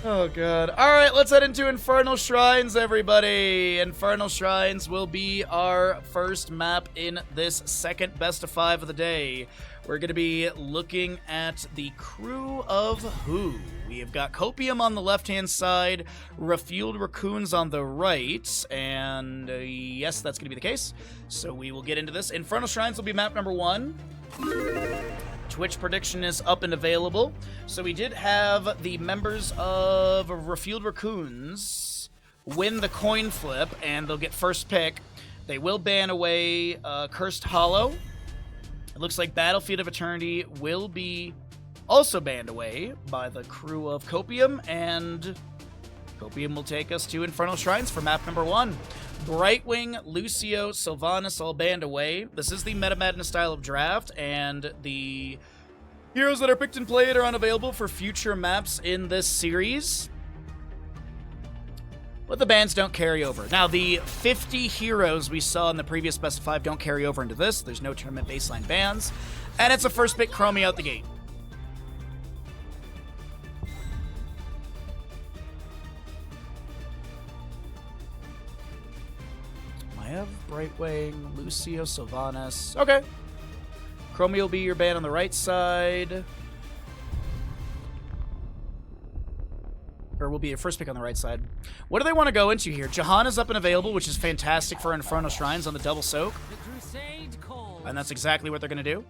Oh, God. All right, let's head into Infernal Shrines, everybody. Infernal Shrines will be our first map in this second best of 5 of the day. We're going to be looking at the Crew of Who. We have got COPIUM on the left-hand side, RefueledRaccoons on the right, and yes, that's going to be the case. So we will get into this. Infernal Shrines will be map number 1. Twitch prediction is up and available. So we did have the members of RefueledRaccoons win the coin flip, and they'll get first pick. They will ban away Cursed Hollow. It looks like Battlefield of Eternity will be also banned away by the crew of COPIUM, and COPIUM will take us to Infernal Shrines for map number 1. Brightwing, Lucio, Sylvanas all banned away. This is the Meta Madness style of draft, and the heroes that are picked and played are unavailable for future maps in this series. But the bans don't carry over. Now, the 50 heroes we saw in the previous Best of 5 don't carry over into this. There's no tournament baseline bans. And it's a first pick Chromie out the gate. I have Brightwing, Lucio, Sylvanas. Okay. Chromie will be your ban on the right side. Or will be your first pick on the right side. What do they want to go into here? Jahan is up and available, which is fantastic for Infernal Shrines on the double soak. And that's exactly what they're going to do.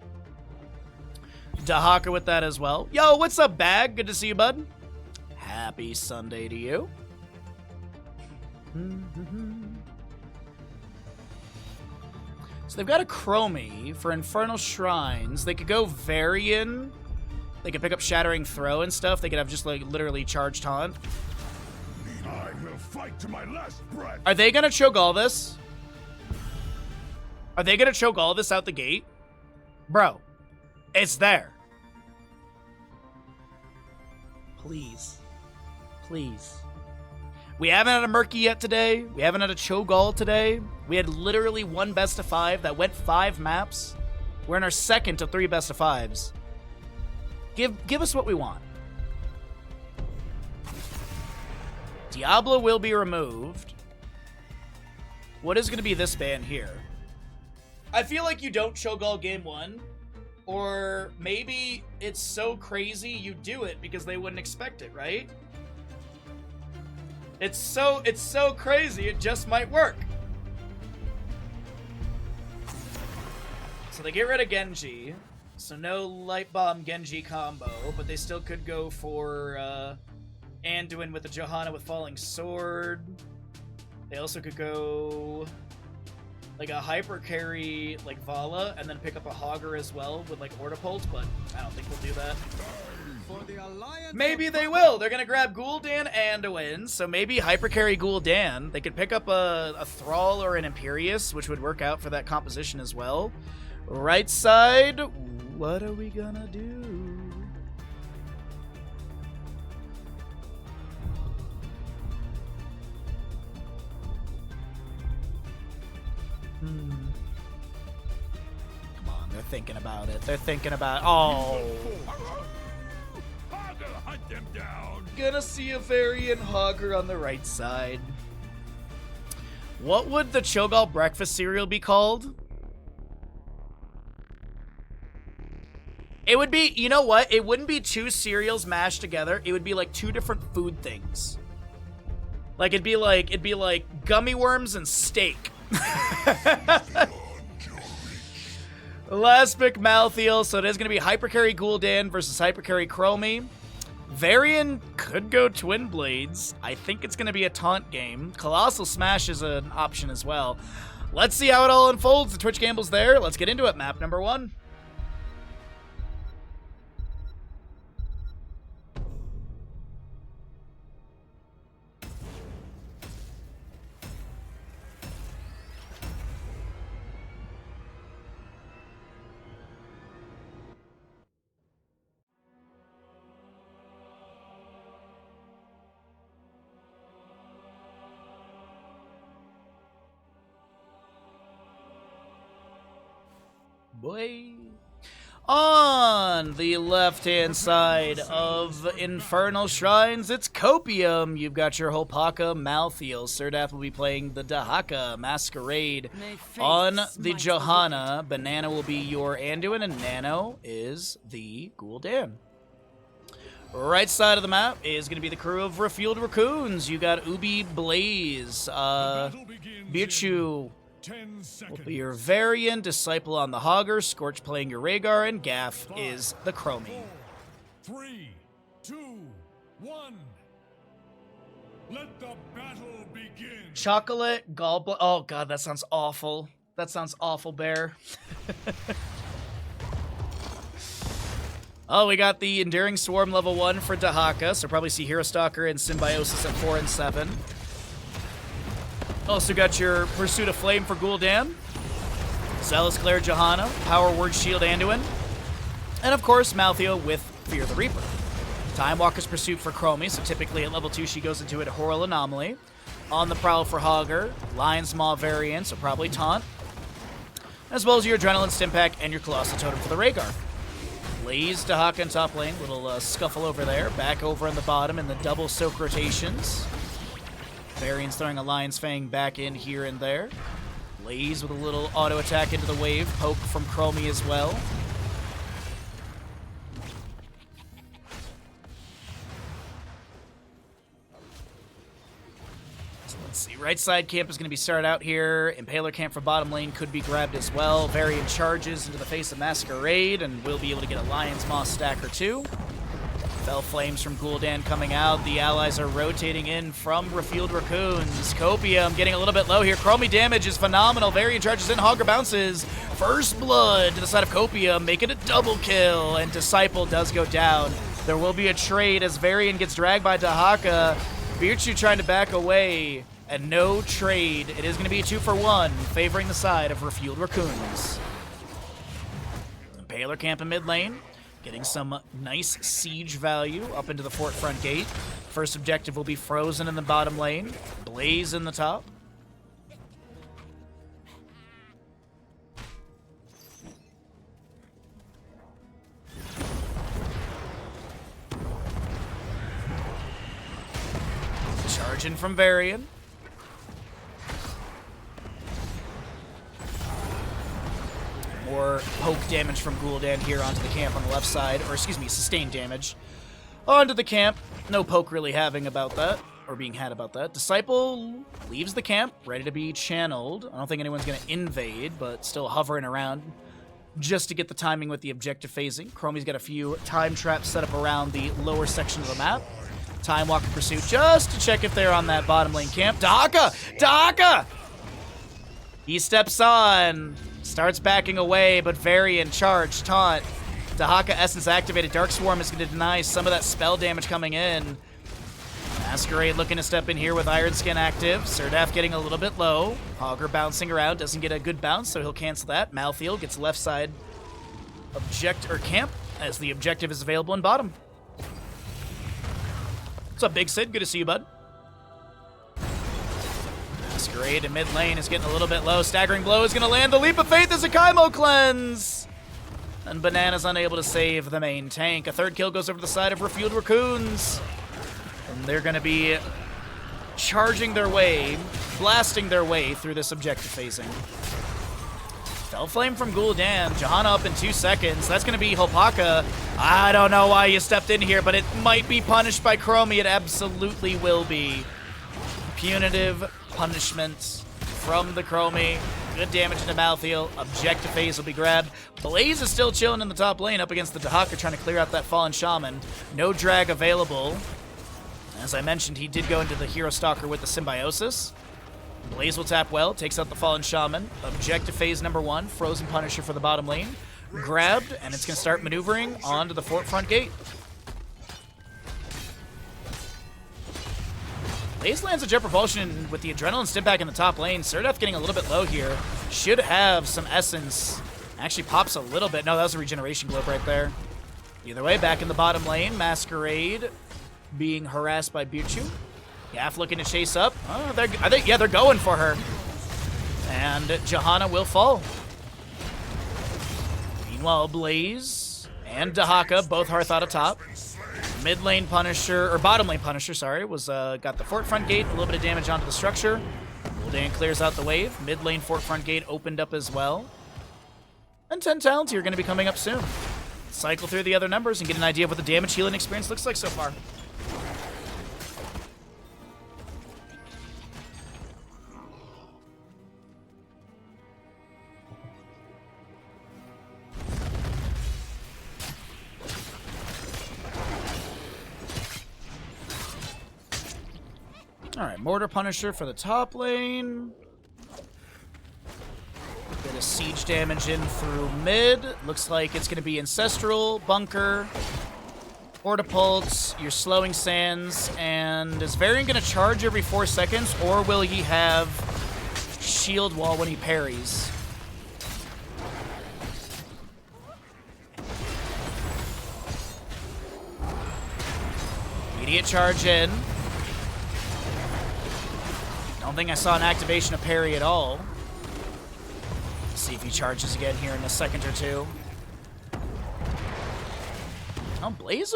Dahaka with that as well. Yo, what's up, Bag? Good to see you, bud. Happy Sunday to you. So they've got a Chromie for Infernal Shrines. They could go Varian. They could pick up Shattering Throw and stuff. They could have just like literally charged taunt. I will fight to my last breath. Are they gonna choke all this? Are they gonna choke all this out the gate? Bro, it's there. Please. Please. We haven't had a Murky yet today. We haven't had a Cho'Gall today. We had literally one best of 5 that went 5 maps. We're in our second of 3 best of 5s. Give us what we want. Diablo will be removed. What is going to be this ban here? I feel like you don't Cho'Gall game 1. Or maybe it's so crazy you do it because they wouldn't expect it, right? It's so crazy, it just might work. So they get rid of Genji. So no Light Bomb Genji combo, but they still could go for Anduin with the Johanna with Falling Sword. They also could go like a Hyper Carry like Vala and then pick up a Hogger as well with like Ortopult, but I don't think we'll do that. Maybe they will. They're going to grab Gul'dan and a win, so maybe Hyper Carry Gul'dan. They could pick up a Thrall or an Imperius, which would work out for that composition as well. Right side, what are we going to do? Come on, they're thinking about it. They're thinking about... Oh... Hunt them down. Gonna see a Varian Hogger on the right side. What would the Cho'Gall breakfast cereal be called? It would be, you know what? It wouldn't be 2 cereals mashed together. It would be like 2 different food things. Like it'd be like gummy worms and steak. Last pick Malthael, so it is gonna be Hyper Carry Gul'dan versus Hyper Carry Chromie. Varian could go Twin Blades. I think it's going to be a taunt game. Colossal Smash is an option as well. Let's see how it all unfolds. The Twitch Gamble's there. Let's get into it. Map number 1. Boy. On the left-hand side of Infernal Shrines, it's Copium. You've got your Hopaka Malthiel. Serdath will be playing the Dahaka Masquerade. On the Johanna, Banana will be your Anduin, and Nano is the Gul'dan. Right side of the map is going to be the crew of RefueledRaccoons. You got Ubi Blaze, Birchu will be your Varian, Disciple on the Hogger, Scorch playing your Rhaegar, and Gaff is the Chromie. 4, 3, 2, 1. Let the battle begin. Chocolate Gallbladder. Oh god, that sounds awful. That sounds awful, Bear. Oh, we got the Enduring Swarm level 1 for Dahaka, so probably see Hero Stalker and Symbiosis at 4 and 7. Also got your Pursuit of Flame for Gul'dan, Zealous Glare Johanna, Power Word Shield Anduin, and of course Malthiel with Fear the Reaper. Time Walker's Pursuit for Chromie, so typically at level 2 she goes into a Horror Anomaly. On the Prowl for Hogger, Lion's Maw variant, so probably Taunt, as well as your Adrenaline Stimpack and your Colossal Totem for the Rhaegar. Blaze Dahaka in top lane, little scuffle over there, back over in the bottom in the double soak rotations. Varian's throwing a Lion's Fang back in here and there. Blaze with a little auto attack into the wave, poke from Chromie as well. So let's see, right side camp is going to be started out here. Impaler camp for bottom lane could be grabbed as well. Varian charges into the face of Masquerade and will be able to get a Lion's Maw stack or two. Fell Flames from Gul'dan coming out. The allies are rotating in from RefueledRaccoons. Copium getting a little bit low here. Chromie damage is phenomenal. Varian charges in. Hogger bounces. First blood to the side of Copium, making a double kill. And Disciple does go down. There will be a trade as Varian gets dragged by Dahaka. Birchu trying to back away. And no trade. It is going to be a 2-for-1, favoring the side of RefueledRaccoons. Impaler camp in mid lane. Getting some nice siege value up into the fort front gate. First objective will be Frozen in the bottom lane. Blaze in the top. Charging from Varian. More poke damage from Gul'dan here onto the camp on the left side, or excuse me, sustained damage onto the camp. No poke really having about that, or being had about that. Disciple leaves the camp, ready to be channeled. I don't think anyone's going to invade, but still hovering around just to get the timing with the objective phasing. Chromie's got a few time traps set up around the lower section of the map. Time Walker Pursuit just to check if they're on that bottom lane camp. Dahaka! Dahaka! He steps on. Starts backing away, but Varian charge, taunt. Dahaka Essence activated. Dark Swarm is going to deny some of that spell damage coming in. Masquerade looking to step in here with Iron Skin active. Serdath getting a little bit low. Hogger bouncing around, doesn't get a good bounce, so he'll cancel that. Malthiel gets left side camp as the objective is available in bottom. What's up, Big Sid? Good to see you, bud. Masquerade in mid lane is getting a little bit low. Staggering Blow is going to land. The Leap of Faith is a Kaimo cleanse. And Banana's unable to save the main tank. A third kill goes over the side of RefueledRaccoons. And they're going to be charging their way, blasting their way through this objective phasing. Fell Flame from Gul'dan. Johanna up in 2 seconds. That's going to be Hopaka. I don't know why you stepped in here, but it might be punished by Chromie. It absolutely will be. Punitive punishment from the Chromie. Good damage into Malthiel. Objective phase will be grabbed. Blaze is still chilling in the top lane up against the Dahaka, trying to clear out that Fallen Shaman. No drag available. As I mentioned, he did go into the Hero Stalker with the Symbiosis. Blaze will tap well, takes out the Fallen Shaman. Objective phase number 1, Frozen Punisher for the bottom lane. Grabbed, and it's going to start maneuvering onto the fort front gate. Blaze lands a Jet Propulsion with the Adrenaline Stimpack in the top lane. Serdath getting a little bit low here. Should have some Essence. Actually pops a little bit. No, that was a Regeneration Globe right there. Either way, back in the bottom lane, Masquerade being harassed by Birchu. Gaff looking to chase up. Oh, they're going for her. And Johanna will fall. Meanwhile, Blaze and Dahaka both Hearth out of top. Mid lane Punisher, or bottom lane Punisher, sorry, was got the fort front gate, a little bit of damage onto the structure. Gul'dan clears out the wave. Mid lane fort front gate opened up as well. And 10 talents are going to be coming up soon. Cycle through the other numbers and get an idea of what the damage healing experience looks like so far. Alright, Mortar Punisher for the top lane. Bit of siege damage in through mid. Looks like it's going to be Ancestral, Bunker, Hortipulse, your Slowing Sands, and is Varian going to charge every 4 seconds, or will he have Shield Wall when he parries? Immediate charge in. Don't think I saw an activation of parry at all. Let's see if he charges again here in a second or two. Oh, Blaze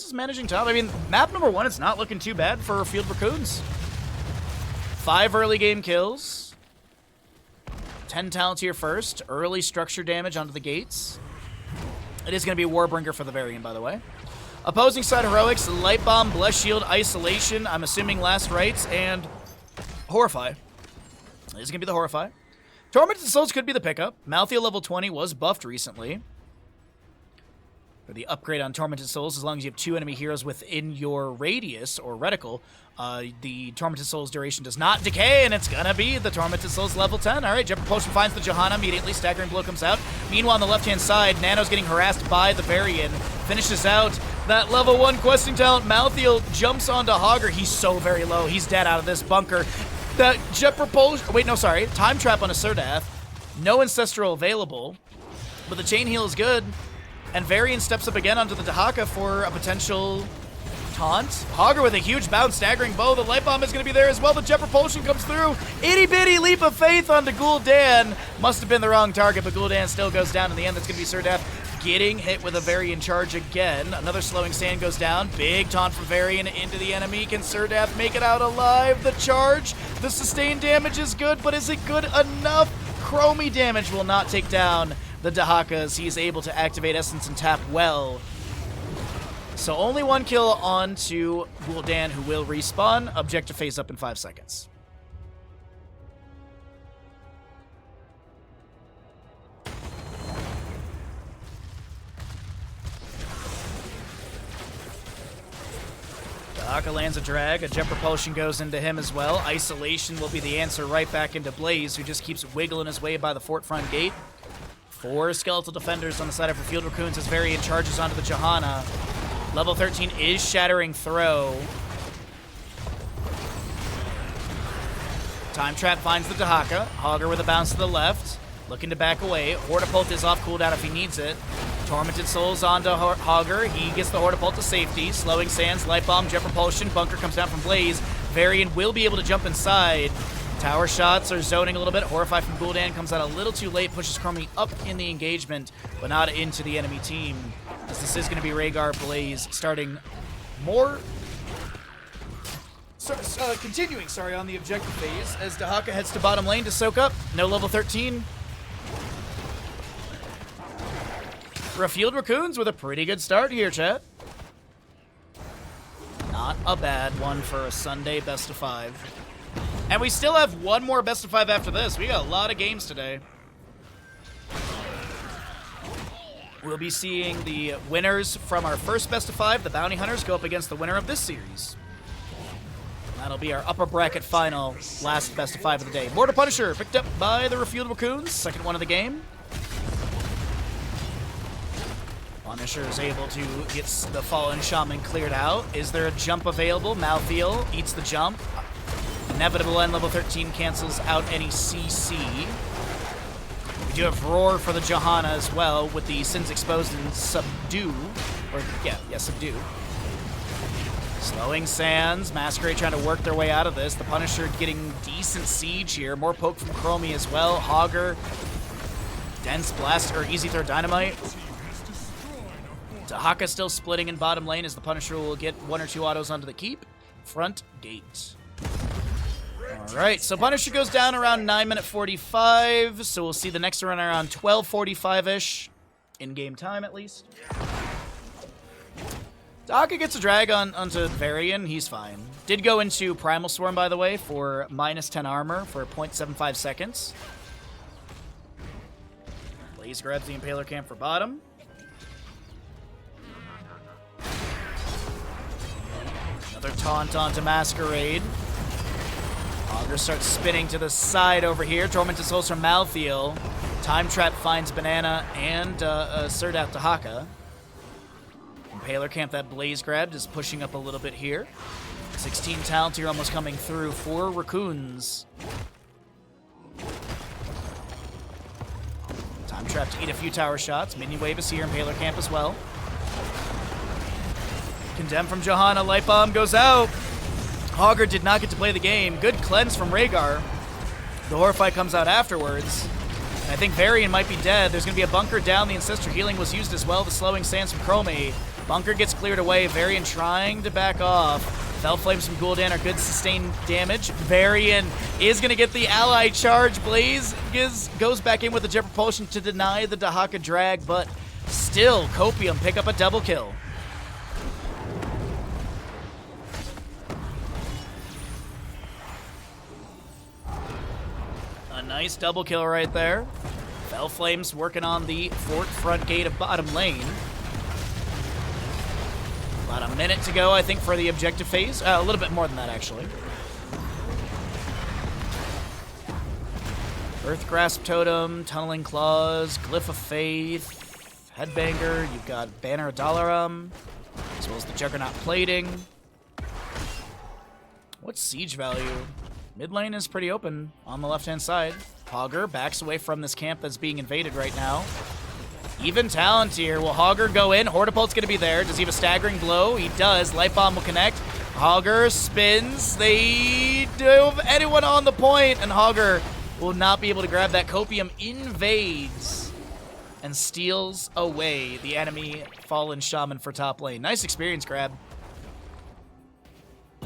is managing top. I mean, map number 1, it's not looking too bad for RefueledRaccoons. 5 early game kills. 10 talents here first. Early structure damage onto the gates. It is going to be Warbringer for the Varian, by the way. Opposing side heroics, Light Bomb, Bless Shield, Isolation, I'm assuming Last Rites, and Horrify. This is going to be the Horrify. Tormented Souls could be the pickup. Malthael level 20 was buffed recently. For the upgrade on Tormented Souls, as long as you have 2 enemy heroes within your radius or reticle, the Tormented Souls duration does not decay, and it's going to be the Tormented Souls level 10. All right, Jeopard Potion finds the Johanna immediately. Staggering Blow comes out. Meanwhile, on the left-hand side, Nano's getting harassed by the Varian. Finishes out that level 1 questing talent. Malthael jumps onto Hogger. He's so very low. He's dead out of this bunker. That Jeopard Potion... Wait, no, sorry. Time Trap on a Surdath. No Ancestral available. But the Chain Heal is good. And Varian steps up again onto the Dahaka for a potential taunt. Hogger with a huge bounce, staggering bow. The Light Bomb is going to be there as well. The Jeopard Potion comes through. Itty bitty leap of faith onto Gul'dan. Must have been the wrong target, but Gul'dan still goes down. In the end, that's going to be Surdath getting hit with a Varian charge again. Another Slowing Sand goes down. Big taunt from Varian into the enemy. Can Surdath make it out alive? The charge, the sustained damage is good, but is it good enough? Chromie damage will not take down the Dahakas. He's able to activate Essence and tap well. So only 1 kill on to Gul'dan, who will respawn. Objective phase up in 5 seconds. Dahaka lands a drag. A Jeopard Potion goes into him as well. Isolation will be the answer right back into Blaze, who just keeps wiggling his way by the fort front gate. 4 skeletal defenders on the side of RefueledRaccoons as Varian charges onto the Johanna. Level 13 is Shattering Throw. Time Trap finds the Dahaka. Hogger with a bounce to the left. Looking to back away. Hortipult is off cooldown if he needs it. Tormented Souls onto Hogger. He gets the Hortipult to safety. Slowing Sands, Light Bomb, Jeopard Potion. Bunker comes down from Blaze. Varian will be able to jump inside. Tower shots are zoning a little bit. Horrify from Gul'dan comes out a little too late. Pushes Chromie up in the engagement, but not into the enemy team. As this is going to be Rhaegar Blaze starting more... continuing, on the objective phase as Dahaka heads to bottom lane to soak up. No level 13. RefueledRaccoons with a pretty good start here, chat. Not a bad one for a Sunday best of 5. And we still have 1 more best of 5 after this. We got a lot of games today. We'll be seeing the winners from our first best of 5, the Bounty Hunters, go up against the winner of this series. That'll be our upper bracket final, last best of 5 of the day. Mortar Punisher picked up by the RefueledRaccoons, second one of the game. Punisher is able to get the Fallen Shaman cleared out. Is there a jump available? Malthael eats the jump. Inevitable end level 13 cancels out any CC. We do have Roar for the Johanna as well with the Sins Exposed and Subdue. Or, yeah, Subdue. Slowing Sands. Masquerade trying to work their way out of this. The Punisher getting decent siege here. More poke from Chromie as well. Hogger Dense blast or easy throw dynamite. Dahaka still splitting in bottom lane as the Punisher will get 1 or 2 autos onto the keep. Front gate. Alright, so Punisher goes down around 9 minute 45, so we'll see the next run around 12:45-ish. In-game time, at least. Dahaka gets a drag onto Varian, he's fine. Did go into Primal Swarm, by the way, for minus 10 armor for 0.75 seconds. Blaze grabs the Impaler Camp for bottom. Another taunt onto Masquerade. Augur starts spinning to the side over here. Tormented Souls from Malthael. Time Trap finds Banana and Surdat Dahaka. Impaler Camp that Blaze grabbed is pushing up a little bit here. 16 talent here almost coming through for Raccoons. Time Trap to eat a few tower shots. Minion Wave is here. Impaler Camp as well. Condemn from Johanna. Light Bomb goes out. Augur did not get to play the game. Good cleanse from Rhaegar. The Horrify comes out afterwards. And I think Varian might be dead. There's going to be a bunker down. The Ancestor Healing was used as well. The slowing sands from Chromie. Bunker gets cleared away. Varian trying to back off. Fell Flames from Gul'dan are good sustained damage. Varian is going to get the ally charge. Blaze goes back in with the Jet Propulsion to deny the Dahaka drag, but still, Copium pick up a double kill. A nice double kill right there. Fell Flames working on the fort front gate of bottom lane. About a minute to go, I think, for the objective phase. A little bit more than that, actually. Earth Grasp Totem, Tunneling Claws, Glyph of Faith, Headbanger. You've got Banner of Dalaran, as well as the Juggernaut Plating. What's siege value? Mid lane is pretty open on the left-hand side. Hogger backs away from this camp that's being invaded right now. Even talent here. Will Hogger go in? Hortipult's going to be there. Does he have a staggering blow? He does. Light Bomb will connect. Hogger spins. They do have anyone on the point, and Hogger will not be able to grab that. Copium invades and steals away the enemy Fallen Shaman for top lane. Nice experience grab.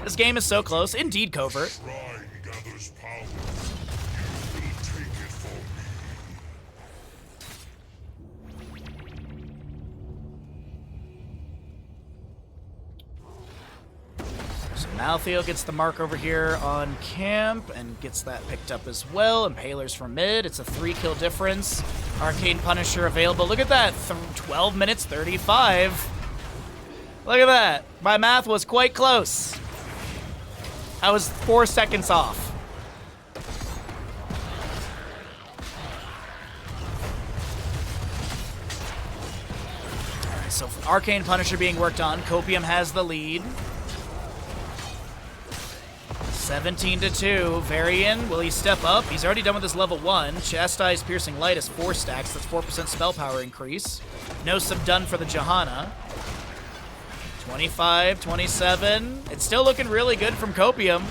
This game is so close. Indeed, Covert. Shrine gathers power. You will take it from me. So Malthael gets the mark over here on camp and gets that picked up as well. Impalers from mid. It's a 3-kill difference. Arcane Punisher available. Look at that. 12 minutes 35. Look at that. My math was quite close. I was 4 seconds off. Alright, so Arcane Punisher being worked on. Copium has the lead. 17-2. Varian, will he step up? He's already done with his level 1. Chastise Piercing Light is 4 stacks. That's 4% spell power increase. No subdone for the Johanna. 25, 27. It's still looking really good from Copium.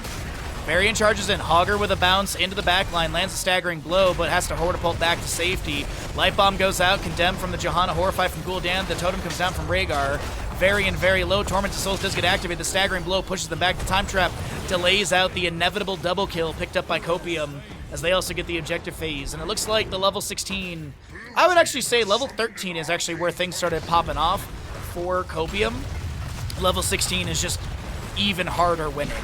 Varian charges in. Hogger with a bounce into the back line. Lands a staggering blow, but has to Hortipult back to safety. Light Bomb goes out. Condemned from the Johanna. Horrify from Gul'dan. The totem comes down from Rhaegar. Varian very low. Tormented Souls does get activated. The staggering blow pushes them back. The Time Trap delays out the inevitable double kill picked up by Copium as they also get the objective phase. And it looks like the level 16... I would actually say level 13 is actually where things started popping off for Copium. Level 16 is just even harder winning.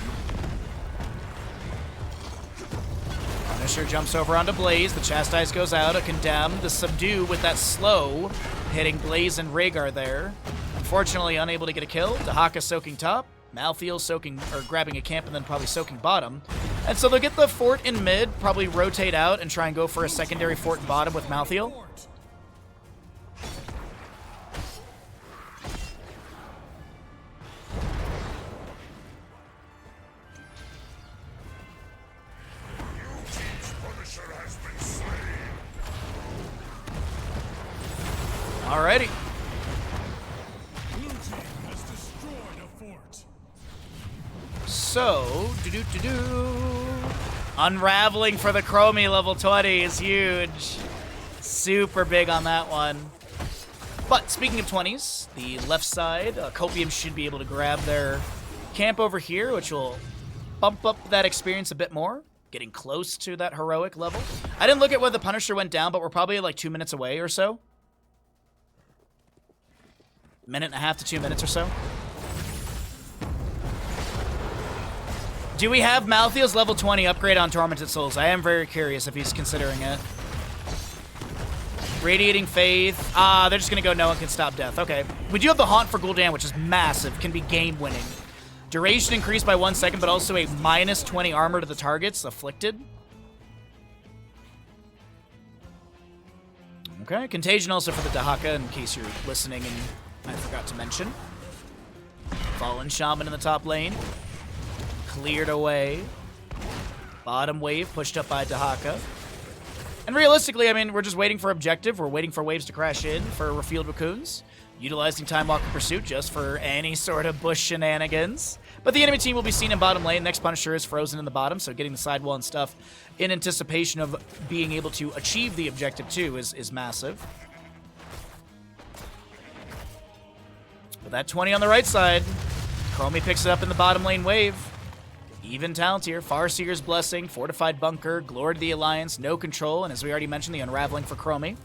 Punisher jumps over onto Blaze. The Chastise goes out. A Condemn. The Subdue with that slow, hitting Blaze and Rhaegar there. Unfortunately, unable to get a kill. Dahaka soaking top. Malthael soaking, or grabbing a camp and then probably soaking bottom. And so they'll get the fort in mid, probably rotate out and try and go for a secondary fort in bottom with Malthael. Alrighty. Blue team has destroyed a fort. So, unraveling for the Chromie level 20 is huge. Super big on that one. But speaking of 20s, the left side, COPIUM should be able to grab their camp over here, which will bump up that experience a bit more, getting close to that heroic level. I didn't look at where the Punisher went down, but we're probably like 2 minutes away or so. Minute and a half to 2 minutes or so. Do we have Malthiel's level 20 upgrade on Tormented Souls? I am very curious if he's considering it. Radiating Faith. Ah, they're just going to go no one can stop death. Okay. We do have the Haunt for Gul'dan, which is massive. Can be game-winning. Duration increased by 1 second, but also a minus 20 armor to the targets afflicted. Okay. Contagion also for the Dahaka, in case you're listening and I forgot to mention. Fallen Shaman in the top lane. Cleared away. Bottom wave pushed up by Dahaka. And realistically, I mean, we're just waiting for objective. We're waiting for waves to crash in for RefueledRaccoons. Utilizing Time Walker Pursuit just for any sort of bush shenanigans. But the enemy team will be seen in bottom lane. Next Punisher is frozen in the bottom, so getting the sidewall and stuff in anticipation of being able to achieve the objective too is massive. But that 20 on the right side, Chromie picks it up in the bottom lane wave. Even talent here. Farseer's Blessing, Fortified Bunker, Glory to the Alliance, No Control, and as we already mentioned, the Unraveling for Chromie.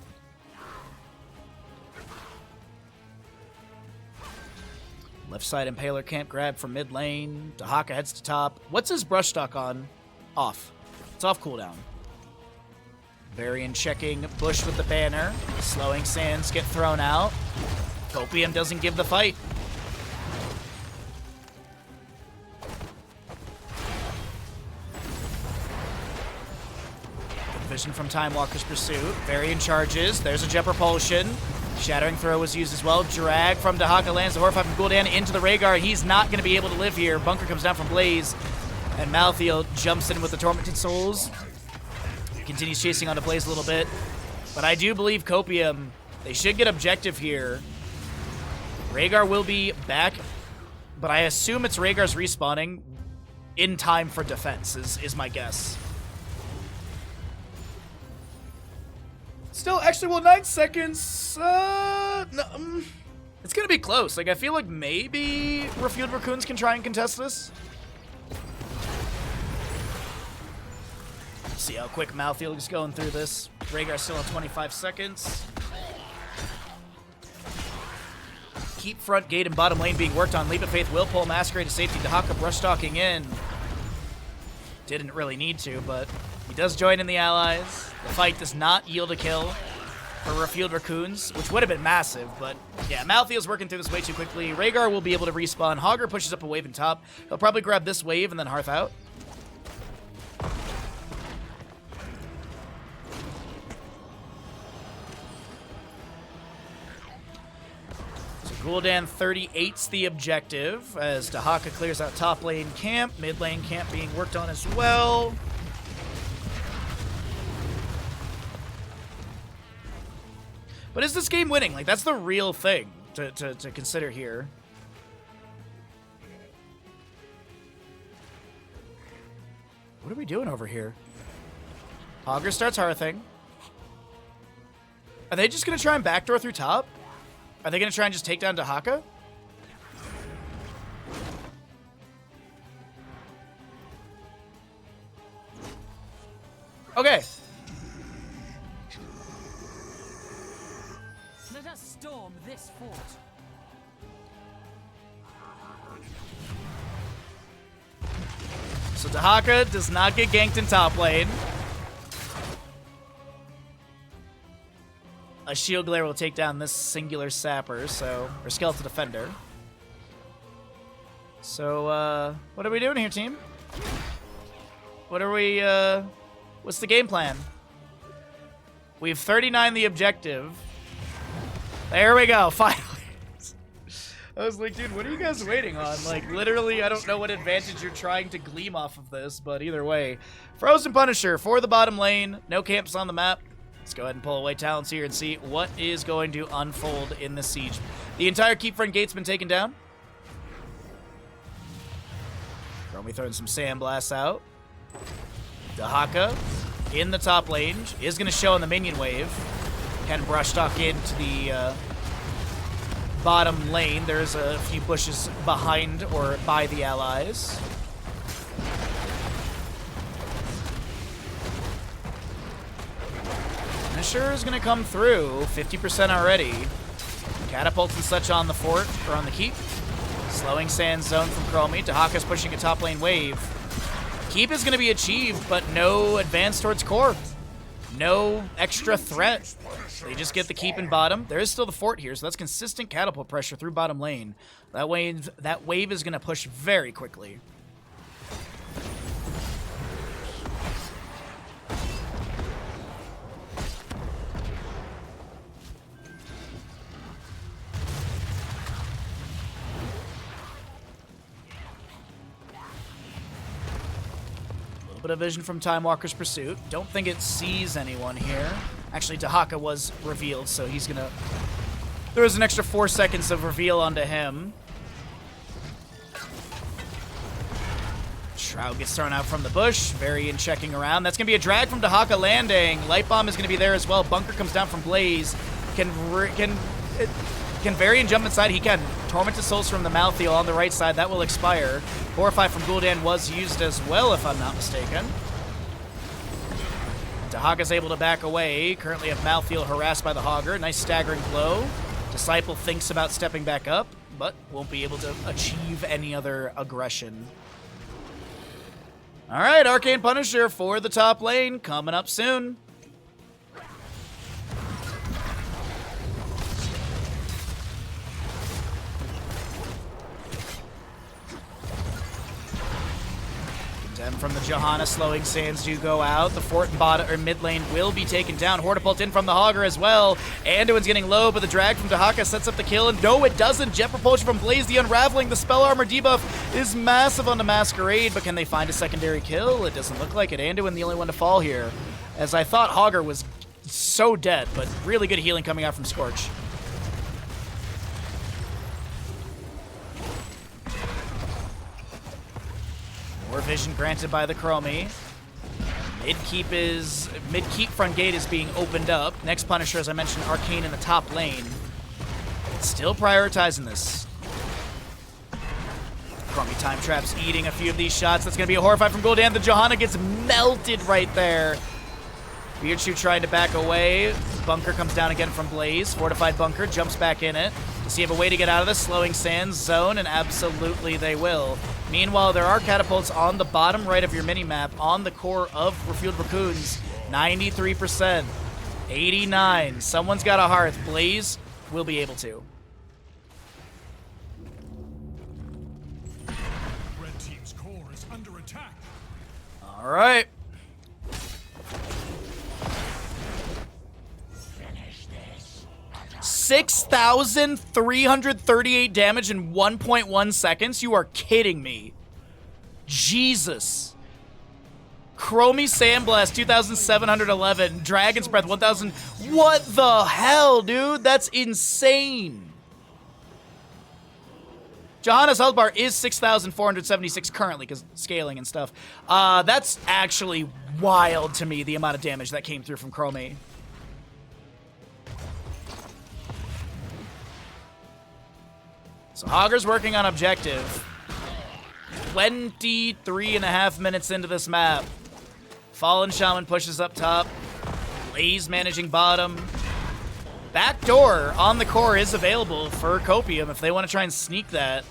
Left side Impaler camp grab from mid lane. Dahaka heads to top. What's his Brushstock on? Off. It's off cooldown. Varian checking Bush with the banner. Slowing Sands get thrown out. COPIUM doesn't give the fight. Vision from Time Walker's Pursuit. Varian charges. There's a Jet Propulsion. Shattering Throw was used as well. Drag from Dahaka lands the Horrify from Gul'dan into the Rhaegar. He's not going to be able to live here. Bunker comes down from Blaze. And Malthiel jumps in with the Tormented Souls. Continues chasing onto Blaze a little bit. But I do believe COPIUM, they should get objective here. Rhaegar will be back. But I assume it's Rhaegar's respawning in time for defense, is my guess. Still, actually, well, 9 seconds. No, it's gonna be close. Like, I feel like maybe RefueledRaccoons can try and contest this. See how quick Malthiel is going through this. Rhaegar still at 25 seconds. Keep front gate and bottom lane being worked on. Leap of Faith will pull Masquerade to safety. Dahaka brush-stalking in. Didn't really need to, but he does join in the allies. The fight does not yield a kill for RefueledRaccoons, which would have been massive, but yeah, Malthiel's working through this way too quickly. Rhaegar will be able to respawn. Hogger pushes up a wave in top. He'll probably grab this wave and then Hearth out. So Gul'dan 38's the objective as Dahaka clears out top lane camp. Mid lane camp being worked on as well. But is this game winning? Like, that's the real thing to consider here. What are we doing over here? Hogger starts Hearthing. Are they just going to try and backdoor through top? Are they going to try and just take down Dahaka? Okay. Let us storm this fort. So Dahaka does not get ganked in top lane. A Shield Glare will take down this singular Sapper, or Skeletal Defender. So, what are we doing here, team? What are we, what's the game plan? We've 39 the objective. There we go, finally. I was like, dude, what are you guys waiting on? Like, literally, I don't know what advantage you're trying to gleam off of this, but either way. Frozen Punisher for the bottom lane. No camps on the map. Let's go ahead and pull away talents here and see what is going to unfold in the siege. The entire keep front gate's been taken down. Chromie throwing some Sandblasts out. Dahaka in the top lane is going to show in the minion wave. Can brush talk into the bottom lane. There's a few bushes behind or by the allies. Finisher is going to come through. 50% already. Catapults and such on the fort, or on the keep. Slowing Sand Zone from Chromie. Dahaka's pushing a top lane wave. Keep is going to be achieved, but no advance towards core. No extra threat. They just get the keep in bottom. There is still the fort here, so that's consistent catapult pressure through bottom lane. That wave is going to push very quickly. Bit of vision from Time Walker's Pursuit. Don't think it sees anyone here. Actually, Dahaka was revealed, so he's gonna... There was an extra 4 seconds of reveal onto him. Shroud gets thrown out from the bush. Varian checking around. That's gonna be a drag from Dahaka landing. Light Bomb is gonna be there as well. Bunker comes down from Blaze. Can Varian jump inside? He can. Tormented Souls from the Malthael on the right side. That will expire. Horrify from Gul'dan was used as well, if I'm not mistaken. Dahaka's able to back away. Currently have Malthael harassed by the Hogger. Nice staggering blow. Disciple thinks about stepping back up, but won't be able to achieve any other aggression. All right, Arcane Punisher for the top lane. Coming up soon. From the Johanna, slowing Sands do go out. The fort and bottom or mid lane will be taken down. Hortipult in from the Hogger as well. Anduin's getting low, but the drag from Dahaka sets up the kill. And no, it doesn't. Jet propulsion from Blaze, the unraveling. The spell armor debuff is massive on the Masquerade, but can they find a secondary kill? It doesn't look like it. Anduin the only one to fall here. As I thought Hogger was so dead, but really good healing coming out from Scorch. More vision granted by the Chromie. Mid-keep front gate is being opened up. Next Punisher, as I mentioned, Arcane in the top lane. Still prioritizing this. Chromie time traps eating a few of these shots. That's going to be a Horrify from Gul'dan. The Johanna gets melted right there. Beard Shoe trying to back away. Bunker comes down again from Blaze. Fortified Bunker jumps back in it. Does he have a way to get out of this? Slowing Sands zone, and absolutely they will. Meanwhile, there are catapults on the bottom right of your minimap on the core of RefueledRaccoons. 93%. 89. Someone's got a hearth. Blaze will be able to. Red team's core is under attack. All right. 6,338 damage in 1.1 seconds? You are kidding me. Jesus. Chromie Sandblast, 2,711. Dragon's Breath, 1,000. What the hell, dude? That's insane. Johanna's health bar is 6,476 currently, because scaling and stuff. That's actually wild to me, the amount of damage that came through from Chromie. So Hogger's working on objective. 23.5 minutes into this map. Fallen Shaman pushes up top. Blaze managing bottom. Backdoor on the core is available for COPIUM if they want to try and sneak that.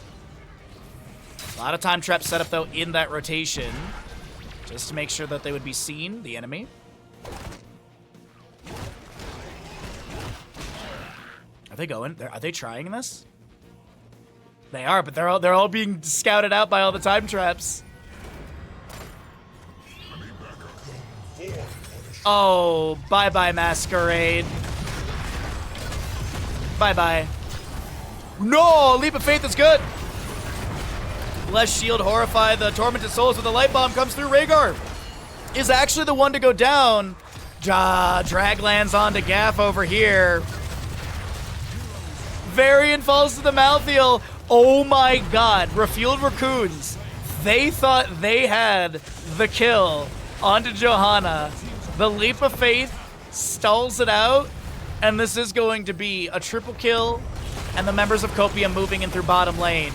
A lot of time traps set up, though, in that rotation. Just to make sure that they would be seen, the enemy. Are they going? Are they trying this? They are, but they're all being scouted out by all the time traps. Oh, bye-bye, Masquerade. Bye-bye. No! Leap of Faith is good! Bless Shield, Horrify, the Tormented Souls with the Light Bomb comes through. Rhaegar is actually the one to go down. Drag lands onto Gaff over here. Varian falls to the Malthael. Oh my god, RefueledRaccoons. They thought they had the kill onto Johanna. The Leap of Faith stalls it out. And this is going to be a triple kill, and the members of COPIUM moving in through bottom lane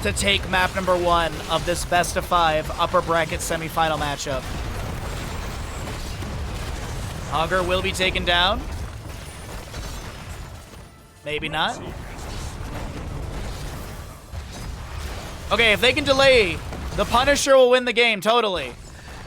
to take map number 1 of this best of 5 upper bracket semifinal matchup. Augur will be taken down. Maybe not. Okay, if they can delay, the Punisher will win the game, totally.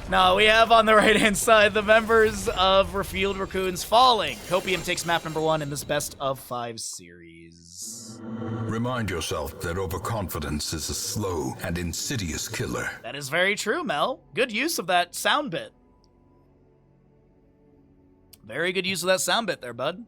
No, we have on the right-hand side the members of RefueledRaccoons falling. COPIUM takes map number 1 in this best of 5 series. Remind yourself that overconfidence is a slow and insidious killer. That is very true, Mel. Good use of that sound bit. Very good use of that sound bit there, bud.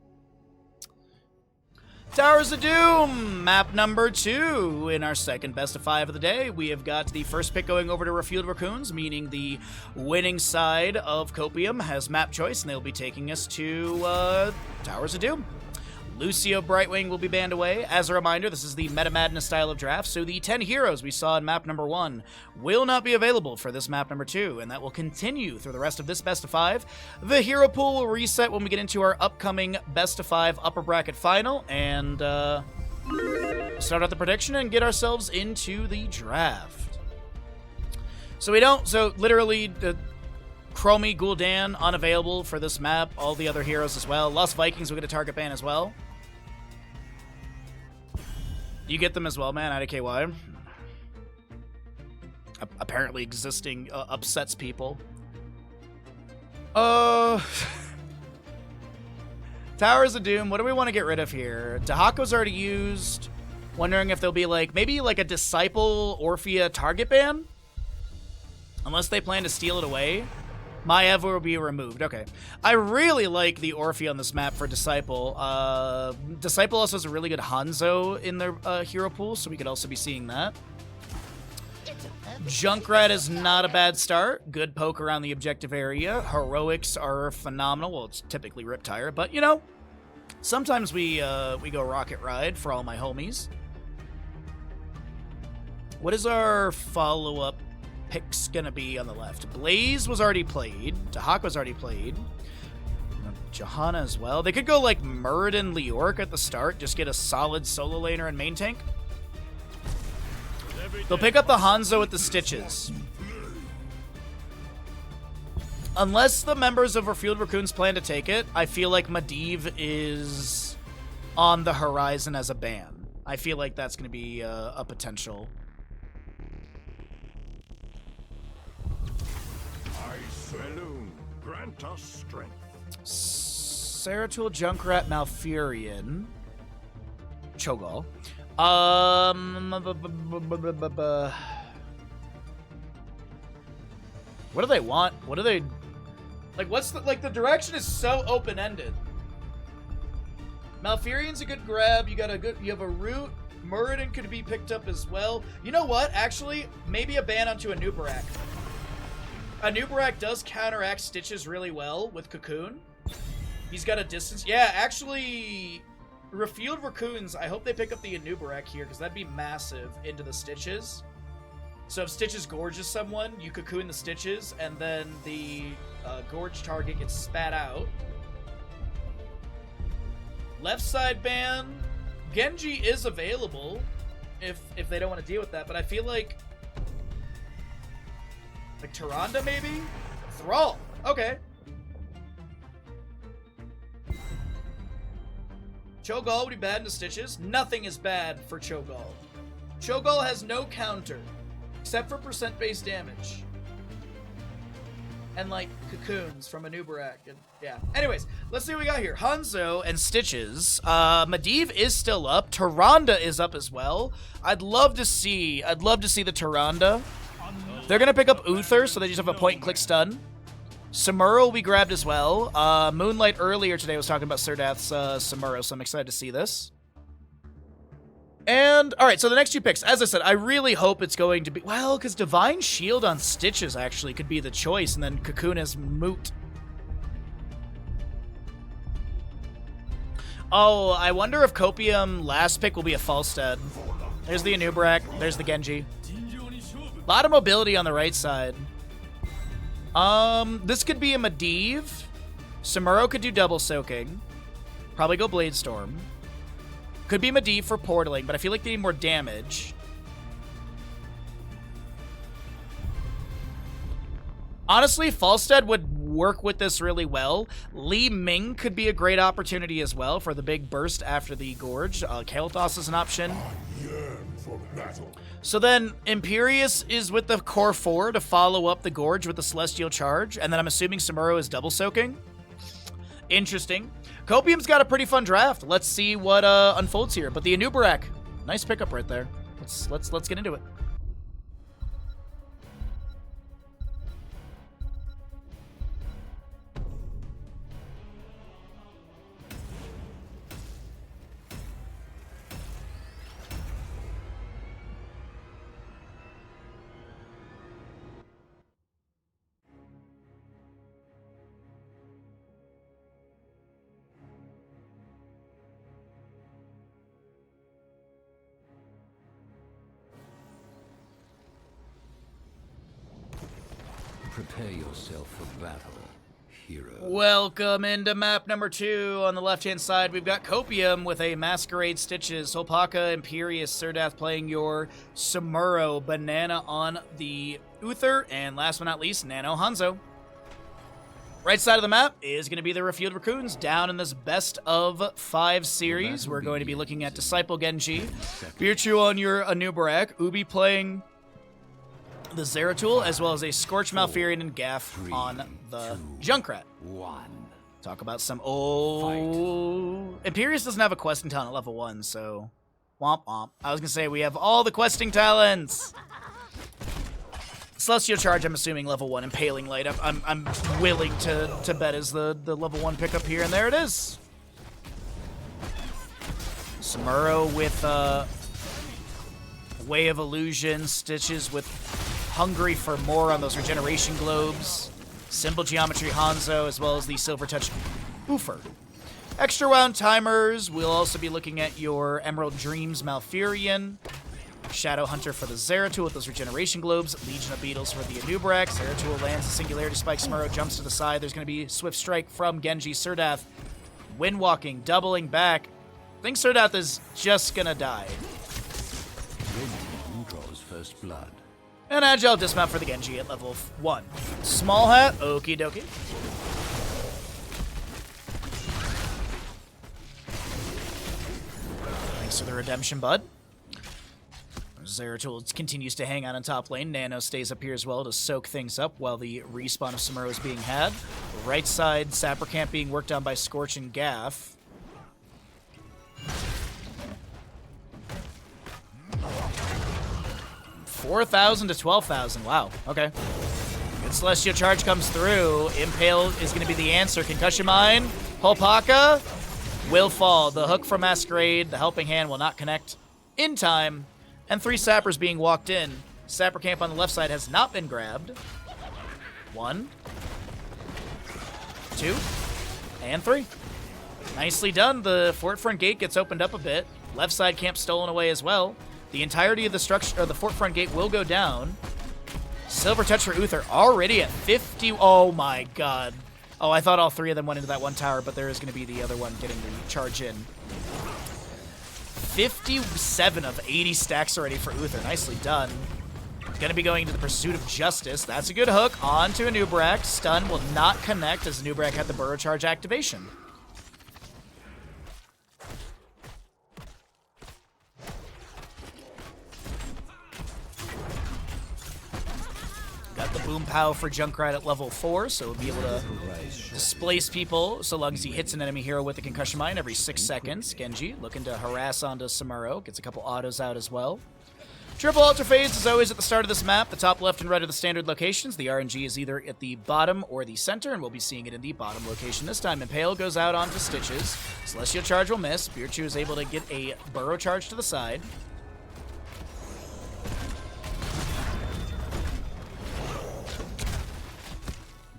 Towers of Doom, map number 2 in our second best of 5 of the day. We have got the first pick going over to RefueledRaccoons, meaning the winning side of COPIUM has map choice, and they'll be taking us to Towers of Doom. Lucio Brightwing will be banned away. As a reminder, this is the Meta Madness style of draft, so the 10 heroes we saw in map number 1 will not be available for this map number 2, and that will continue through the rest of this best of 5. The hero pool will reset when we get into our upcoming best of 5 upper bracket final, and start out the prediction and get ourselves into the draft. So literally, the Chromie, Gul'dan, unavailable for this map. All the other heroes as well. Lost Vikings will get a target ban as well. You get them as well, man, IDKY. Apparently existing upsets people. Towers of Doom, what do we want to get rid of here? Dahako's already used. Wondering if there'll be maybe a Disciple Orphea target ban? Unless they plan to steal it away. Maiev will be removed. Okay. I really like the Orphea on this map for Disciple. Disciple also has a really good Hanzo in their hero pool, so we could also be seeing that. Junkrat is not a bad start. Good poke around the objective area. Heroics are phenomenal. Well, it's typically Riptire, but, sometimes we go Rocket Ride for all my homies. What is our follow-up pick's gonna be on the left? Blaze was already played. Dahako's already played. Johanna as well. They could go Muradin Leoric at the start, just get a solid solo laner and main tank. They'll pick up the Hanzo with the Stitches. Unless the members of RefueledRaccoons plan to take it, I feel like Medivh is on the horizon as a ban. I feel like that's going to be a potential. Grant us strength. Seratul, Junkrat, Malfurion, Cho'Gall. What do they want? What do they what's the direction is so open-ended. Malfurion's a good grab. You have a root. Muradin could be picked up as well. You know what? Actually, maybe a ban onto a Nubarak. A Nubarak does counteract Stitches really well with Cocoon. He's got a distance. Yeah, actually, RefueledRaccoons, I hope they pick up the Nubarak here, because that'd be massive into the Stitches. So if Stitches gorges someone, you Cocoon the Stitches, and then the gorge target gets spat out. Left side ban. Genji is available if they don't want to deal with that, but I feel like Tyrande, maybe? Thrall. Okay. Cho'Gall would be bad into Stitches. Nothing is bad for Cho'Gall. Cho'Gall has no counter, except for percent-based damage. And, cocoons from a Nubarak. And, yeah. Anyways, let's see what we got here. Hanzo and Stitches. Medivh is still up. Tyrande is up as well. I'd love to see the Tyrande. They're going to pick up Uther, so they just have a point-and-click stun. Samuro will be grabbed as well. Moonlight earlier today was talking about Sirdath's Samuro, so I'm excited to see this. And, alright, so the next two picks, as I said, I really hope it's going to be... Well, because Divine Shield on Stitches actually could be the choice, and then Cocoon is moot. Oh, I wonder if COPIUM last pick will be a Falstad. There's the Anubarak, there's the Genji. A lot of mobility on the right side. This could be a Medivh. Samuro could do double soaking. Probably go Blade Storm. Could be Medivh for portaling, but I feel like they need more damage. Honestly, Falstad would work with this really well. Li Ming could be a great opportunity as well for the big burst after the Gorge. Kael'thas is an option. So then, Imperius is with the Core 4 to follow up the Gorge with the Celestial Charge, and then I'm assuming Samuro is double soaking. Interesting. Copium's got a pretty fun draft. Let's see what unfolds here. But the Anubarak, nice pickup right there. Let's get into it. Prepare yourself for battle, hero. Welcome into map number 2. On the left-hand side, we've got Copium with a Masquerade Stitches, Holpaka, Imperius, Serdath playing your Samuro, Banana on the Uther, and last but not least, Nano Hanzo. Right side of the map is going to be the RefueledRaccoons down in this best of 5 series. We're going to be looking at Disciple Genji, Birchu on your Anubarak, Ubi playing the Zeratul, as well as a Scorch Malfurion and Gaff on the Junkrat. Talk about some Imperius doesn't have a questing talent at level 1, so womp womp. I was gonna say we have all the questing talents. Celestial Charge, I'm assuming level 1. Impaling Light, I'm willing to bet is the level 1 pickup here, and there it is. Samuro with Way of Illusion, Stitches with Hungry for more on those regeneration globes, Symbol Geometry Hanzo, as well as the Silver Touch Oofer. Extra round timers, we'll also be looking at your Emerald Dreams Malfurion, Shadow Hunter for the Zeratul with those regeneration globes, Legion of Beetles for the Anubarak, Zeratul lands a Singularity Spike, Samuro jumps to the side, there's going to be Swift Strike from Genji, Serdath, Windwalking, doubling back. I think Serdath is just going to die. Draws first blood. An Agile Dismount for the Genji at level 1. Small Hat, okie dokie. Thanks for the redemption, bud. Zeratul continues to hang out in top lane. Nano stays up here as well to soak things up while the respawn of Samuro is being had. Right side, Sapper Camp being worked on by Scorch and Gaff. 4,000 to 12,000. Wow. Okay. Good Celestial Charge comes through. Impale is going to be the answer. Concussion Mine. Holpaka will fall. The hook from Masquerade, the helping hand, will not connect in time. And 3 Sappers being walked in. Sapper Camp on the left side has not been grabbed. 1, 2, and 3. Nicely done. The fort front gate gets opened up a bit. Left side camp stolen away as well. The entirety of the structure, or the fort front gate, will go down. Silver Touch for Uther already at 50. Oh my god. Oh, I thought all 3 of them went into that one tower, but there is going to be the other one getting the charge in. 57 of 80 stacks already for Uther. Nicely done. Going to be going into the Pursuit of Justice. That's a good hook. On to Anubarak. Stun will not connect as Anubarak had the Burrow Charge activation. Got the Boom Pow for Junkrat at level 4, so we'll be able to displace people so long as he hits an enemy hero with a Concussion Mine every 6 seconds. Genji looking to harass onto Samuro. Gets a couple autos out as well. Triple Ultra Phase is always at the start of this map. The top left and right are the standard locations. The RNG is either at the bottom or the center, and we'll be seeing it in the bottom location this time. Impale goes out onto Stitches. Celestial Charge will miss. Birchu is able to get a Burrow Charge to the side.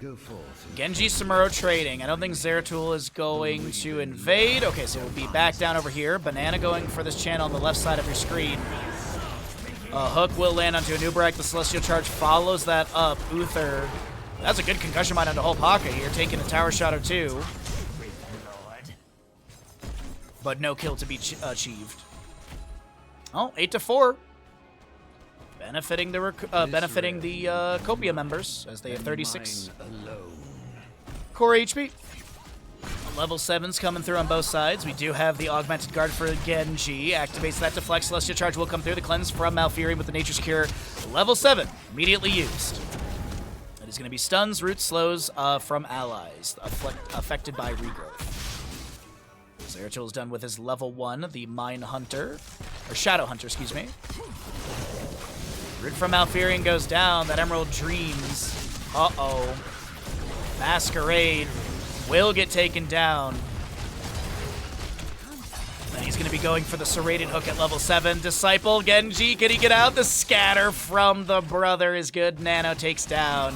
Go forth. Genji Samuro trading. I don't think Zeratul is going to invade. Okay, so we'll be back down over here. Banana going for this channel on the left side of your screen. A hook will land onto Anubarak. The Celestial Charge follows that up. Uther. That's a good Concussion Mine onto Holpaka here, taking a tower shot or 2. but no kill to be achieved. Oh, 8-4. Benefiting the COPIUM members, as they have 36 core HP. Level 7's coming through on both sides. We do have the augmented guard for Genji. Activates that deflect. Celestial Charge will come through. The cleanse from Malfurion with the Nature's Cure. Level 7, immediately used. It is going to be stuns, roots, slows from allies, affected by regrowth. Zeratul is done with his level 1, the Mine Hunter, or Shadow Hunter, excuse me. Root from Malfurion goes down. That Emerald Dreams. Uh-oh. Masquerade will get taken down. And he's going to be going for the serrated hook at level 7. Disciple, Genji, can he get out? The scatter from the brother is good. Nano takes down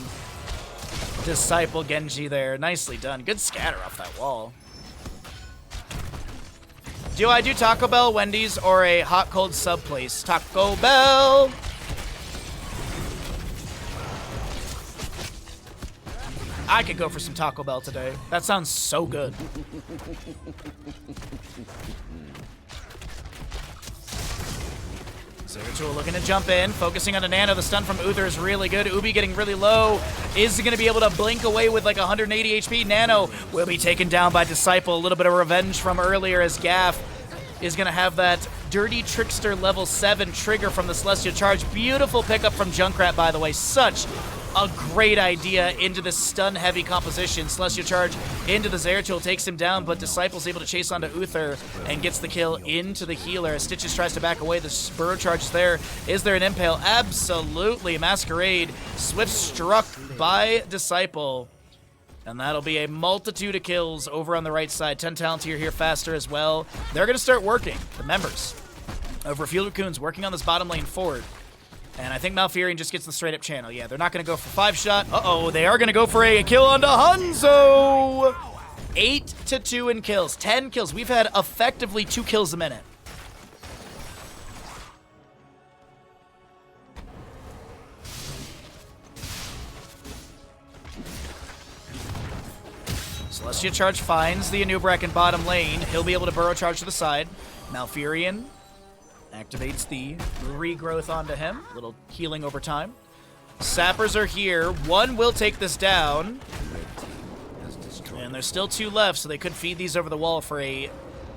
Disciple Genji there. Nicely done. Good scatter off that wall. Do I do Taco Bell, Wendy's, or a hot cold sub place? Taco Bell! I could go for some Taco Bell today. That sounds so good. Zeratul looking to jump in, focusing on a Nano. The stun from Uther is really good. Ubi getting really low. Is going to be able to blink away with like 180 HP. Nano will be taken down by Disciple. A little bit of revenge from earlier as Gaff is going to have that Dirty Trickster level 7 trigger from the Celestial Charge. Beautiful pickup from Junkrat, by the way. Such a great idea into the stun-heavy composition. Celestial Charge into the Zeratul, takes him down, but Disciple's able to chase onto Uther and gets the kill into the healer. As Stitches tries to back away, the Burrow Charge is there. Is there an Impale? Absolutely. Masquerade, swift struck by Disciple. And that'll be a multitude of kills over on the right side. 10 Talontier here faster as well. They're going to start working, the members of RefueledRaccoons, working on this bottom lane forward. And I think Malfurion just gets the straight-up channel. Yeah, they're not going to go for 5-shot. Uh-oh, they are going to go for a kill onto Hanzo! 8-2 in kills. 10 kills. We've had effectively 2 kills a minute. Celestial Charge finds the Anubrak in bottom lane. He'll be able to Burrow Charge to the side. Malfurion activates the regrowth onto him. Little healing over time. Sappers are here. One will take this down. And there's still 2 left, so they could feed these over the wall for a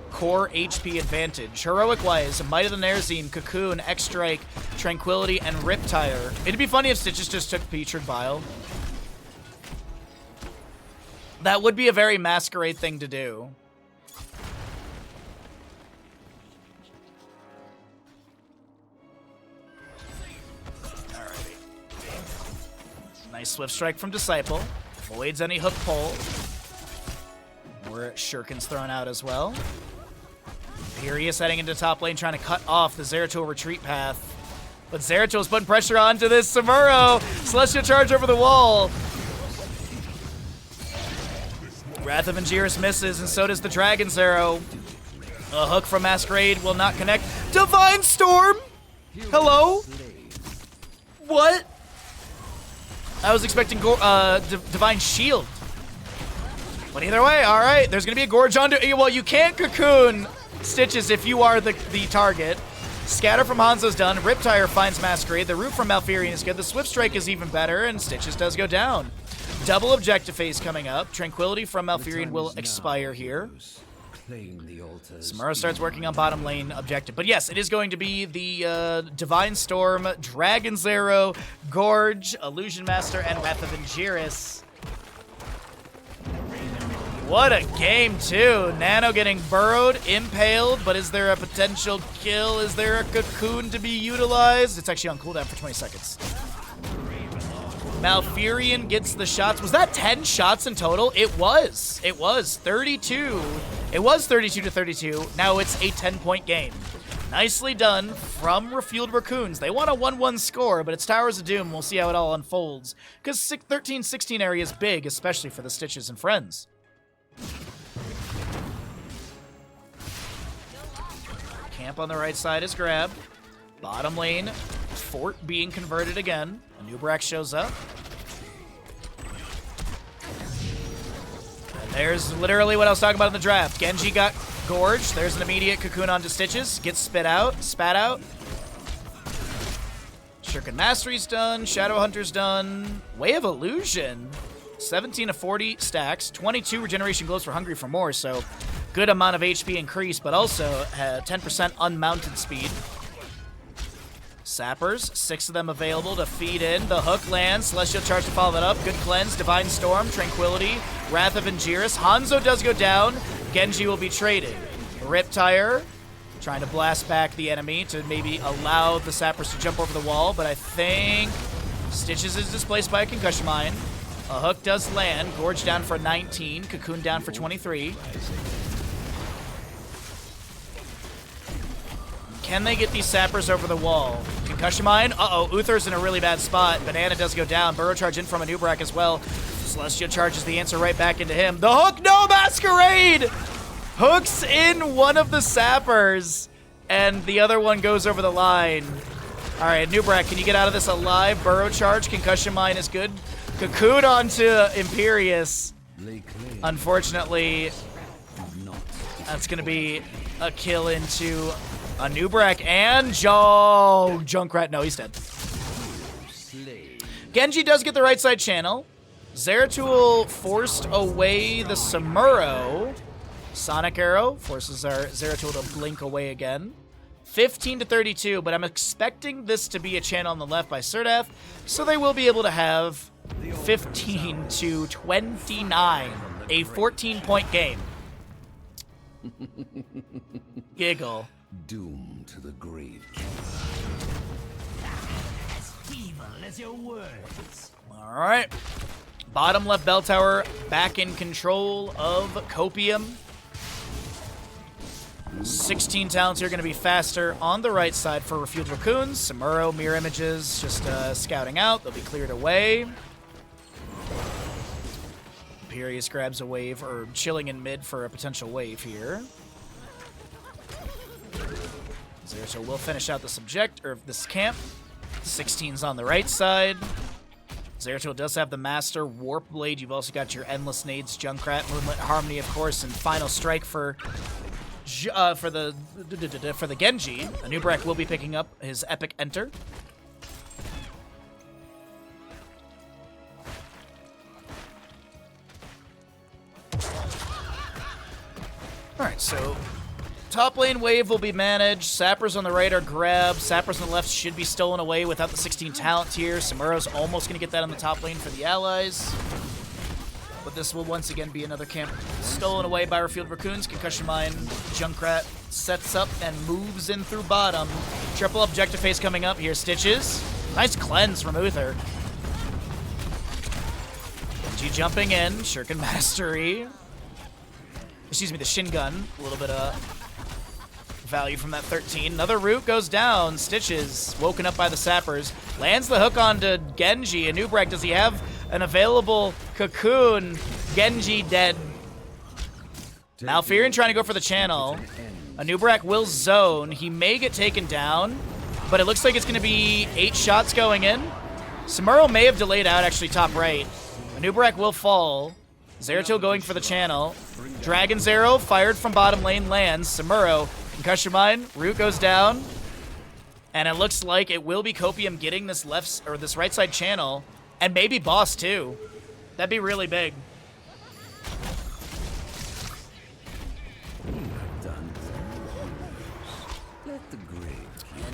core HP advantage. Heroic-wise, Might of the Nerzine, Cocoon, X-Strike, Tranquility, and Riptire. It'd be funny if Stitches just took Featured Bile. That would be a very Masquerade thing to do. Alrighty. Nice Swift Strike from Disciple. Avoids any hook pull. Or Shuriken's thrown out as well. Furious heading into top lane, trying to cut off the Zeratul retreat path. But Zeratul's putting pressure onto this Samuro. Celestial Charge over the wall. Wrath of Angiris misses, and so does the Dragon's Arrow. A hook from Masquerade will not connect. Divine Storm! Hello? What? I was expecting Divine Shield. But either way, alright, there's going to be a Gorge onto... Well, you can't Cocoon Stitches if you are the target. Scatter from Hanzo's done. Riptire finds Masquerade. The Root from Malfurion is good. The Swift Strike is even better, and Stitches does go down. Double objective phase coming up. Tranquility from Malfurion will expire here. Samuro starts working on bottom lane objective. But yes, it is going to be the Divine Storm, Dragon's Arrow, Gorge, Illusion Master, and Wrath of Angiris. What a game, too. Nano getting burrowed, impaled, but is there a potential kill? Is there a Cocoon to be utilized? It's actually on cooldown for 20 seconds. Malfurion gets the shots. Was that 10 shots in total? It was. It was 32. It was 32-32. Now it's a 10-point game. Nicely done from RefueledRaccoons. They want a 1-1 score, but it's Towers of Doom. We'll see how it all unfolds. Because 13-16 area is big, especially for the Stitches and friends. Camp on the right side is grabbed. Bottom lane, fort being converted again. Anubrak shows up. And there's literally what I was talking about in the draft. Genji got Gorge. There's an immediate cocoon onto Stitches. Gets spat out. Shuriken Mastery's done. Shadow Hunter's done. Way of Illusion. 17 of 40 stacks. 22 regeneration glows for Hungry for More, so good amount of HP increase, but also 10% unmounted speed. Sappers, 6 of them available to feed in. The hook lands. Celestial Charge to follow that up. Good cleanse. Divine Storm. Tranquility. Wrath of Angiris. Hanzo does go down. Genji will be traded. Riptire trying to blast back the enemy to maybe allow the Sappers to jump over the wall, but I think Stitches is displaced by a Concussion Mine. A hook does land. Gorge down for 19. Cocoon down for 23. Can they get these Sappers over the wall? Concussion Mine. Uh-oh, Uther's in a really bad spot. Banana does go down. Burrow Charge in from a Nubrak as well. Celestial charges the answer right back into him. The hook, no Masquerade! Hooks in one of the Sappers, and the other one goes over the line. All right, Nubrak, can you get out of this alive? Burrow Charge, Concussion Mine is good. Cocoon onto Imperius. Unfortunately, that's going to be a kill into a Nubrak and Junkrat. No, he's dead. Genji does get the right side channel. Zeratul forced away the Samuro. Sonic Arrow forces our Zeratul to blink away again. 15 to 32, but I'm expecting this to be a channel on the left by Serdath, so they will be able to have 15 to 29, a 14-point game. Giggle. Doom to the grave. As evil as your words. All right. Bottom left bell tower back in control of Copium. 16 talents here are going to be faster on the right side for RefueledRaccoons. Samuro, Mirror Images, just scouting out. They'll be cleared away. Imperius grabs a wave, or chilling in mid for a potential wave here. Zeratul will finish out this this camp. 16's on the right side. Zeratul does have the Master, Warp Blade. You've also got your Endless Nades, Junkrat, Moonlit Harmony, of course, and Final Strike for the Genji. Nubrak will be picking up his Epic Enter. Alright, so top lane wave will be managed. Sappers on the right are grabbed. Sappers on the left should be stolen away without the 16 talent tier. Samuro's almost going to get that on the top lane for the allies. But this will once again be another camp stolen away by RefueledRaccoons. Concussion Mine, Junkrat sets up and moves in through bottom. Triple objective phase coming up here. Stitches. Nice cleanse from Uther. G jumping in. Shuriken Mastery. Excuse me, the Shin Gun. A little bit of value from that 13. Another root goes down. Stitches woken up by the Sappers. Lands the hook onto Genji. And Nubrak, does he have an available cocoon? Genji dead. Malfurion trying to go for the channel. Nubrak will zone. He may get taken down, but it looks like it's going to be 8 shots going in. Samuro may have delayed out actually top right. Nubrak will fall. Zeratul going for the channel. Dragon's Arrow fired from bottom lane lands. Samuro, Concussion Mine, root goes down. And it looks like it will be Copium getting this this right side channel. And maybe boss too. That'd be really big.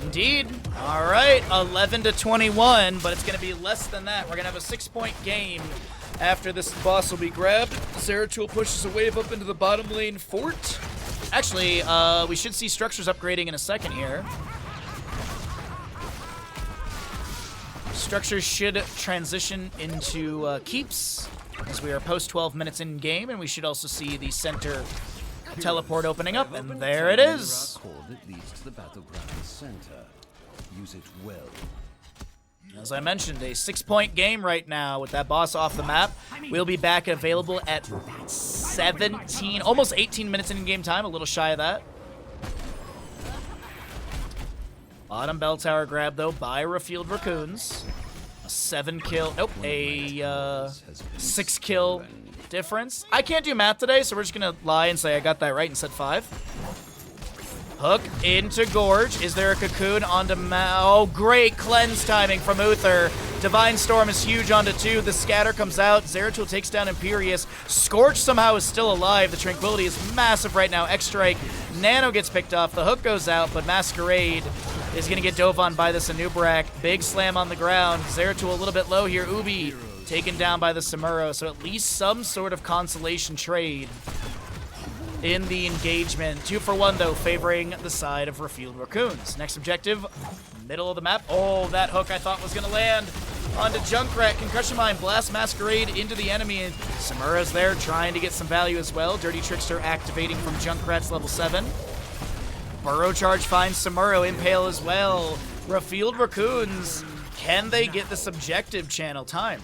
Indeed. All right, 11 to 21, but it's going to be less than that. We're going to have a 6-point game after this boss will be grabbed. Zeratul pushes a wave up into the bottom lane fort. Actually, we should see structures upgrading in a second here. Structures should transition into keeps as we are post 12 minutes in game, and we should also see the center teleport opening up, and there it is. Use it well. As I mentioned, a 6-point game right now with that boss off the map. We'll be back available at 17, almost 18 minutes in game time, a little shy of that. Bottom bell tower grab, though, by RefueledRaccoons. A 7-kill, nope, a 6-kill difference. I can't do math today, so we're just going to lie and say I got that right and said 5. Hook into Gorge. Is there a cocoon onto Oh, great cleanse timing from Uther. Divine Storm is huge onto 2. The scatter comes out. Zeratul takes down Imperius. Scorch somehow is still alive. The Tranquility is massive right now. X-Strike. Nano gets picked off. The hook goes out, but Masquerade is going to get dove on by this Anub'arak. Big slam on the ground. Zeratul a little bit low here. Ubi taken down by the Samuro. So at least some sort of consolation trade in the engagement. 2 for 1, though, favoring the side of RefueledRaccoons. Next objective, middle of the map. Oh, that hook I thought was going to land onto Junkrat. Concussion Mine, Blast Masquerade into the enemy. And Samura's there trying to get some value as well. Dirty Trickster activating from Junkrat's level 7. Burrow Charge finds Samuro. Impale as well. RefueledRaccoons, can they get this objective channel time?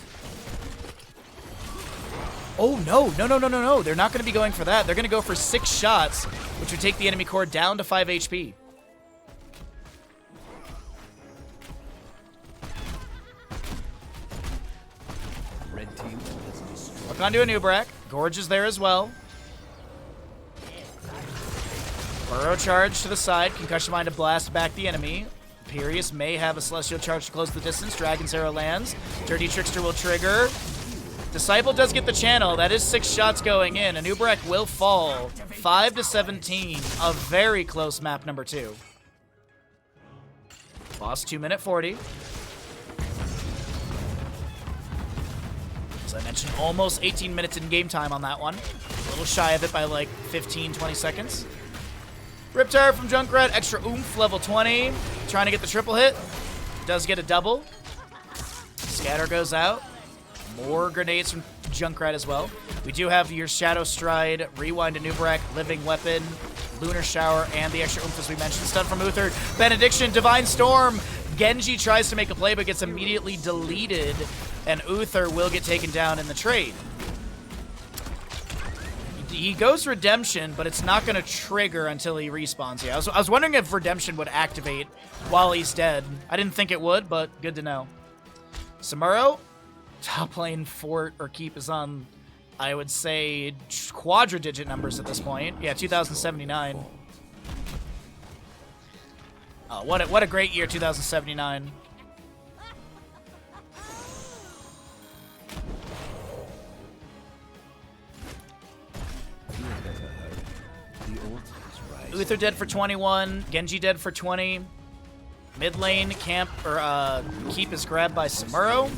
Oh, no. They're not going to be going for that. They're going to go for 6 shots, which would take the enemy core down to 5 HP. Red team has destroyed. Look onto Anub'arak. Gorge is there as well. Burrow Charge to the side. Concussion Mine to blast back the enemy. Imperius may have a Celestial Charge to close the distance. Dragon's Arrow lands. Dirty Trickster will trigger. Disciple does get the channel. That is 6 shots going in. Anub'arak will fall. 5 to 17. A very close map number 2. Boss 2-minute 40. As I mentioned, almost 18 minutes in game time on that one. A little shy of it by like 15, 20 seconds. Riptire from Junkrat. Extra oomph, level 20. Trying to get the triple hit. Does get a double. Scatter goes out. More grenades from Junkrat as well. We do have your Shadow Stride, Rewind Anub'arak, Living Weapon, Lunar Shower, and the extra oomph as we mentioned. Stun from Uther. Benediction, Divine Storm. Genji tries to make a play but gets immediately deleted, and Uther will get taken down in the trade. He goes Redemption, but it's not going to trigger until he respawns here. I was wondering if Redemption would activate while he's dead. I didn't think it would, but good to know. Samuro. Top lane fort or keep is on, I would say, quadra-digit numbers at this point. Yeah, 2079. Oh, what a great year, 2079. Uther dead for 21. Genji dead for 20. Mid lane camp or keep is grabbed by Samuro.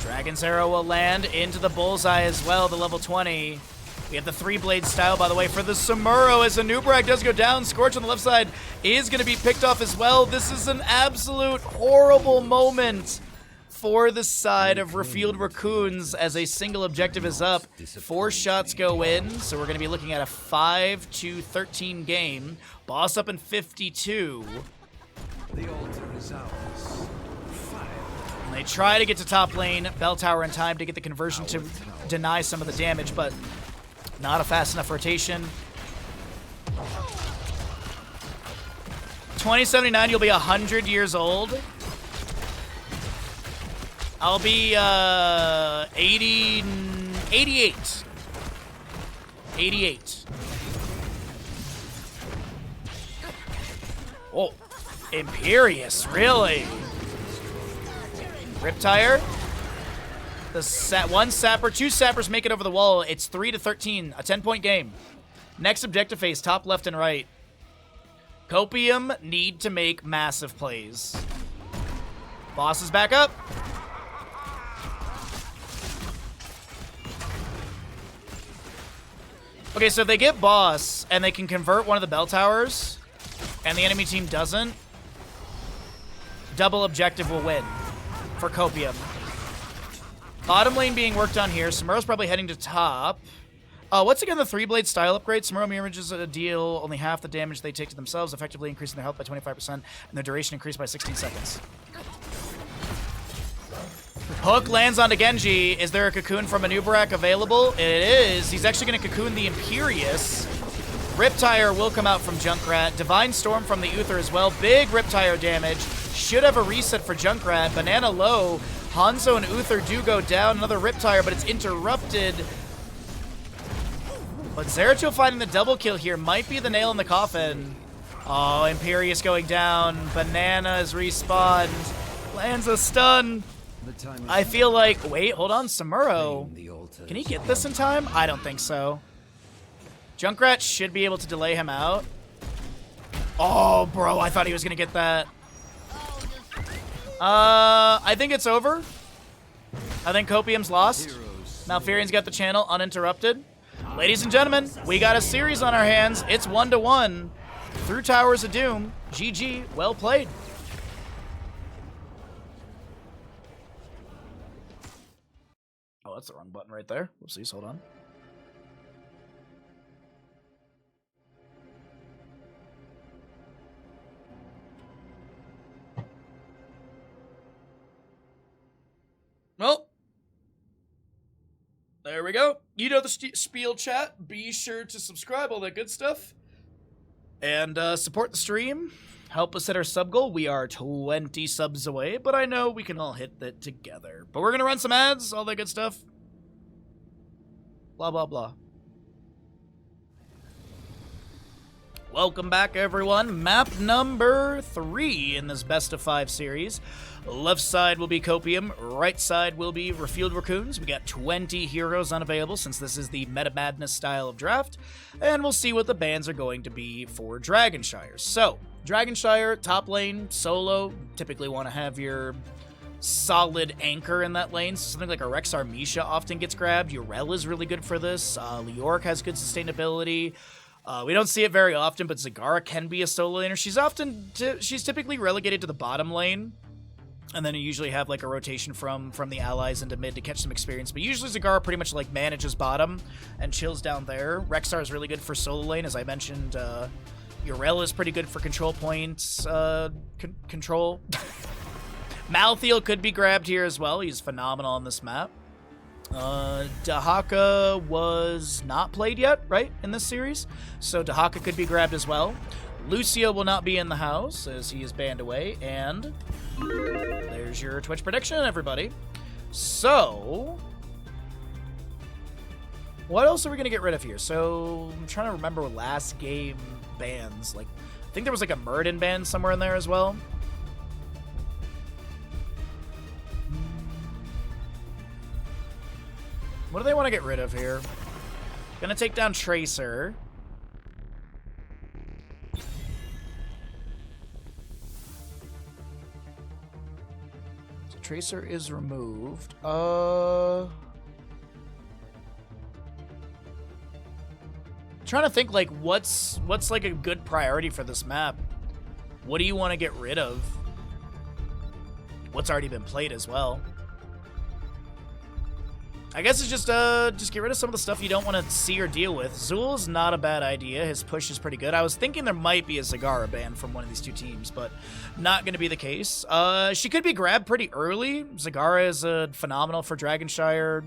Dragon's Arrow will land into the bullseye as well, the level 20. We have the 3-blade style, by the way, for the Samuro as Anub'arak does go down. Scorch on the left side is going to be picked off as well. This is an absolute horrible moment for the side of RefueledRaccoons as a single objective is up. 4 shots go in, so we're going to be looking at a 5-13 game. Boss up in 52. The altar is ours. They try to get to top lane, Bell Tower in time to get the conversion to deny some of the damage, but not a fast enough rotation. 2079, you'll be 100 years old. I'll be 88. 88. Oh, Imperius, really? Riptire. One sapper, 2 sappers make it over the wall. It's 3-13, a 10-point game. Next objective phase, top left and right. COPIUM need to make massive plays. Boss is back up. Okay, so if they get boss and they can convert one of the bell towers and the enemy team doesn't, double objective will win for COPIUM. Bottom lane being worked on here. Samuro's probably heading to top. Once again, the 3-blade style upgrade. Samuro mirages a deal only half the damage they take to themselves, effectively increasing their health by 25% and their duration increased by 16 seconds. Hook lands onto Genji. Is there a cocoon from Anub'arak available? It is. He's actually going to cocoon the Imperius. Riptire will come out from Junkrat. Divine Storm from the Uther as well. Big Riptire damage. Should have a reset for Junkrat. Banana low. Hanzo and Uther do go down. Another Riptire, but it's interrupted But Zeratul finding the double kill here might be the nail in the coffin. Oh, Imperius going down. Banana is respawned. Lands a stun. I feel like... Wait, hold on. Samuro. Can he get this in time? I don't think so. Junkrat should be able to delay him out. Oh, bro, I thought he was going to get that. I think it's over. I think Copium's lost. Malfurion's got the channel uninterrupted. Ladies and gentlemen, we got a series on our hands. It's 1-1 through Towers of Doom. GG, well played. Oh, that's the wrong button right there. Whoopsies, hold on. Well, there we go. You know the spiel, chat. Be sure to subscribe, all that good stuff. And support the stream. Help us hit our sub goal. We are 20 subs away, but I know we can all hit that together. But we're going to run some ads, all that good stuff. Blah, blah, blah. Welcome back, everyone. Map number 3 in this best of 5 series. Left side will be Copium, right side will be RefueledRaccoons. We got 20 heroes unavailable since this is the Meta Madness style of draft, and we'll see what the bans are going to be for Dragonshire. So, Dragonshire, top lane, solo, typically want to have your solid anchor in that lane. So something like a Rexxar Misha often gets grabbed. Urel is really good for this. Leoric has good sustainability. We don't see it very often, but Zagara can be a solo laner. She's typically relegated to the bottom lane. And then you usually have like a rotation from the allies into mid to catch some experience. But usually Zagara pretty much like manages bottom and chills down there. Rexxar is really good for solo lane, as I mentioned. Urel is pretty good for control points. Control. Malthael could be grabbed here as well. He's phenomenal on this map. Dahaka was not played yet, right, in this series. So Dahaka could be grabbed as well. Lucio will not be in the house as he is banned away. And there's your Twitch prediction, everybody. So, what else are we going to get rid of here? So, I'm trying to remember last game bans. Like, I think there was like a Muradin ban somewhere in there as well. What do they want to get rid of here? Gonna take down Tracer. So Tracer is removed. Trying to think like what's like a good priority for this map. What do you want to get rid of? What's already been played as well? I guess it's just get rid of some of the stuff you don't want to see or deal with. Zul's not a bad idea. His push is pretty good. I was thinking there might be a Zagara ban from one of these two teams, but not going to be the case. She could be grabbed pretty early. Zagara is phenomenal for Dragonshire.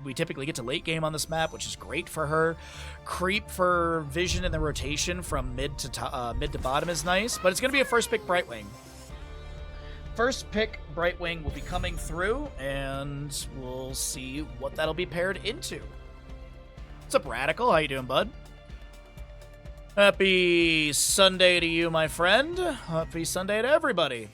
We typically get to late game on this map, which is great for her. Creep for vision in the rotation from mid to bottom is nice, but it's going to be a first pick Brightwing. First pick Brightwing will be coming through, and we'll see what that'll be paired into. What's up, Radical? How you doing, bud? Happy Sunday to you, my friend. Happy Sunday to everybody.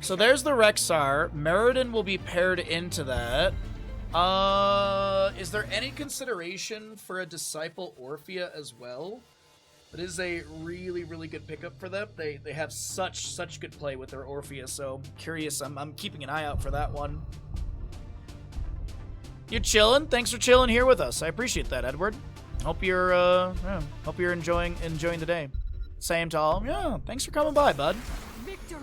So there's the Rexxar. Muradin will be paired into that. Is there any consideration for a Disciple Orphea as well? It is a really, really good pickup for them. They have such good play with their Orphea, so curious. I'm keeping an eye out for that one. You're chilling. Thanks for chilling here with us. I appreciate that, Edward. Hope you're enjoying the day. Same to all. Yeah, thanks for coming by, bud.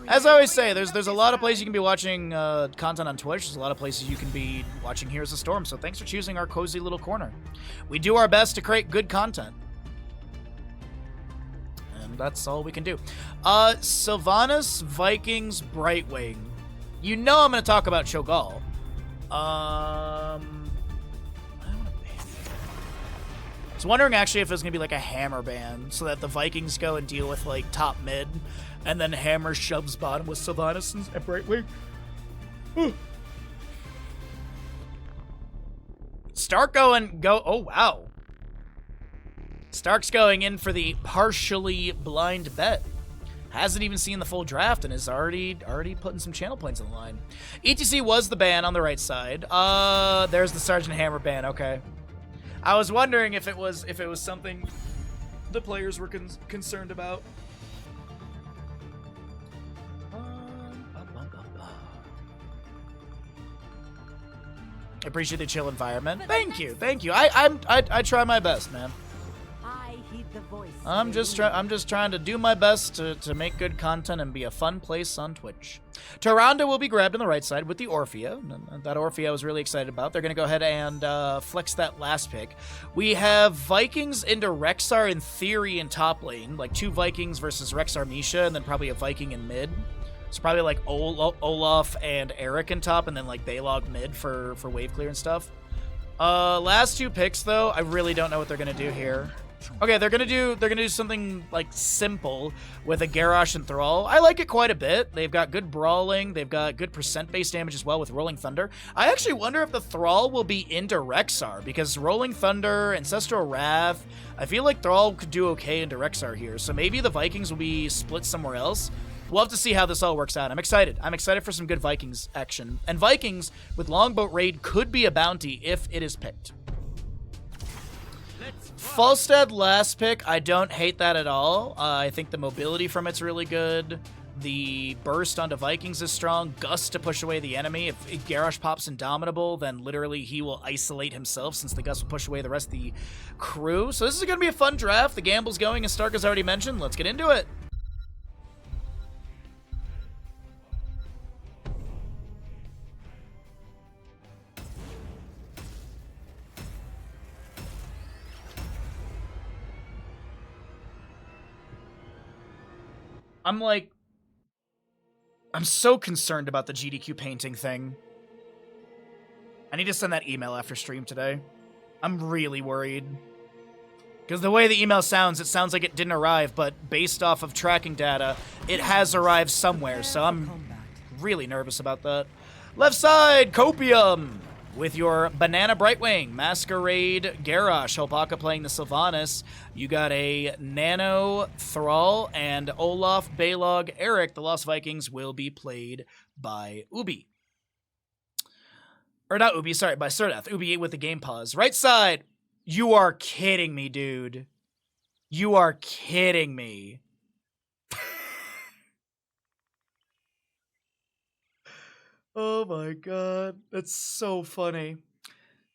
As I always say, there's a lot of places you can be watching content on Twitch. There's a lot of places you can be watching Here's a Storm, so thanks for choosing our cozy little corner. We do our best to create good content. And that's all we can do. Sylvanas, Vikings, Brightwing. You know I'm going to talk about Cho'Gall. was wondering actually if it was going to be like a hammer ban, so that the Vikings go and deal with like top mid, and then hammer shoves bottom with Sylvanas and Brightwing. Stark oh wow. Stark's going in for the partially blind bet. Hasn't even seen the full draft and is already putting some channel points on the line. ETC was the ban on the right side. There's the Sergeant Hammer ban. Okay, I was wondering if it was something the players were concerned about. I appreciate the chill environment. Thank you. I try my best, man. I'm just trying to do my best to make good content and be a fun place on Twitch. Tyrande will be grabbed on the right side with the Orphea. That Orphea I was really excited about. They're going to go ahead and flex that last pick. We have Vikings into Rexxar in theory in top lane. Like 2 Vikings versus Rexxar Misha, and then probably a Viking in mid. It's probably like Olaf and Eric in top, and then like Balog mid for wave clear and stuff. Last 2 picks though, I really don't know what they're going to do here. Okay, they're gonna do something like simple with a Garrosh and Thrall. I like it quite a bit. They've got good brawling. They've got good percent-based damage as well with Rolling Thunder. I actually wonder if the Thrall will be into Rexxar, because Rolling Thunder, Ancestral Wrath, I feel like Thrall could do okay into Rexxar here. So maybe the Vikings will be split somewhere else. We'll have to see how this all works out. I'm excited. I'm excited for some good Vikings action. And Vikings with Longboat Raid could be a bounty if it is picked. Falstad last pick, I don't hate that at all. I think the mobility from it's really good. The burst onto Vikings is strong. Gust to push away the enemy. If Garrosh pops Indomitable, then literally he will isolate himself, since the Gust will push away the rest of the crew. So this is going to be a fun draft. The gamble's going, as Stark has already mentioned. Let's get into it. I'm so concerned about the GDQ painting thing. I need to send that email after stream today. I'm really worried. Because the way the email sounds, it sounds like it didn't arrive, but based off of tracking data, it has arrived somewhere, so I'm really nervous about that. Left side, Copium! With your Banana Brightwing, Masquerade Garrosh, Hopaka playing the Sylvanas. You got a Nano Thrall and Olaf, Balog, Eric. The Lost Vikings will be played by Ubi. Or not Ubi, sorry, by Surdeth. Ubi with the game pause. Right side, you are kidding me, dude. You are kidding me. Oh my god, that's so funny.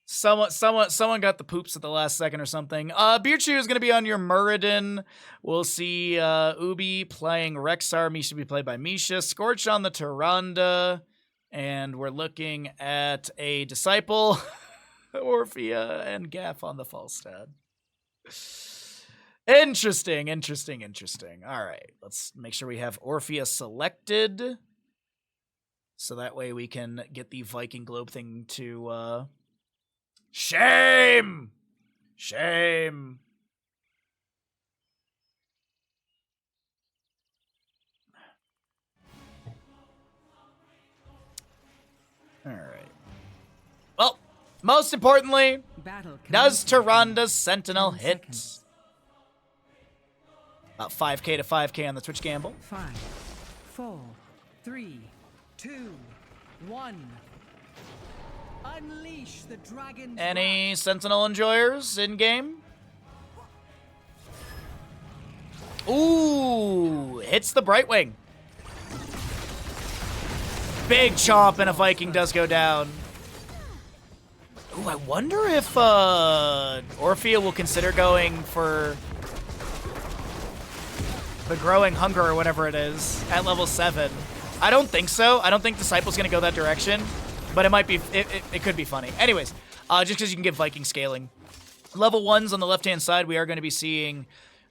Someone got the poops at the last second or something. Beardchew is going to be on your Muradin. We'll see Ubi playing Rexxar. Misha will be played by Misha. Scorch on the Tyrande. And we're looking at a Disciple, Orphea, and Gaff on the Falstad. Interesting. All right, let's make sure we have Orphea selected. So that way we can get the Viking Globe thing to, Shame! Shame! Alright. Well, most importantly, does Tyrande's Sentinel hit? About 5k to 5k on the Twitch gamble. 5, 4, 3, 2, 1. Unleash the dragon. Any Sentinel enjoyers in game? Ooh, hits the Brightwing. Big chomp and a Viking does go down. Ooh, I wonder if Orphea will consider going for the Growing Hunger or whatever it is at level 7. I don't think so. I don't think Disciple's going to go that direction, but it might be. It could be funny. Anyways, just because you can get Viking scaling. Level 1s on the left-hand side, we are going to be seeing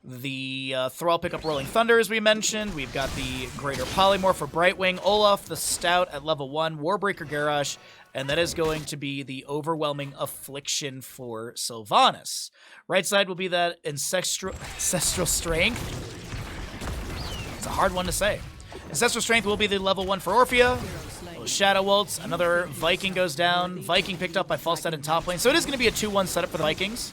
The Thrall pick up Rolling Thunder, as we mentioned. We've got the Greater Polymorph for Brightwing, Olaf the Stout at level 1, Warbreaker Garrosh, and that is going to be the Overwhelming Affliction for Sylvanas. Right side will be that Ancestral Strength. It's a hard one to say. Ancestral Strength will be the level 1 for Orphea. Shadow Waltz, another Viking goes down. Viking picked up by Falstad in top lane. So it is going to be a 2-1 setup for the Vikings.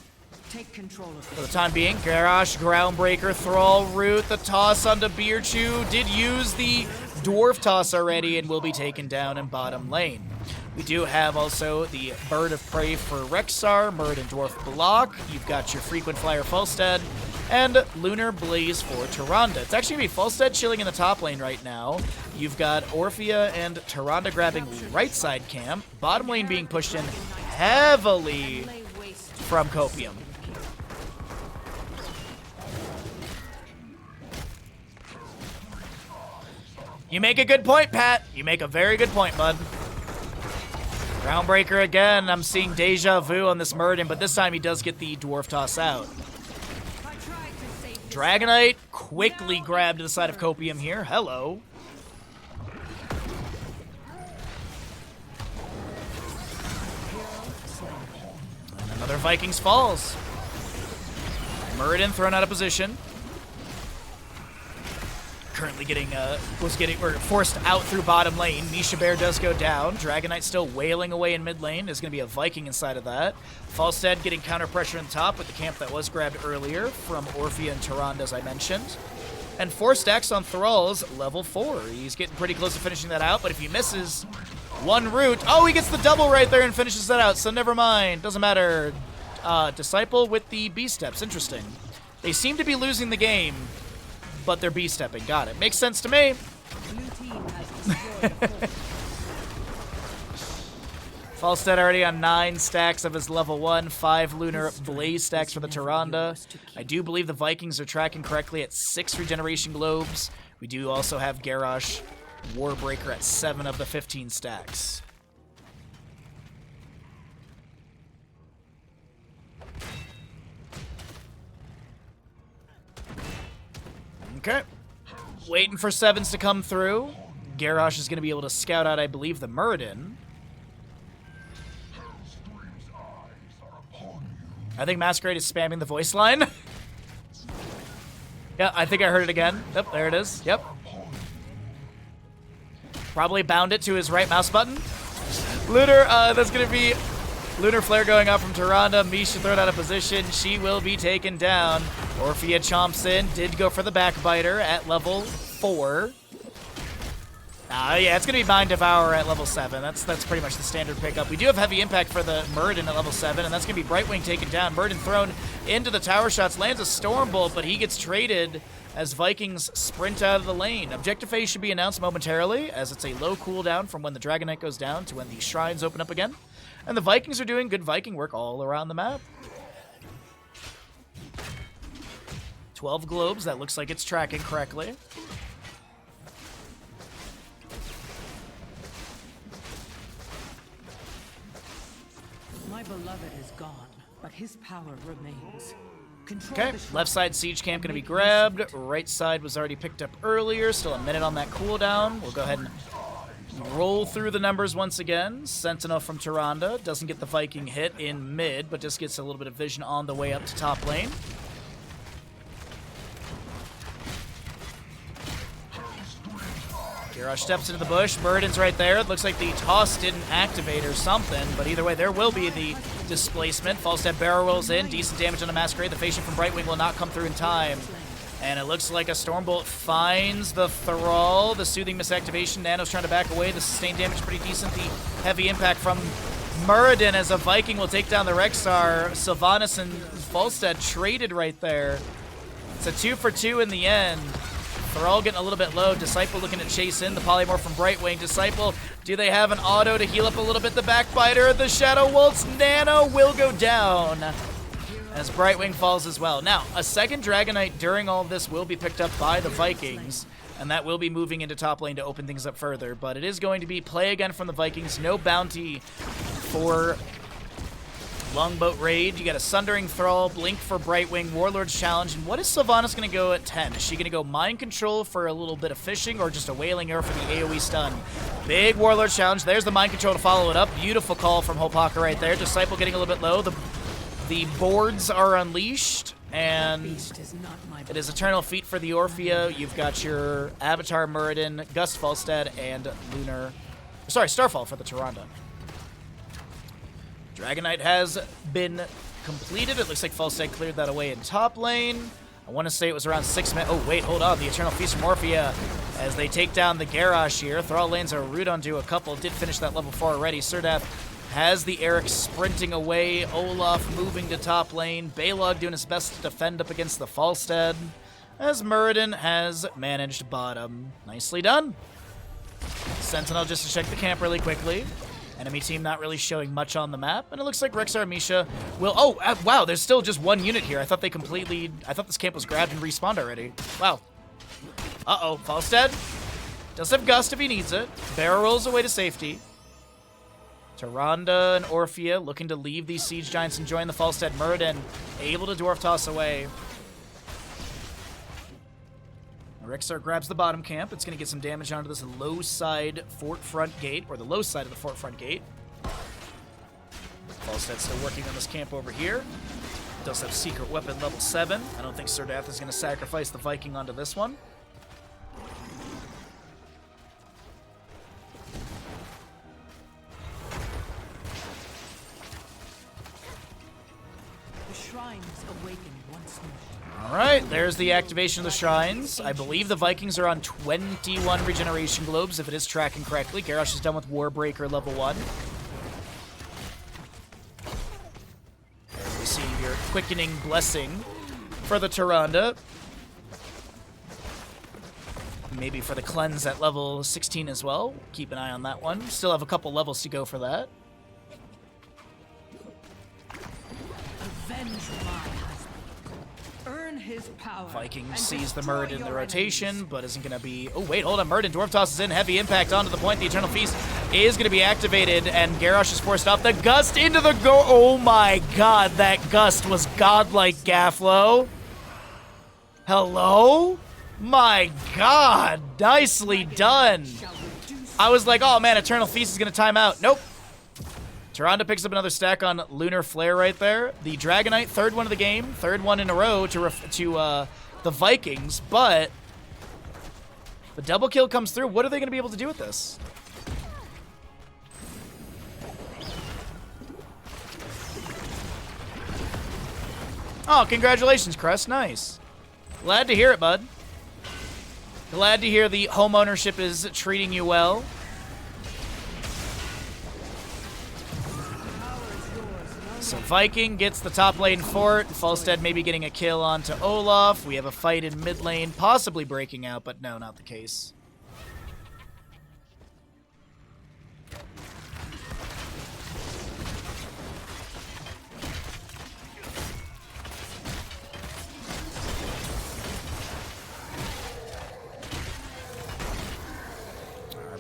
Take control of For the time being, Garrosh, Groundbreaker, Thrall, Root, the toss onto Beerchew. Did use the Dwarf toss already and will be taken down in bottom lane. We do have also the Bird of Prey for Rexxar, Muradin Dwarf block. You've got your Frequent Flyer Falstad, and Lunar Blaze for Tyrande. It's actually going to be Falstad chilling in the top lane right now. You've got Orphea and Tyrande grabbing right side camp. Bottom lane being pushed in heavily from Copium. You make a good point, Pat. You make a very good point, bud. Groundbreaker again. I'm seeing Deja Vu on this Muradin, but this time he does get the Dwarf Toss out. Dragonite quickly grabbed to the side of Copium here. Hello. And another Vikings falls. Muradin thrown out of position. Currently forced out through bottom lane. Misha Bear does go down. Dragonite still wailing away in mid lane. There's going to be a Viking inside of that. Falstad getting counter pressure on top with the camp that was grabbed earlier from Orphea and Tyrande, as I mentioned. And 4 stacks on Thrall's level 4. He's getting pretty close to finishing that out, but if he misses one root... Oh, he gets the double right there and finishes that out, so never mind. Doesn't matter. Disciple with the B-steps. Interesting. They seem to be losing the game, but they're B-stepping. Got it. Makes sense to me. Falstad already on 9 stacks of his level 1, 5 Lunar Blaze stacks for the Tyrande. I do believe the Vikings are tracking correctly at 6 Regeneration Globes. We do also have Garrosh Warbreaker at 7 of the 15 stacks. Okay. Waiting for 7s to come through. Garrosh is going to be able to scout out, I believe, the Muradin. I think Masquerade is spamming the voice line. Yeah, I think I heard it again. Yep, there it is. Yep. Probably bound it to his right mouse button. Lunar, that's going to be Lunar Flare going out from Tyrande. Misha thrown out of position. She will be taken down. Orphea chomps in. Did go for the backbiter at level 4. Yeah, it's going to be Mind Devour at level 7. That's pretty much the standard pickup. We do have Heavy Impact for the Muradin at level 7, and that's going to be Brightwing taken down. Muradin thrown into the tower shots, lands a Stormbolt, but he gets traded as Vikings sprint out of the lane. Objective phase should be announced momentarily, as it's a low cooldown from when the Dragonite goes down to when the shrines open up again. And the Vikings are doing good Viking work all around the map. 12 globes, that looks like it's tracking correctly. My beloved is gone, but his power remains. Okay, left side siege camp gonna be grabbed. Right side was already picked up earlier. Still a minute on that cooldown. We'll go ahead and roll through the numbers once again. Sentinel from Tyrande doesn't get the Viking hit in mid, but just gets a little bit of vision on the way up to top lane. Garrosh steps into the bush. Muradin's right there. It looks like the toss didn't activate or something, but either way, there will be the displacement. Falstad barrel rolls in. Decent damage on the Masquerade. The Phasian from Brightwing will not come through in time. And it looks like a Stormbolt finds the Thrall. The Soothing Misactivation. Nano's trying to back away. The sustained damage pretty decent. The Heavy Impact from Muradin as a Viking will take down the Rexxar. Sylvanas and Falstad traded right there. It's a 2 for 2 in the end. Thrall getting a little bit low. Disciple looking to chase in. The Polymorph from Brightwing. Disciple, do they have an auto to heal up a little bit? The Backbiter, the Shadow Waltz. Nano will go down as Brightwing falls as well. Now, a second Dragonite during all of this will be picked up by the Vikings, and that will be moving into top lane to open things up further. But it is going to be play again from the Vikings. No bounty for Longboat Raid, you got a Sundering Thrall, Blink for Brightwing, Warlord's Challenge, and what is Sylvanas going to go at 10? Is she going to go Mind Control for a little bit of fishing, or just a Wailing Arrow for the AoE stun? Big Warlord's Challenge, there's the Mind Control to follow it up. Beautiful call from Hopaka right there. Disciple getting a little bit low. The boards are unleashed, and it is Eternal Feet for the Orphea. You've got your Avatar Muradin, Gust Falstad, and Starfall for the Tyrande. Dragon Knight has been completed. It looks like Falstad cleared that away in top lane. I want to say it was around 6 minutes. Oh, wait, hold on. The Eternal Feast from Orphea as they take down the Garrosh here. Thrall lanes are root onto a couple. Did finish that level 4 already. Serdath has the Eric sprinting away. Olaf moving to top lane. Balog doing his best to defend up against the Falstad as Muradin has managed bottom. Nicely done. Sentinel just to check the camp really quickly. Enemy team not really showing much on the map, and it looks like Rexar Misha will... Oh, wow, there's still just one unit here. I thought this camp was grabbed and respawned already. Wow. Uh-oh, Falstad does have Gust if he needs it. Barrel rolls away to safety. Tyrande and Orphea looking to leave these Siege Giants and join the Falstad. Muradin able to Dwarf Toss away. Rexar grabs the bottom camp. It's going to get some damage onto this low side fort front gate, or the low side of the fort front gate. Falstad's still working on this camp over here. Does have secret weapon level 7. I don't think Serdath is going to sacrifice the Viking onto this one. The shrines awaken once more. All right, there's the activation of the shrines. I believe the Vikings are on 21 regeneration globes, if it is tracking correctly. Garrosh is done with Warbreaker level 1. There's we see your quickening blessing for the Tyrande. Maybe for the cleanse at level 16 as well. Keep an eye on that one. Still have a couple levels to go for that. Avenge my husband. Earn his power. Viking sees the Muradin in the rotation, but isn't going to be... Oh, wait, hold on. Muradin Dwarf Toss is in. Heavy impact onto the point. The Eternal Feast is going to be activated, and Garrosh is forced off. The Gust into the go... Oh, my God. That Gust was godlike, Gafflo. Hello? My God. Nicely done. I was like, oh, man, Eternal Feast is going to time out. Nope. Tyrande picks up another stack on Lunar Flare right there. The Dragon Knight, third one of the game, third one in a row to the Vikings, but the double kill comes through. What are they going to be able to do with this? Oh, congratulations, Crest. Nice. Glad to hear it, bud. Glad to hear the home ownership is treating you well. So Viking gets the top lane fort. Falstad maybe getting a kill onto Olaf. We have a fight in mid lane, possibly breaking out, but no, not the case.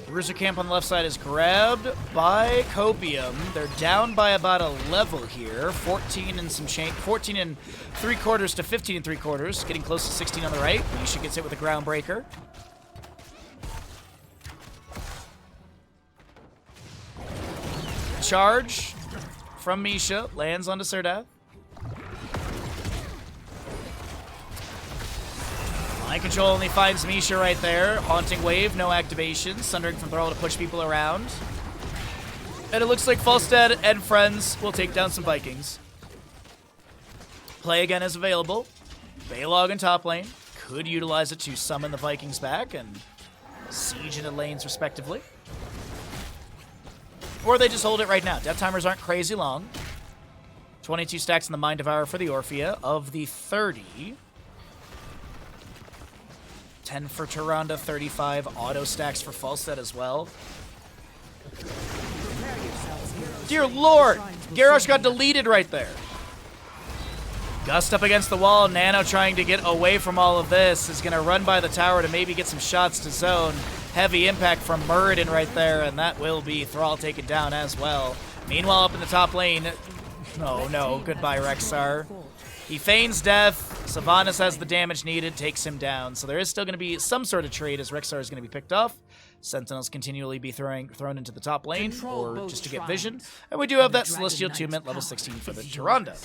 Bruiser camp on the left side is grabbed by COPIUM. They're down by about a level here. 14 and some change. 14 and 3/4 to 15 and 3/4. Getting close to 16 on the right. Misha gets hit with a Groundbreaker. Charge from Misha. Lands onto Serdath. Mind Control only finds Misha right there. Haunting Wave, no activation. Sundering from Thrall to push people around. And it looks like Falstad and friends will take down some Vikings. Play again is available. Balog in top lane. Could utilize it to summon the Vikings back and siege into lanes respectively. Or they just hold it right now. Death timers aren't crazy long. 22 stacks in the Mind Devourer for the Orphea. Of the 30... 10 for Tyrande, 35 auto stacks for Falstad as well. Dear Lord! Garrosh got deleted right there. Gust up against the wall. Nano trying to get away from all of this. Is going to run by the tower to maybe get some shots to zone. Heavy impact from Muradin right there, and that will be Thrall taken down as well. Meanwhile, up in the top lane, Oh no, goodbye Rexar. He feigns death. Sylvanas has the damage needed, takes him down. So there is still going to be some sort of trade as Rexar is going to be picked off. Sentinels continually be thrown into the top lane or just to get vision. And we do have that Celestial Attunement level 16 for the Tyrande.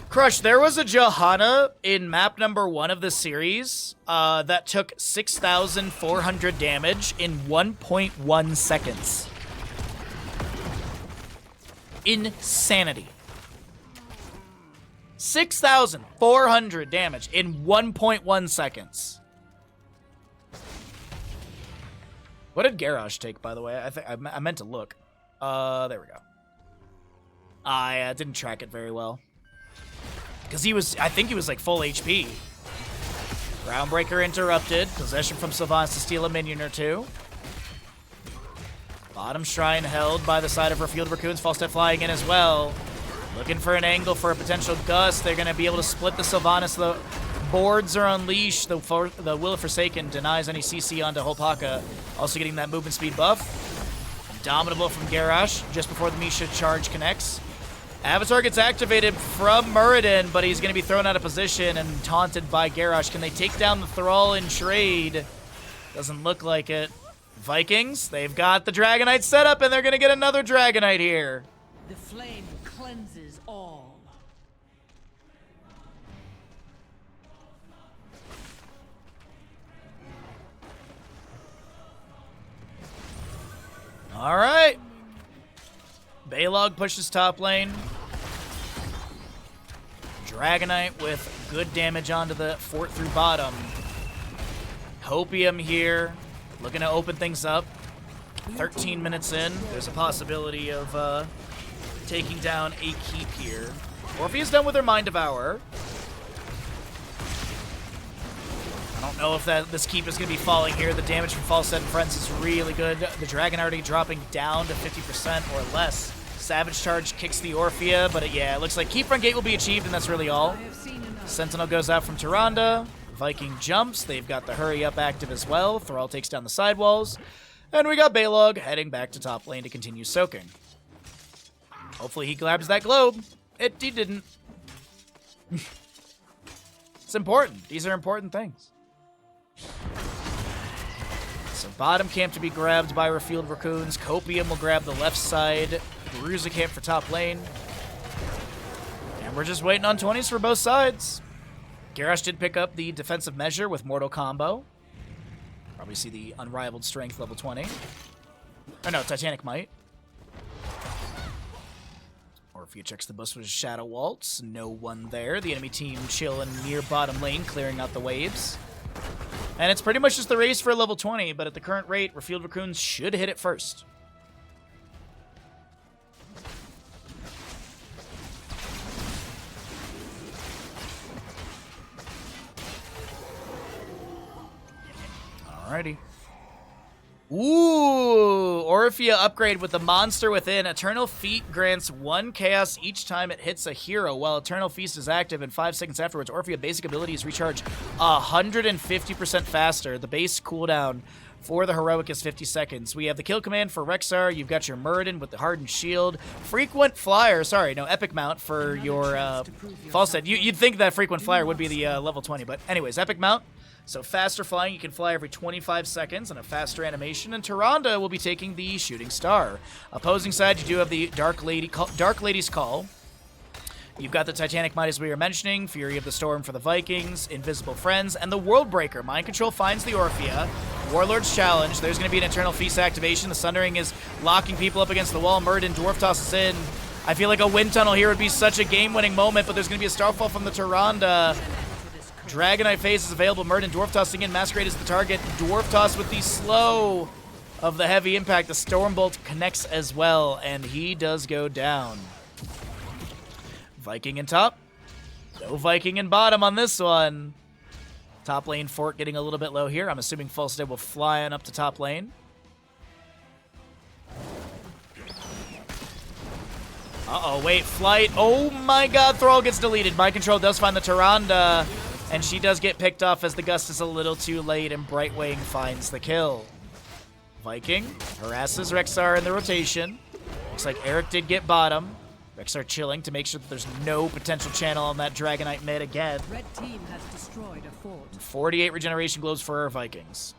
Crush, there was a Johanna in map number 1 of the series that took 6,400 damage in 1.1 seconds. Insanity. 6,400 damage in 1.1 seconds. What did Garrosh take, by the way? I meant to look. There we go. I didn't track it very well. Because I think he was like full HP. Groundbreaker interrupted. Possession from Sylvanas to steal a minion or two. Bottom Shrine held by the side of RefueledRaccoons. False step flying in as well. Looking for an angle for a potential gust. They're going to be able to split the Sylvanas. The boards are unleashed. The Will of Forsaken denies any CC onto Holpaka. Also getting that movement speed buff. Indomitable from Garrosh just before the Misha charge connects. Avatar gets activated from Muradin, but he's going to be thrown out of position and taunted by Garrosh. Can they take down the Thrall in trade? Doesn't look like it. Vikings, they've got the Dragonite set up, and they're going to get another Dragonite here. The flame cleanses all. All right. Baylog pushes top lane. Dragonite with good damage onto the fort through bottom. COPIUM here, looking to open things up. 13 minutes in, there's a possibility of taking down a keep here. Orpheus done with her Mind Devour. I don't know if this keep is going to be falling here. The damage from False Set and Friends is really good. The Dragon already dropping down to 50% or less. Savage Charge kicks the Orphea, but yeah, it looks like keep front gate will be achieved, and that's really all. Sentinel goes out from Tyrande. Viking jumps. They've got the Hurry Up active as well. Thrall takes down the sidewalls. And we got Baylog heading back to top lane to continue soaking. Hopefully he grabs that globe. He didn't. It's important. These are important things. So bottom camp to be grabbed by RefueledRaccoons. COPIUM will grab the left side. Bruiser camp for top lane. And we're just waiting on 20s for both sides. Garrosh did pick up the defensive measure with Mortal Combo. Probably see the unrivaled strength level 20. Or no, Titanic Might. Orphea checks the bush with Shadow Waltz. No one there. The enemy team chilling near bottom lane, clearing out the waves. And it's pretty much just the race for level 20, but at the current rate, RefueledRaccoons should hit it first. Alrighty. Ooh, Orphea upgrade with the Monster Within. Eternal Feet grants 1 chaos each time it hits a hero, while Eternal Feast is active, and 5 seconds afterwards, Orphea basic abilities recharge 150% faster. The base cooldown for the Heroic is 50 seconds. We have the kill command for Rexar. You've got your Muradin with the Hardened Shield. Frequent Flyer, Epic Mount for your False Set. You'd think that Frequent Flyer would be the level 20, but anyways, Epic Mount. So faster flying, you can fly every 25 seconds and a faster animation. And Tyrande will be taking the Shooting Star. Opposing side, you do have the Dark Lady's Call. You've got the Titanic Might, as we were mentioning, Fury of the Storm for the Vikings, Invisible Friends, and the World Breaker. Mind Control finds the Orphea. Warlord's Challenge. There's going to be an Eternal Feast activation. The Sundering is locking people up against the wall. Muradin Dwarf tosses in. I feel like a Wind Tunnel here would be such a game-winning moment, but there's going to be a Starfall from the Tyrande. Dragonite phase is available. Muradin Dwarf tossing in. Masquerade is the target. Dwarf toss with the slow of the heavy impact. The Stormbolt connects as well, and he does go down. Viking in top. No Viking in bottom on this one. Top lane fort getting a little bit low here. I'm assuming False Dead will fly on up to top lane. Uh-oh, wait, flight. Oh my god, Thrall gets deleted. Mind Control does find the Tyrande, and she does get picked off as the Gust is a little too late, and Brightwing finds the kill. Viking harasses Rexar in the rotation. Looks like Eric did get bottom. Rexar chilling to make sure that there's no potential channel on that Dragonite mid again. Red team has destroyed a fort. 48 regeneration globes for our Vikings.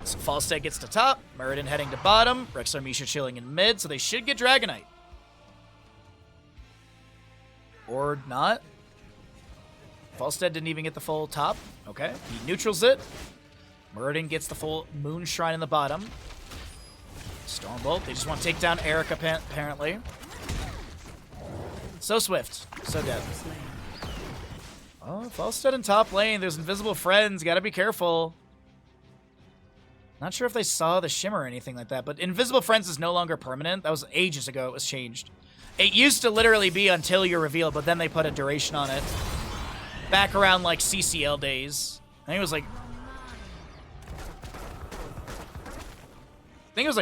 So Falstad gets to top, Muradin heading to bottom, Rexar Misha chilling in mid, so they should get Dragonite. Or not. Falstad didn't even get the full top. Okay, he neutrals it. Muradin gets the full Moonshine in the bottom. Stormbolt, they just want to take down Eric apparently. So swift, so dead. Oh, Falstad in top lane, there's invisible friends, gotta be careful. Not sure if they saw the shimmer or anything like that, but invisible friends is no longer permanent. That was ages ago, it was changed. It used to literally be until you're revealed, but then they put a duration on it. Back around like CCL days. I think it was like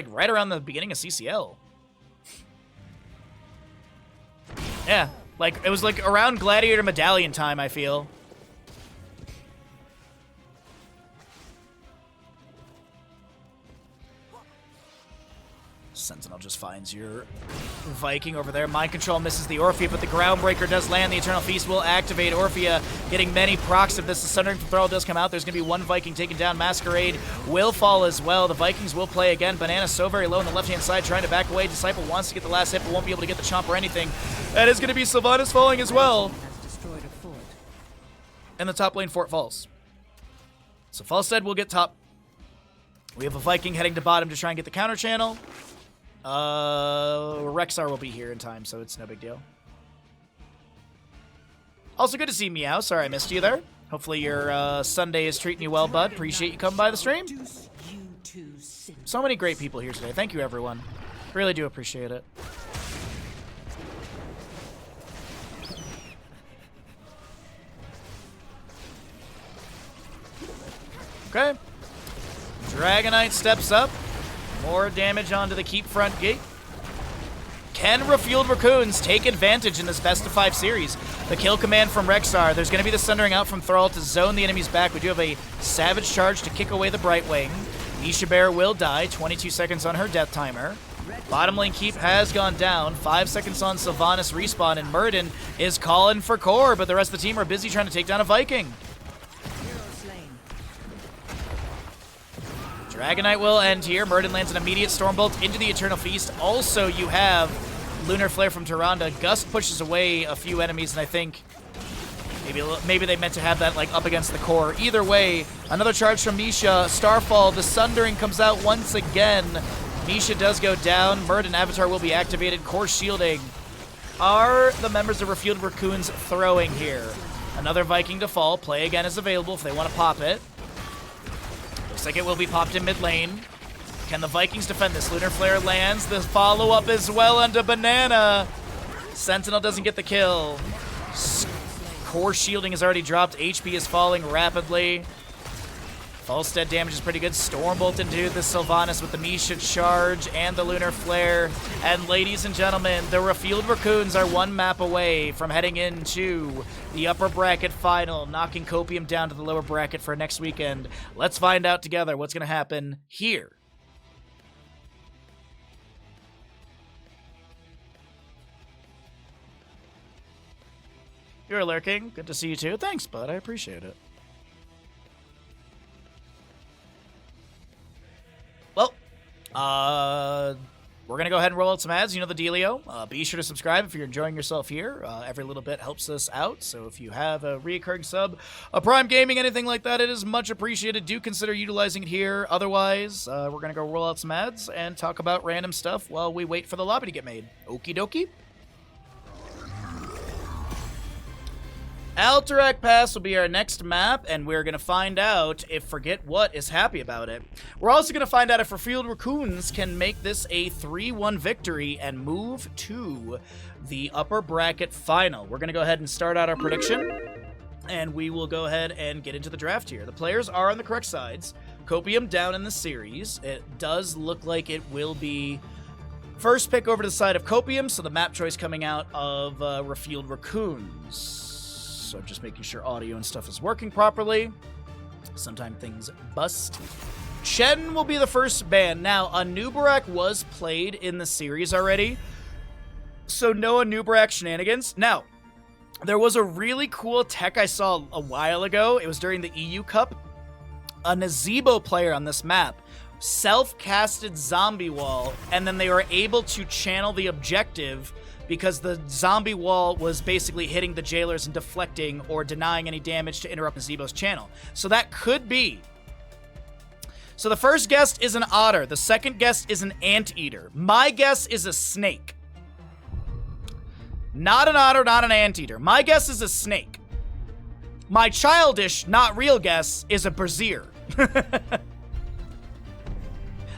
right around the beginning of CCL. Yeah, like it was like around Gladiator Medallion time, I feel. Sentinel just finds your Viking over there. Mind Control misses the Orphea, but the Groundbreaker does land. The Eternal Feast will activate. Orphea getting many procs of this. The Sundering from Thrall does come out. There's going to be one Viking taken down. Masquerade will fall as well. The Vikings will play again. Banana so very low on the left-hand side, trying to back away. Disciple wants to get the last hit, but won't be able to get the chomp or anything. That is going to be Sylvanas falling as well. And the top lane fort falls. So Falstad will get top. We have a Viking heading to bottom to try and get the counter channel. Rexar will be here in time, so it's no big deal. Also good to see Meow. Sorry I missed you there. Hopefully your Sunday is treating you well, bud. Appreciate you coming by the stream. So many great people here today. Thank you, everyone. Really do appreciate it. Okay. Dragonite steps up. More damage onto the keep front gate. Can RefueledRaccoons take advantage in this best of 5 series? The kill command from Rexar. There's going to be the Sundering out from Thrall to zone the enemies back. We do have a Savage Charge to kick away the Brightwing. Nisha Bear will die. 22 seconds on her death timer. Bottom lane keep has gone down. 5 seconds on Sylvanas respawn, and Muradin is calling for core, but the rest of the team are busy trying to take down a Viking. Dragonite will end here. Muradin lands an immediate Stormbolt into the Eternal Feast. Also, you have Lunar Flare from Tyrande. Gust pushes away a few enemies, and I think maybe they meant to have that like up against the core. Either way, another charge from Misha. Starfall, the Sundering comes out once again. Misha does go down. Muradin Avatar will be activated. Core shielding. Are the members of RefueledRaccoons throwing here? Another Viking to fall. Play again is available if they want to pop it. Looks like it will be popped in mid lane. Can the Vikings defend this? Lunar Flare lands. The follow-up as well onto Banana. Sentinel doesn't get the kill. Core shielding is already dropped. HP is falling rapidly. Falstad damage is pretty good. Stormbolt into the Sylvanas with the Misha charge and the Lunar Flare. And ladies and gentlemen, the RefueledRaccoons are one map away from heading into the upper bracket final, knocking COPIUM down to the lower bracket for next weekend. Let's find out together what's going to happen here. You're lurking. Good to see you too. Thanks, bud. I appreciate it. Well, we're going to go ahead and roll out some ads. You know the dealio. Be sure to subscribe if you're enjoying yourself here. Every little bit helps us out. So if you have a reoccurring sub, a Prime Gaming, anything like that, it is much appreciated. Do consider utilizing it here. Otherwise, we're going to go roll out some ads and talk about random stuff while we wait for the lobby to get made. Okie dokie. Alterac Pass will be our next map, and we're going to find out if Forget What is happy about it. We're also going to find out if RefueledRaccoons can make this a 3-1 victory and move to the upper bracket final. We're going to go ahead and start out our prediction, and we will go ahead and get into the draft here. The players are on the correct sides. COPIUM down in the series. It does look like it will be first pick over to the side of COPIUM, so the map choice coming out of RefueledRaccoons. So just making sure audio and stuff is working properly. Sometimes things bust. Chen will be the first ban. Now, Anubarak was played in the series already, so no Anubarak shenanigans. Now, there was a really cool tech I saw a while ago. It was during the EU Cup. A Nazebo player on this map self-casted zombie wall, and then they were able to channel the objective because the zombie wall was basically hitting the jailers and deflecting or denying any damage to interrupt Nazebo's channel. So that could be. So the first guess is an otter. The second guess is an anteater. My guess is a snake. Not an otter, not an anteater. My guess is a snake. My childish, not real guess is a brazier.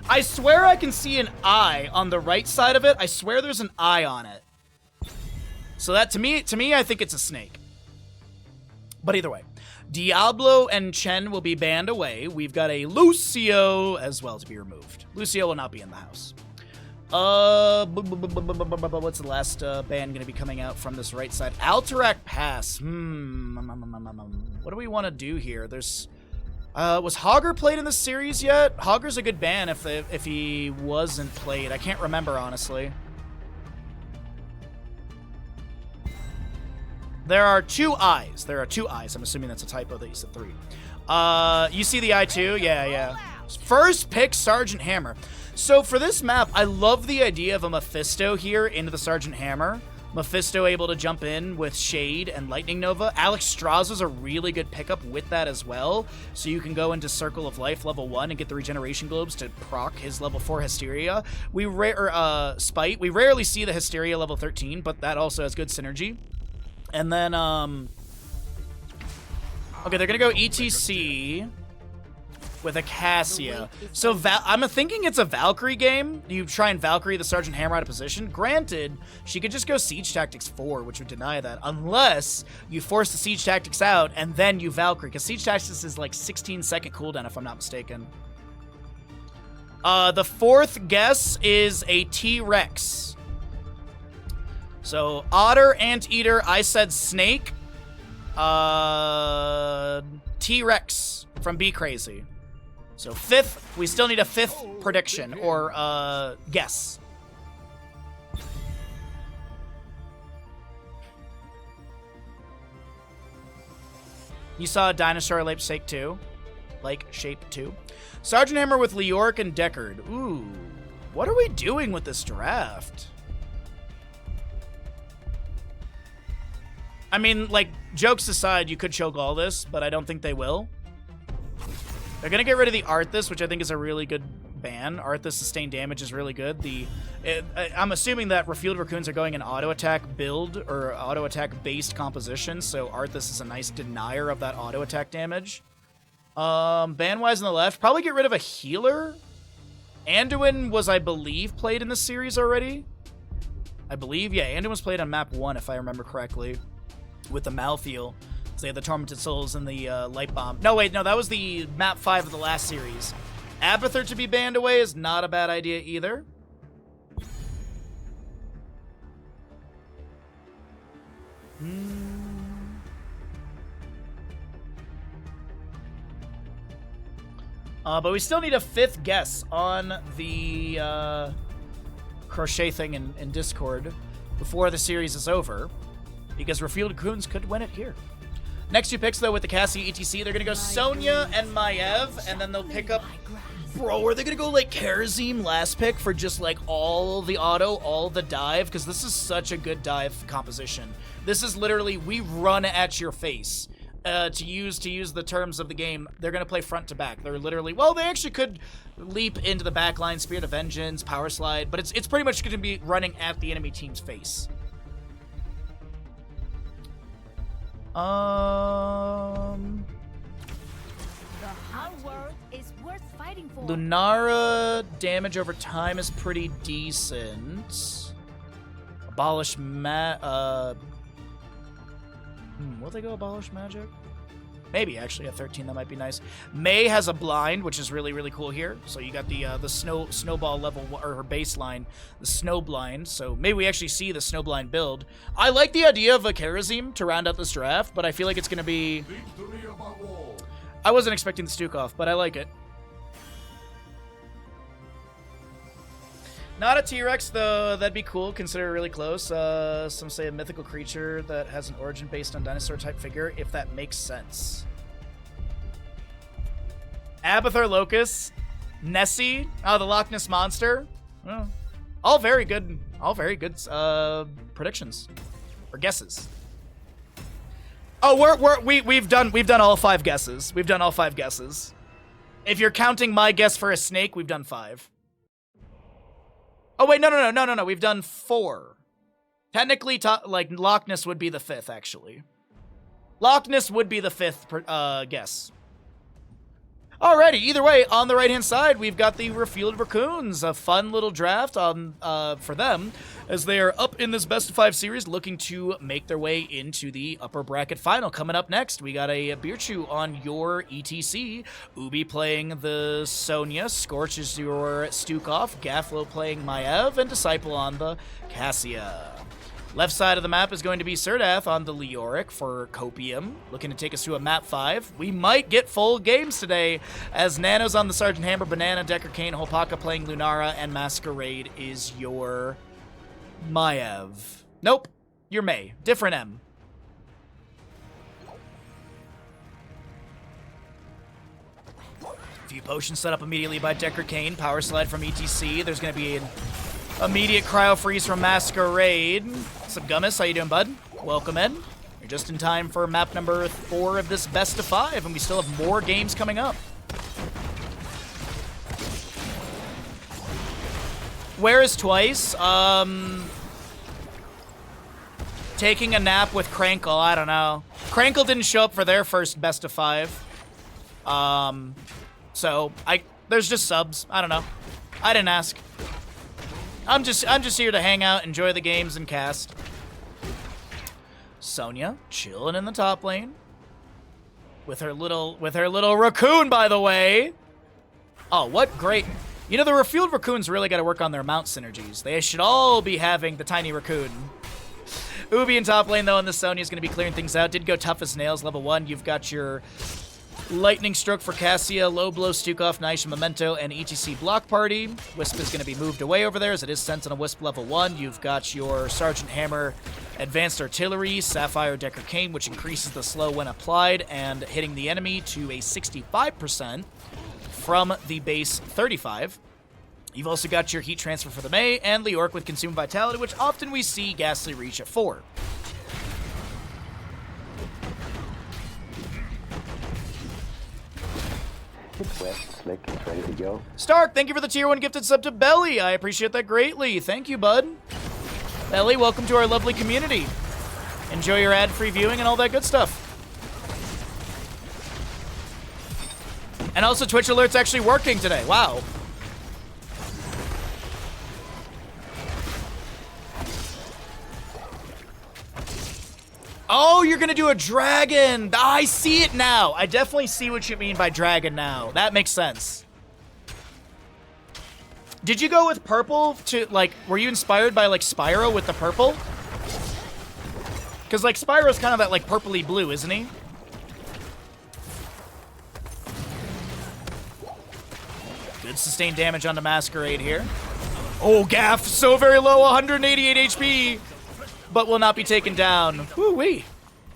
I swear I can see an eye on the right side of it. I swear there's an eye on it. So that, to me, I think it's a snake. But either way, Diablo and Chen will be banned away. We've got a Lucio as well to be removed. Lucio will not be in the house. What's the last ban going to be coming out from this right side? Alterac Pass. What do we want to do here? There's... was Hogger played in this series yet? Hogger's a good ban if he wasn't played. I can't remember, honestly. There are 2 eyes. There are 2 eyes. I'm assuming that's a typo that you said 3. You see the eye too? Yeah. First pick, Sergeant Hammer. So for this map, I love the idea of a Mephisto here into the Sergeant Hammer. Mephisto able to jump in with Shade and Lightning Nova. Alex Strauss is a really good pickup with that as well. So you can go into Circle of Life level 1 and get the regeneration globes to proc his level 4 Hysteria. Spite. We rarely see the Hysteria level 13, but that also has good synergy. And then, okay, they're gonna go ETC with a Cassia. So I'm thinking it's a Valkyrie game. You try and Valkyrie the Sergeant Hammer out of position. Granted, she could just go Siege Tactics 4, which would deny that, unless you force the Siege Tactics out and then you Valkyrie, because Siege Tactics is like 16-second cooldown, if I'm not mistaken. The fourth guess is a T-Rex. So, otter, anteater, I said snake. T-Rex from Be Crazy. So, fifth, we still need a fifth prediction, or, guess. You saw a dinosaur shape 2. Like shape 2. Sergeant Hammer with Leoric and Deckard. Ooh. What are we doing with this draft? I mean, like, jokes aside, you could choke all this, but I don't think they will. They're going to get rid of the Arthas, which I think is a really good ban. Arthas sustained damage is really good. I'm assuming that Refueled Raccoons are going in auto-attack build, or auto-attack based composition, so Arthas is a nice denier of that auto-attack damage. Ban-wise on the left, probably get rid of a healer. Anduin was, I believe, played in this series already. I believe, yeah, Anduin was played on map 1, if I remember correctly. With the Malthael. So they had the Tormented Souls and the Light Bomb. No, wait, no, that was the map 5 of the last series. Abathur to be banned away is not a bad idea either. But we still need a fifth guess on the crochet thing in Discord before the series is over. Because Refueled Raccoons could win it here. Next 2 picks, though, with the Cassie ETC, they're going to go Sonya and Maiev, and then they'll pick up... Bro, are they going to go, like, Karazim last pick for just, like, all the auto, all the dive? Because this is such a good dive composition. This is literally, we run at your face. To use the terms of the game, they're going to play front to back. They're literally... Well, they actually could leap into the backline, Spirit of Vengeance, Power Slide, but it's pretty much going to be running at the enemy team's face. The hard work is worth fighting for. Lunara damage over time is pretty decent. Abolish will they go abolish magic? Maybe, actually, at 13, that might be nice. May has a blind, which is really, really cool here. So you got the snowball level, or her baseline, the snow blind. So maybe we actually see the snow blind build. I like the idea of a Karazim to round out this draft, but I feel like it's going to be... I wasn't expecting the Stukov, but I like it. Not a T-Rex, though. That'd be cool. Consider it really close. Some say a mythical creature that has an origin based on dinosaur-type figure, if that makes sense. Abathur Locust. Nessie. Oh, the Loch Ness Monster. Oh. All very good. All very good predictions. Or guesses. Oh, we've done all 5 guesses. We've done all 5 guesses. If you're counting my guess for a snake, we've done 5. Oh wait, no. We've done 4. Technically, like Loch Ness would be the 5th, actually. Loch Ness would be the 5th guess. Alrighty, either way, on the right-hand side, we've got the RefueledRaccoons, a fun little draft for them, as they are up in this best-of-5 series, looking to make their way into the upper bracket final. Coming up next, we got a Beer Chew on your ETC, Ubi playing the Sonya, Scorch is your Stukov, Gafflo playing Maev, and Disciple on the Cassia. Left side of the map is going to be Serdath on the Leoric for Copium, looking to take us to a map 5. We might get full games today, as Nano's on the Sergeant Hammer, Banana, Decker Kane, Holpaka playing Lunara, and Masquerade is your Maev. Nope, your May. Different M. Few potions set up immediately by Decker Kane. Power slide from ETC. There's going to be an immediate cryo freeze from Masquerade. What's up, Gummis? How you doing, bud? Welcome in. You're just in time for map number 4 of this best of 5, and we still have more games coming up. Where is Twice? Taking a nap with Crankle. I don't know. Crankle didn't show up for their first best of 5. So there's just subs. I don't know. I didn't ask. I'm just here to hang out, enjoy the games, and cast. Sonya chilling in the top lane with her little raccoon, by the way. Oh, what great! You know, the RefueledRaccoons really got to work on their mount synergies. They should all be having the tiny raccoon. Ubi in top lane though, and the Sonya is going to be clearing things out. Did go tough as nails. Level 1. You've got your Lightning Stroke for Cassia, Low Blow, Stukov, Naisha, Memento, and ETC Block Party. Wisp is going to be moved away over there as it is Sentinel Wisp level 1. You've got your Sergeant Hammer, Advanced Artillery, Sapphire, Decker Kane, which increases the slow when applied and hitting the enemy to a 65% from the base 35. You've also got your Heat Transfer for the May and Leoric with Consume Vitality, which often we see Ghastly reach at 4. Slick, it's ready to go. Stark, thank you for the tier 1 gifted sub to Belly. I appreciate that greatly. Thank you, bud. Belly, welcome to our lovely community. Enjoy your ad-free viewing and all that good stuff. And also, Twitch Alert's actually working today. Wow. Oh, you're going to do a dragon. I see it now. I definitely see what you mean by dragon now. That makes sense. Did you go with purple to, like, were you inspired by, like, Spyro with the purple? Because, like, Spyro's kind of that, like, purpley blue, isn't he? Good sustained damage onto Masquerade here. Oh, Gaff, so very low, 188 HP. But will not be taken down. Woo-wee.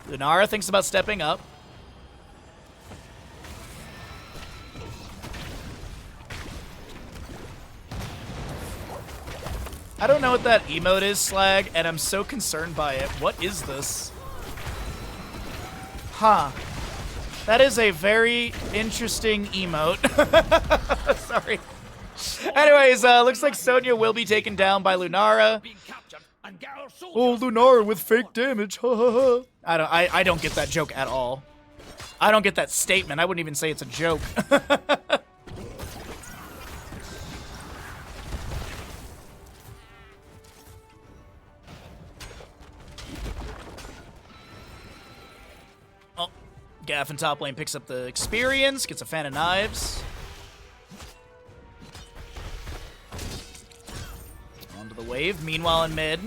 Lunara thinks about stepping up. I don't know what that emote is, Slag, and I'm so concerned by it. What is this? Huh. That is a very interesting emote. Sorry. Anyways, looks like Sonya will be taken down by Lunara. Oh, Lunara with fake damage. I don't get that joke at all. I don't get that statement. I wouldn't even say it's a joke. Oh, Gaff in top lane picks up the experience, gets a fan of knives. Onto the wave. Meanwhile in mid.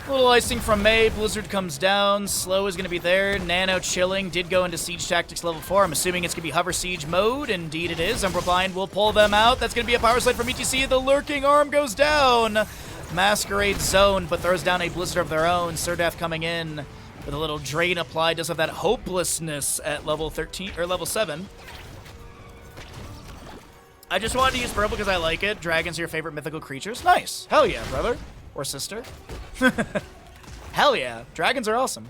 Little icing from May. Blizzard comes down. Slow is going to be there. Nano chilling. Did go into Siege Tactics level 4. I'm assuming it's going to be Hover Siege mode. Indeed it is. Umbra Blind will pull them out. That's going to be a power slide from ETC. The Lurking Arm goes down. Masquerade zone, but throws down a Blizzard of their own. Surdeath coming in with a little drain applied. Does have that hopelessness at level 13 or level 7. I just wanted to use purple because I like it. Dragons are your favorite mythical creatures. Nice. Hell yeah, brother. Or sister. Hell yeah. Dragons are awesome.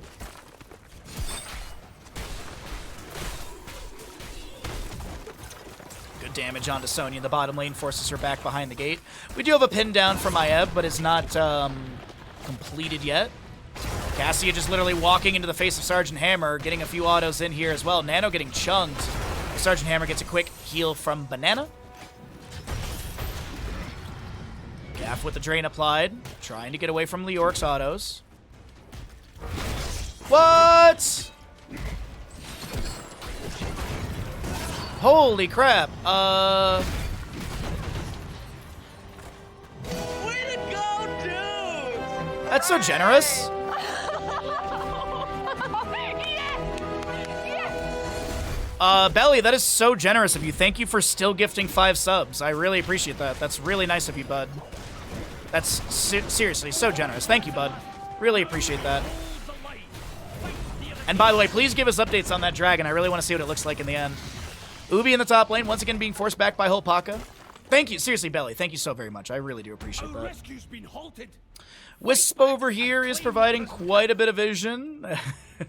Good damage onto Sonya in the bottom lane. Forces her back behind the gate. We do have a pin down from Maiev, but it's not completed yet. Cassia just literally walking into the face of Sergeant Hammer, getting a few autos in here as well. Nano getting chunked. Sergeant Hammer gets a quick heal from Banana. Gaff with the drain applied, trying to get away from Leorc's autos. What? Holy crap. Way to go, dude! That's so generous. Belly, that is so generous of you. Thank you for still gifting 5 subs. I really appreciate that. That's really nice of you, bud. That's seriously so generous. Thank you, bud. Really appreciate that. And by the way, please give us updates on that dragon. I really want to see what it looks like in the end. Ubi in the top lane, once again being forced back by Holpaka. Thank you. Seriously, Belly, thank you so very much. I really do appreciate that. Rescue's been halted. Wisp over here is providing quite a bit of vision.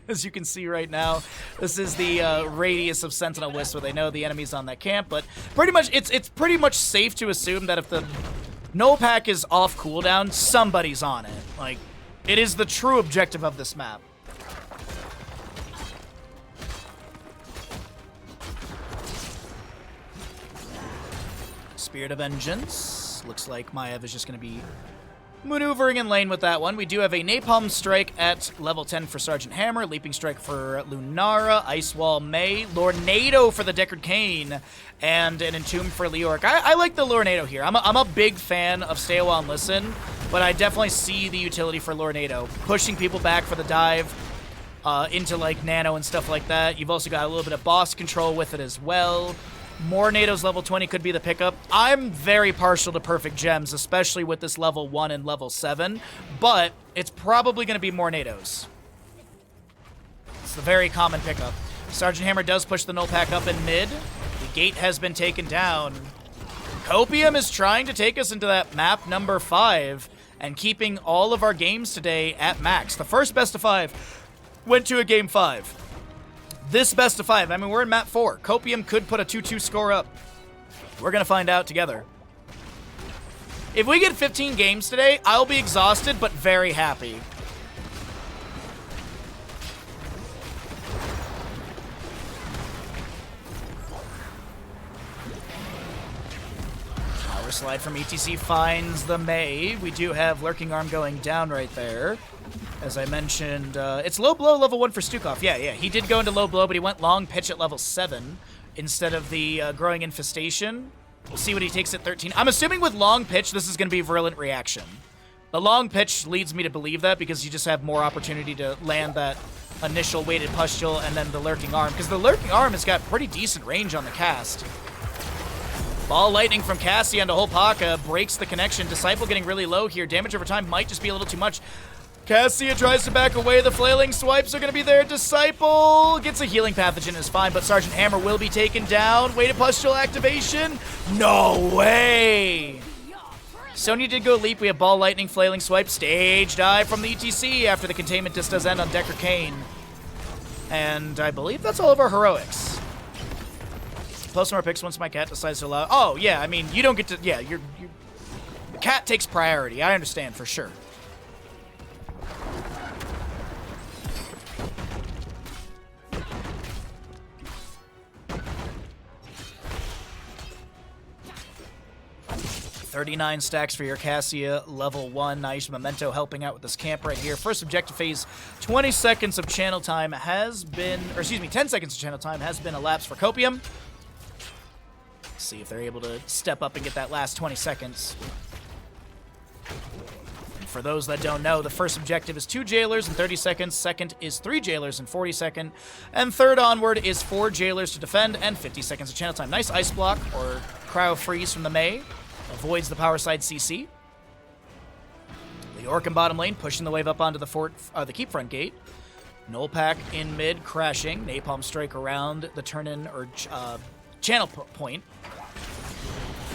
As you can see right now, this is the radius of Sentinel Wisp, where they know the enemy's on that camp. But pretty much, it's pretty much safe to assume that if the null pack is off cooldown, somebody's on it. Like, it is the true objective of this map. Spirit of Vengeance. Looks like Maiev is just going to be maneuvering in lane with that one. We do have a Napalm Strike at level 10 for Sergeant Hammer, Leaping Strike for Lunara, Ice Wall May, Lornado for the Deckard Cain, and an Entomb for Leorc. I like the Lornado here. I'm a big fan of Stay a While and Listen, but I definitely see the utility for Lornado. Pushing people back for the dive into like Nano and stuff like that. You've also got a little bit of boss control with it as well. More Nados level 20 could be the pickup. I'm very partial to Perfect Gems, especially with this level 1 and level 7, but it's probably going to be more Nados. It's the very common pickup. Sergeant Hammer does push the null pack up in mid. The gate has been taken down. COPIUM is trying to take us into that map number 5 and keeping all of our games today at max. The first best of 5 went to a game 5. This best of 5, I mean, we're in map 4. COPIUM could put a 2-2 score up. We're going to find out together. If we get 15 games today, I'll be exhausted, but very happy. Power slide from ETC finds the May. We do have Lurking Arm going down right there. As I mentioned, it's low blow level 1 for Stukov. Yeah, he did go into low blow, but he went long pitch at level 7 instead of the growing infestation. We'll see what he takes at 13. I'm assuming with long pitch, this is going to be virulent reaction. The long pitch leads me to believe that because you just have more opportunity to land that initial weighted pustule and then the Lurking Arm, because the Lurking Arm has got pretty decent range on the cast. Ball lightning from Cassie onto Holpaka breaks the connection. Disciple getting really low here. Damage over time might just be a little too much. Cassia tries to back away. The flailing swipes are going to be there. Disciple gets a healing pathogen, is fine, but Sergeant Hammer will be taken down. Weighted pustule activation. No way. Sonya did go leap. We have ball lightning, flailing swipe, stage dive from the ETC after the containment disc does end on Deckard Cain. And I believe that's all of our heroics. Post more picks once my cat decides to allow. Oh, yeah, I mean, you don't get to. Yeah, the cat takes priority. I understand for sure. $39 stacks for your Cassia, level 1. Nice Memento helping out with this camp right here. First objective phase, 20 seconds of channel time has been, or excuse me, 10 seconds of channel time has been elapsed for COPIUM. Let's see if they're able to step up and get that last 20 seconds. for those that don't know, the first objective is 2 jailers in 30 seconds, second is 3 jailers in 40 seconds, and third onward is 4 jailers to defend and 50 seconds of channel time. Nice ice block or cryo freeze from the Mei. Avoids the power side CC. The Orc in bottom lane pushing the wave up onto the keep front gate. Null Pack in mid crashing. Napalm strike around the turn-in or channel point.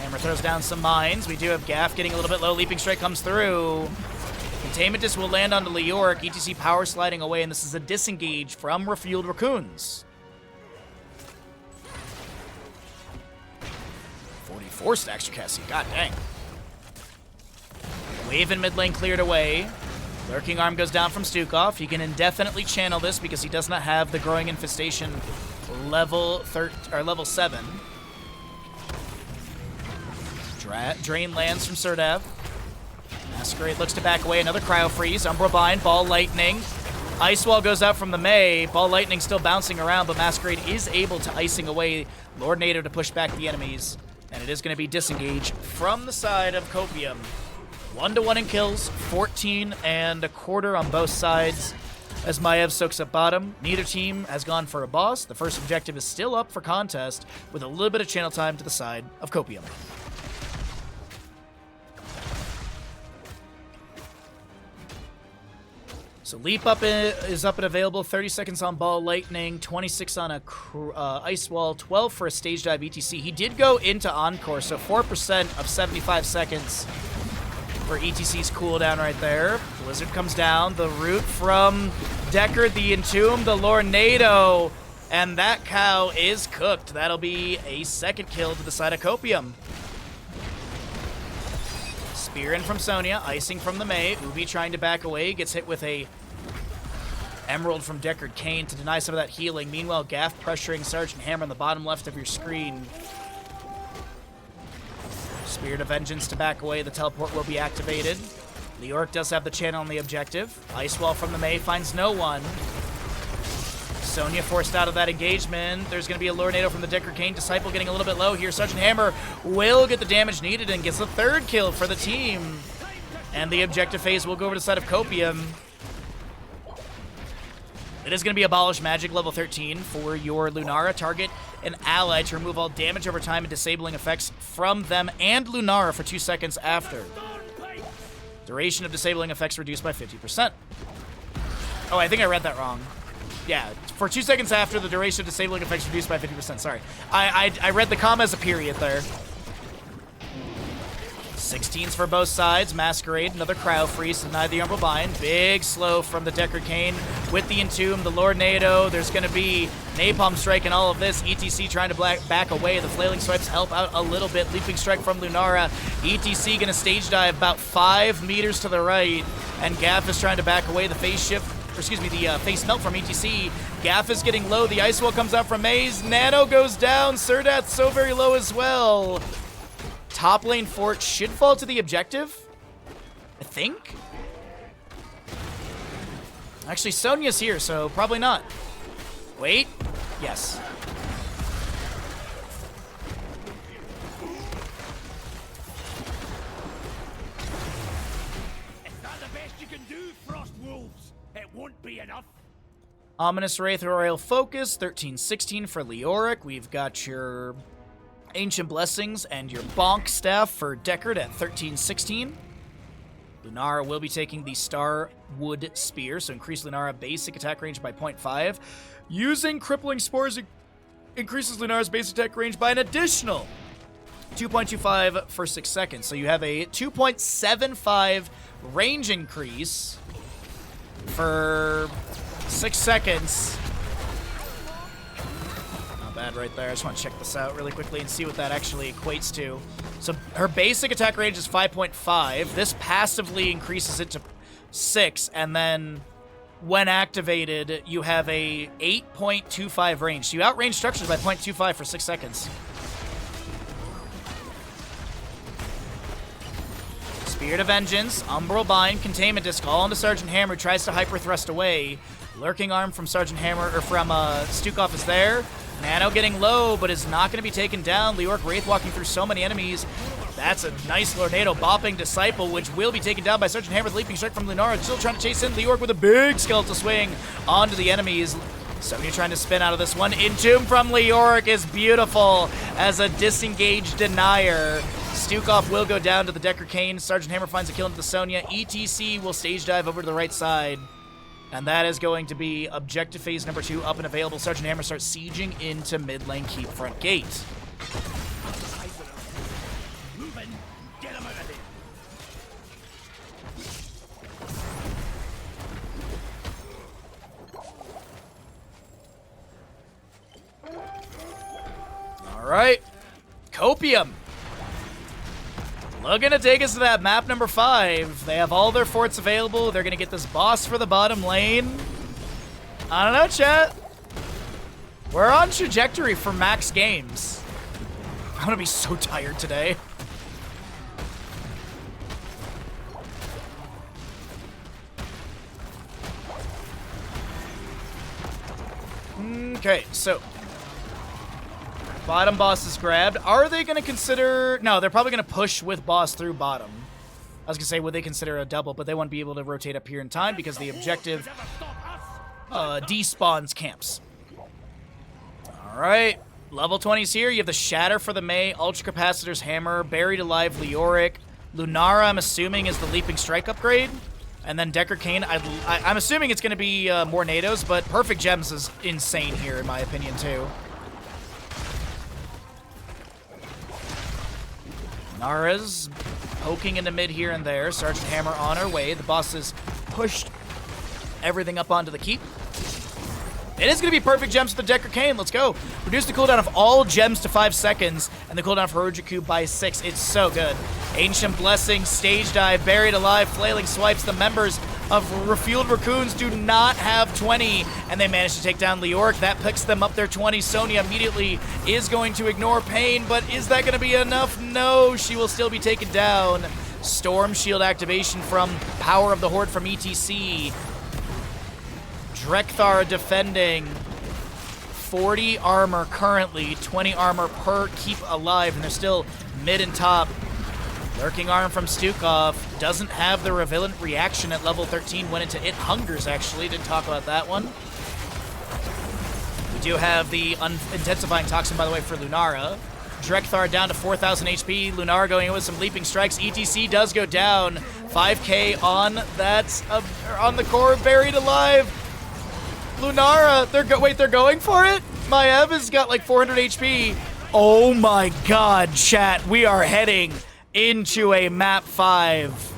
Hammer throws down some mines. We do have Gaff getting a little bit low. Leaping Strike comes through. Containment Disc will land onto Leoric. ETC power sliding away, and this is a disengage from RefueledRaccoons. 44 stacks for Cassie. God dang. Wave in mid lane cleared away. Lurking Arm goes down from Stukov. He can indefinitely channel this because he does not have the Growing Infestation level 7. Drain lands from Serdav. Masquerade looks to back away. Another Cryo Freeze. Umbra Bind. Ball Lightning. Ice Wall goes out from the Mei. Ball Lightning still bouncing around, but Masquerade is able to icing away Lord Nato to push back the enemies. And it is going to be disengage from the side of COPIUM. 1-1 in kills. 14.25 on both sides. As Maev soaks up bottom, neither team has gone for a boss. The first objective is still up for contest with a little bit of channel time to the side of COPIUM. So Leap Up is up and available. 30 seconds on Ball Lightning, 26 on a Ice Wall, 12 for a Stage Dive ETC. He did go into Encore, so 4% of 75 seconds for ETC's cooldown right there. Blizzard comes down. The root from Deckard, the Entomb, the Lornado, and that cow is cooked. That'll be a second kill to the side of COPIUM. Spear in from Sonya, icing from the Mei. Ubi trying to back away, gets hit with a Emerald from Deckard Cain to deny some of that healing. Meanwhile, Gaff pressuring Sergeant Hammer on the bottom left of your screen. Spirit of Vengeance to back away. The teleport will be activated. Leoric does have the channel on the objective. Ice Wall from the Mei finds no one. Sonya forced out of that engagement. There's going to be a Lornado from the Deckard Cain. Disciple getting a little bit low here. Sergeant Hammer will get the damage needed and gets the third kill for the team. And the objective phase will go over to the side of COPIUM. It is going to be Abolish Magic level 13 for your Lunara. Target an ally to remove all damage over time and disabling effects from them and Lunara for 2 seconds after. Duration of disabling effects reduced by 50%. Oh, I think I read that wrong. Yeah, for 2 seconds after, the duration of disabling effects reduced by 50%. Sorry. I read the comma as a period there. 16s for both sides. Masquerade, another Cryo Freeze to deny the Umbral Bind. Big slow from the Deckard Cain with the Entomb, the Lornado. There's going to be Napalm Strike and all of this. ETC trying to back away. The Flailing Swipes help out a little bit. Leaping Strike from Lunara. ETC going to stage dive about 5 meters to the right. And Gaff is trying to back away. The phase shift, or excuse me, the face melt from ETC. Gaff is getting low. The Ice Wall comes out from Maze. Nano goes down. Serdath so very low as well. Top lane fort should fall to the objective, I think. Actually, Sonya's here, so probably not. Wait. Yes. Is that the best you can do, Frost Wolves? It won't be enough. Ominous Wraith Royal Focus, 13-16 for Leoric. We've got your Ancient Blessings and your Bonk Staff for Deckard at 13-16. Lunara will be taking the Starwood Spear, so increase Lunara basic attack range by 0.5. Using Crippling Spores increases Lunara's basic attack range by an additional 2.25 for 6 seconds. So you have a 2.75 range increase for 6 seconds. Bad right there. I just want to check this out really quickly and see what that actually equates to. So her basic attack range is 5.5. This passively increases it to 6, and then when activated, you have a 8.25 range. So you outrange structures by 0.25 for 6 seconds. Spirit of Vengeance, Umbral Bind, Containment Disc, all into Sergeant Hammer, who tries to hyper thrust away. Lurking Arm from Sergeant Hammer, or from Stukov is there. Nano getting low, but is not going to be taken down. Leoric Wraith walking through so many enemies. That's a nice tornado bopping Disciple, which will be taken down by Sergeant Hammer with Leaping Strike from Lunara. Still trying to chase in Leorg with a big skeletal swing onto the enemies. Sonya trying to spin out of this one. Entomb from Leoric is beautiful as a disengaged denier. Stukov will go down to the Decker Cane. Sergeant Hammer finds a kill into the Sonya. ETC will stage dive over to the right side. And that is going to be objective phase number 2 up and available. Sergeant Hammer starts sieging into mid lane, keep front gate. Moving. Get him out of there. All right, Copium. Looking to take us to that map number 5. They have all their forts available. They're going to get this boss for the bottom lane. I don't know, chat. We're on trajectory for max games. I'm going to be so tired today. Okay, so bottom boss is grabbed. Are they going to consider... No, they're probably going to push with boss through bottom. I was going to say, would they consider a double, but they won't be able to rotate up here in time because the objective despawns camps. All right, level 20's here. You have the Shatter for the Mei, Ultra Capacitor's Hammer, Buried Alive Leoric. Lunara, I'm assuming, is the Leaping Strike upgrade. And then Decker Cane, I'm assuming it's going to be more NATOs, but Perfect Gems is insane here, in my opinion, too. Nara's poking into mid here and there. Sergeant Hammer on her way. The boss has pushed everything up onto the keep. It is going to be Perfect Gems for the Decker Cane. Let's go. Reduce the cooldown of all gems to 5 seconds, and the cooldown for Rojiku by 6. It's so good. Ancient Blessing, Stage Dive, Buried Alive, Flailing Swipes. The members of RefueledRaccoons do not have 20, and they managed to take down Leoric. That picks them up their 20. Sonya immediately is going to ignore pain, but is that going to be enough? No, she will still be taken down. Storm Shield activation from Power of the Horde from ETC. Drekthar defending. 40 armor currently, 20 armor per keep alive, and they're still mid and top. Lurking Arm from Stukov doesn't have the Revelant reaction at level 13. Went into It Hungers, actually. Didn't talk about that one. We do have the Intensifying Toxin, by the way, for Lunara. Drekthar down to 4,000 HP. Lunara going in with some Leaping Strikes. ETC does go down. 5k on that, on the core, Buried Alive. Lunara, they're going for it? Maev has got like 400 HP. Oh my god, chat. We are heading into a map 5.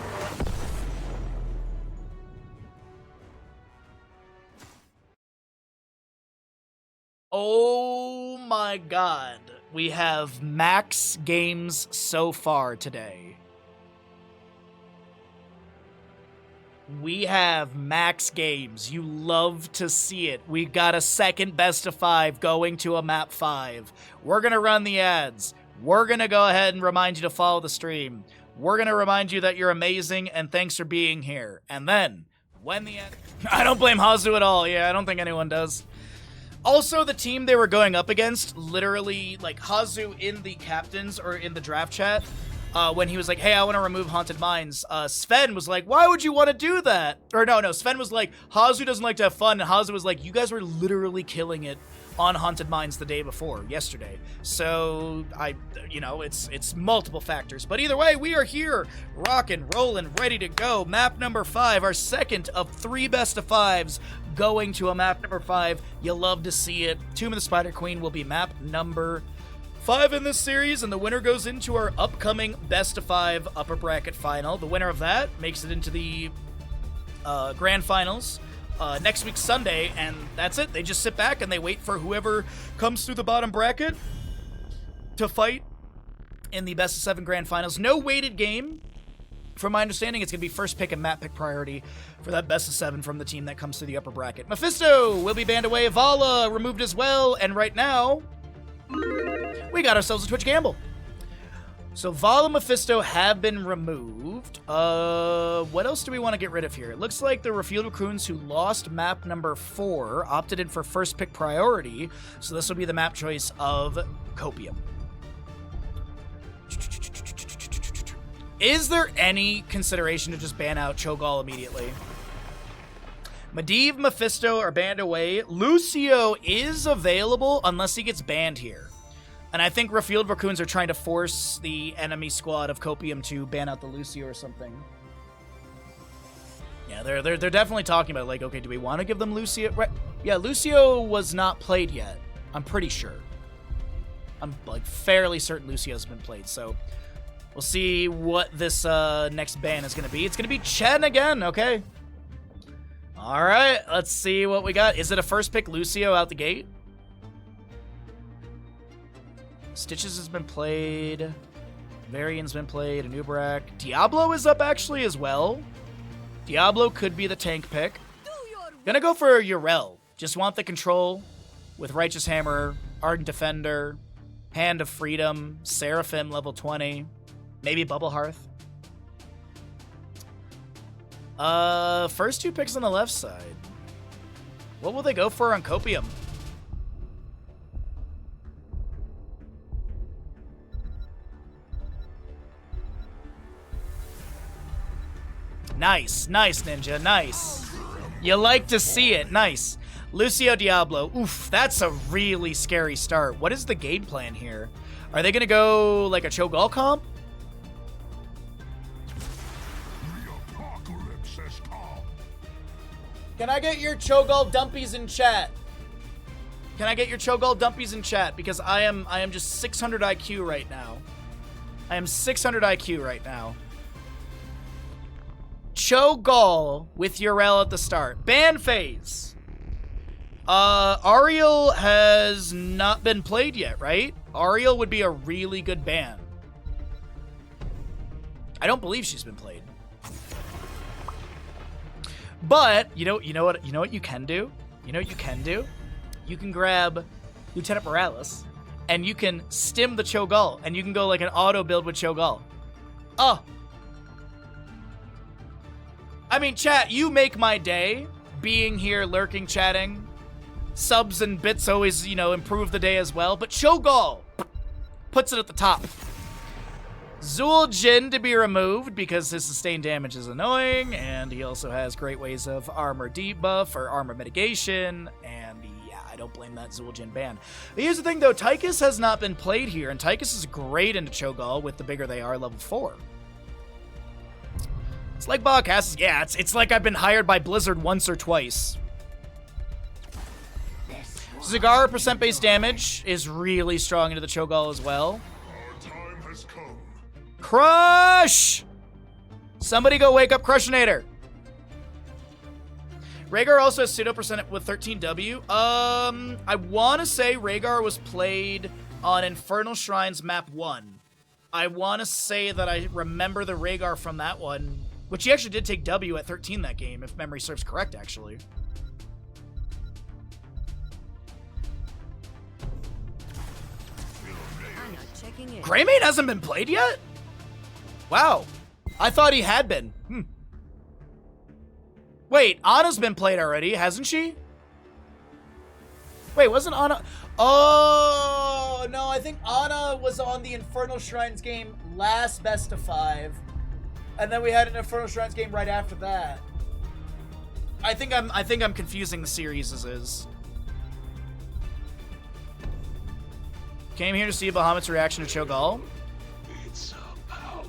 Oh my god. We have max games so far today. We have max games. You love to see it. We got a second best of 5 going to a map 5. We're going to run the ads. We're going to go ahead and remind you to follow the stream. We're going to remind you that you're amazing and thanks for being here. And then, when the ad... I don't blame Hazu at all. Yeah, I don't think anyone does. Also, the team they were going up against, literally, like, Hazu in the captains or in the draft chat, when he was like, hey, I want to remove Haunted Mines, Sven was like, why would you want to do that? Or no, Sven was like, Hazu doesn't like to have fun, and Hazu was like, you guys were literally killing it on Haunted Mines the day before, yesterday. So, it's multiple factors. But either way, we are here, rocking, rolling, ready to go. Map number 5, our second of 3 best of 5s going to a map number 5. You'll love to see it. Tomb of the Spider Queen will be map number 5 in this series, and the winner goes into our upcoming best of 5 upper bracket final. The winner of that makes it into the grand finals next week Sunday, and that's it. They just sit back and they wait for whoever comes through the bottom bracket to fight in the best of 7 grand finals. No weighted game. From my understanding, it's going to be first pick and map pick priority for that best of 7 from the team that comes through the upper bracket. Mephisto will be banned away. Vala removed as well, and right now we got ourselves a Twitch gamble. So Vala, Mephisto have been removed. What else do we want to get rid of here? It looks like the RefueledRaccoons, who lost map number 4, opted in for first pick priority. So this will be the map choice of Copium. Is there any consideration to just ban out Cho'Gall immediately? Medivh, Mephisto are banned away. Lucio is available unless he gets banned here. And I think RefueledRaccoons are trying to force the enemy squad of Copium to ban out the Lucio or something. Yeah, they're definitely talking about, like, okay, do we want to give them Lucio? Right. Yeah, Lucio was not played yet. I'm pretty sure. I'm, like, fairly certain Lucio's been played, so we'll see what this next ban is going to be. It's going to be Chen again, okay. All right, let's see what we got. Is it a first pick Lucio out the gate? Stitches has been played. Varian's been played. Anubarak. Diablo is up actually as well. Diablo could be the tank pick. Gonna go for Yrel. Just want the control with Righteous Hammer, Ardent Defender, Hand of Freedom, Seraphim level 20, maybe Bubble Hearth. First two picks on the left side. What will they go for on Copium? Nice, nice, Ninja, nice. You like to see it, nice. Lucio Diablo, oof, that's a really scary start. What is the game plan here? Are they gonna go like a Cho'Gall comp? Can I get your Cho'Gall dumpies in chat? Can I get your Cho'Gall dumpies in chat? Because I am just 600 IQ right now. I am 600 IQ right now. Cho'Gall with Yrel at the start. Ban phase. Ariel has not been played yet, right? Ariel would be a really good ban. I don't believe she's been played. But you know what you can do? You know what you can do? You can grab Lieutenant Morales and you can stim the Cho'Gall and you can go like an auto build with Cho'Gall. Oh. I mean, chat, you make my day being here, lurking, chatting. Subs and bits always, you know, improve the day as well. But Cho'Gall puts it at the top. Zul Jin to be removed because his sustained damage is annoying, and he also has great ways of armor debuff or armor mitigation, and yeah, I don't blame that Zul Jin ban. But here's the thing though, Tychus has not been played here, and Tychus is great into Cho'Gall with the bigger they are, level 4. It's like Bogcast, yeah, it's like I've been hired by Blizzard once or twice. Zagara percent base damage is really strong into the Cho'Gall as well. Crush! Somebody go wake up Crushinator. Rhaegar also has pseudo percent with 13W. I want to say Rhaegar was played on Infernal Shrines map 1. I want to say that I remember the Rhaegar from that one, which he actually did take W at 13 that game, if memory serves correct, actually. Greymane hasn't been played yet? Wow. I thought he had been. Wait, Anna's been played already, hasn't she? Wait, wasn't Anna... Oh, no, I think Anna was on the Infernal Shrines game last best of 5. And then we had an Infernal Shrines game right after that. I think I'm confusing the series as is. Came here to see Bahamut's reaction to Cho'Gall. It's about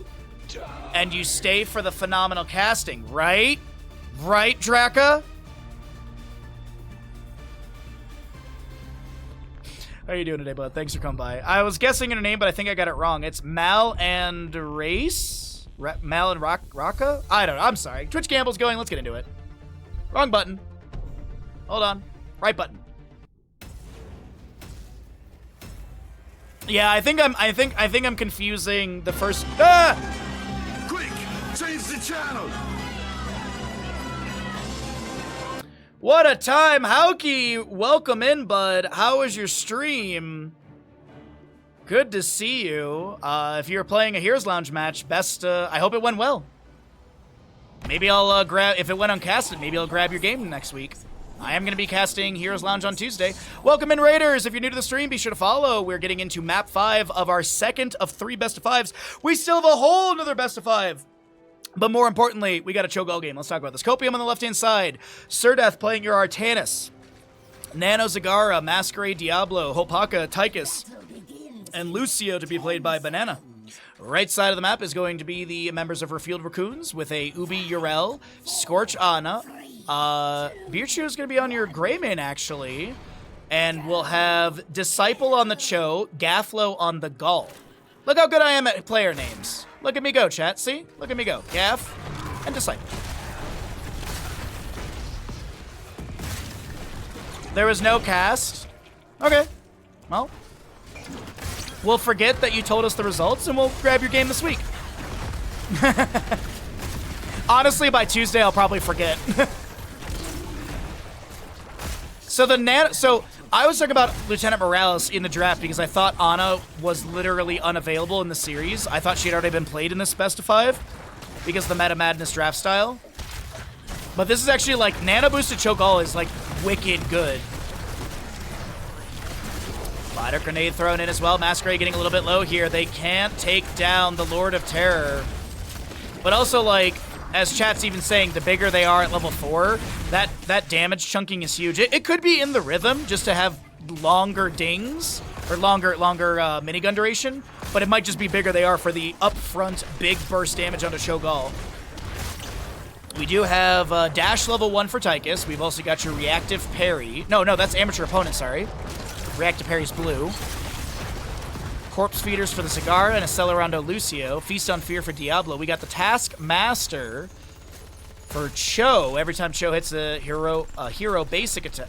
time. And you stay for the phenomenal casting, right? Right, Draka? How are you doing today, bud? Thanks for coming by. I was guessing your name, but I think I got it wrong. It's Mal and Race? Mal and Raka? I don't know. I'm sorry. Twitch Gamble's going. Let's get into it. Wrong button. Hold on. Right button. Yeah, I think I'm confusing the first. Ah! Quick, change the channel. What a time, Hauki! Welcome in, bud. How was your stream? Good to see you. If you're playing a Heroes Lounge match, best. I hope it went well. Maybe I'll grab. If it went uncasted, maybe I'll grab your game next week. I am going to be casting Heroes Lounge on Tuesday. Welcome in, Raiders. If you're new to the stream, be sure to follow. We're getting into map 5 of our second of 3 best of 5s. We still have a whole another best of 5. But more importantly, we got a Cho'Gall game. Let's talk about this. COPIUM on the left-hand side. Sirdeath playing your Artanis. Nano Zagara, Masquerade Diablo, Hopaka, Tychus, and Lucio to be played by Banana. Right side of the map is going to be the members of RefueledRaccoons with a Ubi Yrel, Scorch Ana. Virtue is going to be on your Greymane, actually. And we'll have Disciple on the Cho, Gafflo on the Gull. Look how good I am at player names. Look at me go, chat. See? Look at me go. Gaff and Disciple. There was no cast. Okay. Well, we'll forget that you told us the results, and we'll grab your game this week. Honestly, by Tuesday, I'll probably forget. So I was talking about Lieutenant Morales in the draft because I thought Ana was literally unavailable in the series. I thought she had already been played in this best of 5 because of the Meta Madness draft style. But this is actually like Nano boosted Cho'Gall is like wicked good. Spider grenade thrown in as well. Masquerade getting a little bit low here. They can't take down the Lord of Terror. But also, like, as chat's even saying, the bigger they are at level 4, that damage chunking is huge. It could be in the rhythm just to have longer dings or longer minigun duration, but it might just be bigger they are for the upfront big burst damage onto Cho'Gall. We do have dash level 1 for Tychus. We've also got your reactive parry. No, that's amateur opponent, sorry. Reactive parry's blue. Corpse feeders for the Cigar and a Celerando Lucio. Feast on Fear for Diablo. We got the Taskmaster for Cho. Every time Cho hits a hero basic attack.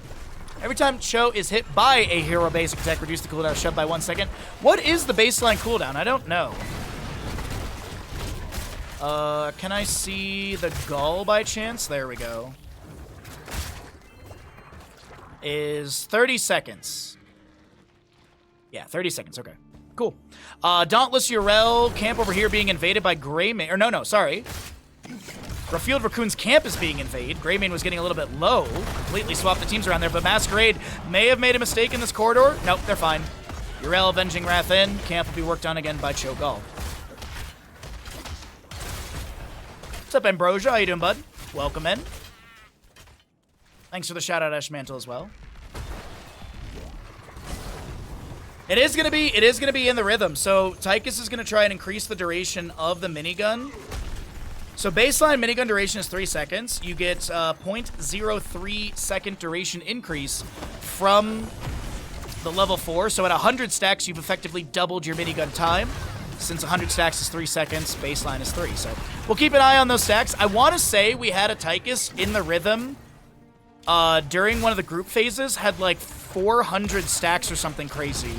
Every time Cho is hit by a hero basic attack, reduce the cooldown shoved by 1 second. What is the baseline cooldown? I don't know. Can I see the Gull by chance? There we go. Is 30 seconds. Yeah, 30 seconds. Okay. Cool. Dauntless Yrel camp over here being invaded by Greymane. Or no, sorry. RefueledRaccoons camp is being invaded. Greymane was getting a little bit low. Completely swapped the teams around there, but Masquerade may have made a mistake in this corridor. Nope, they're fine. Yrel avenging Wrath in. Camp will be worked on again by Cho'Gall. What's up, Ambrosia? How you doing, bud? Welcome in. Thanks for the shout-out, Ashmantle, as well. It is gonna be in the rhythm. So Tychus is gonna try and increase the duration of the minigun. So baseline minigun duration is 3 seconds. You get 0.03 second duration increase from the level 4. So at 100 stacks, you've effectively doubled your minigun time. Since 100 stacks is 3 seconds, baseline is 3. So we'll keep an eye on those stacks. I want to say we had a Tychus in the rhythm during one of the group phases, had like 400 stacks or something crazy.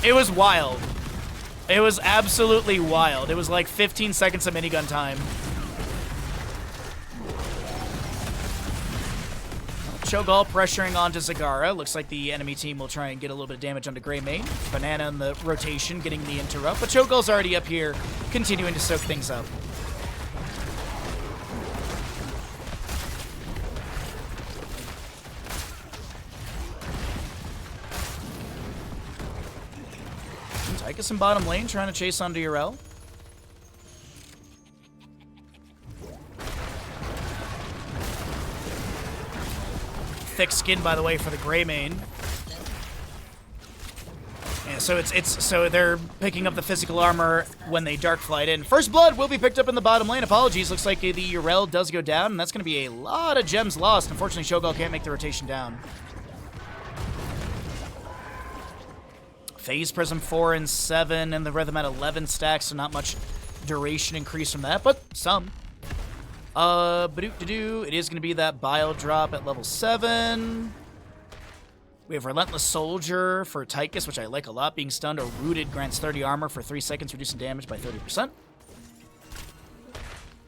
It was wild. It was absolutely wild. It was like 15 seconds of minigun time. Cho'Gall pressuring onto Zagara. Looks like the enemy team will try and get a little bit of damage onto Greymane. Banana in the rotation, getting the interrupt. But Cho'Gall's already up here, continuing to soak things up. Tychus in bottom lane, trying to chase onto Yrel. Thick skin, by the way, for the Greymane. Yeah, so they're picking up the physical armor when they dark flight in. First blood will be picked up in the bottom lane. Apologies, looks like the Yrel does go down, and that's going to be a lot of gems lost. Unfortunately, Cho'Gall can't make the rotation down. Phase Prism 4 and 7, and the Rhythm at 11 stacks, so not much duration increase from that, but some. It is going to be that Bile drop at level 7. We have Relentless Soldier for Tychus, which I like a lot. Being stunned or rooted grants 30 armor for 3 seconds, reducing damage by 30%.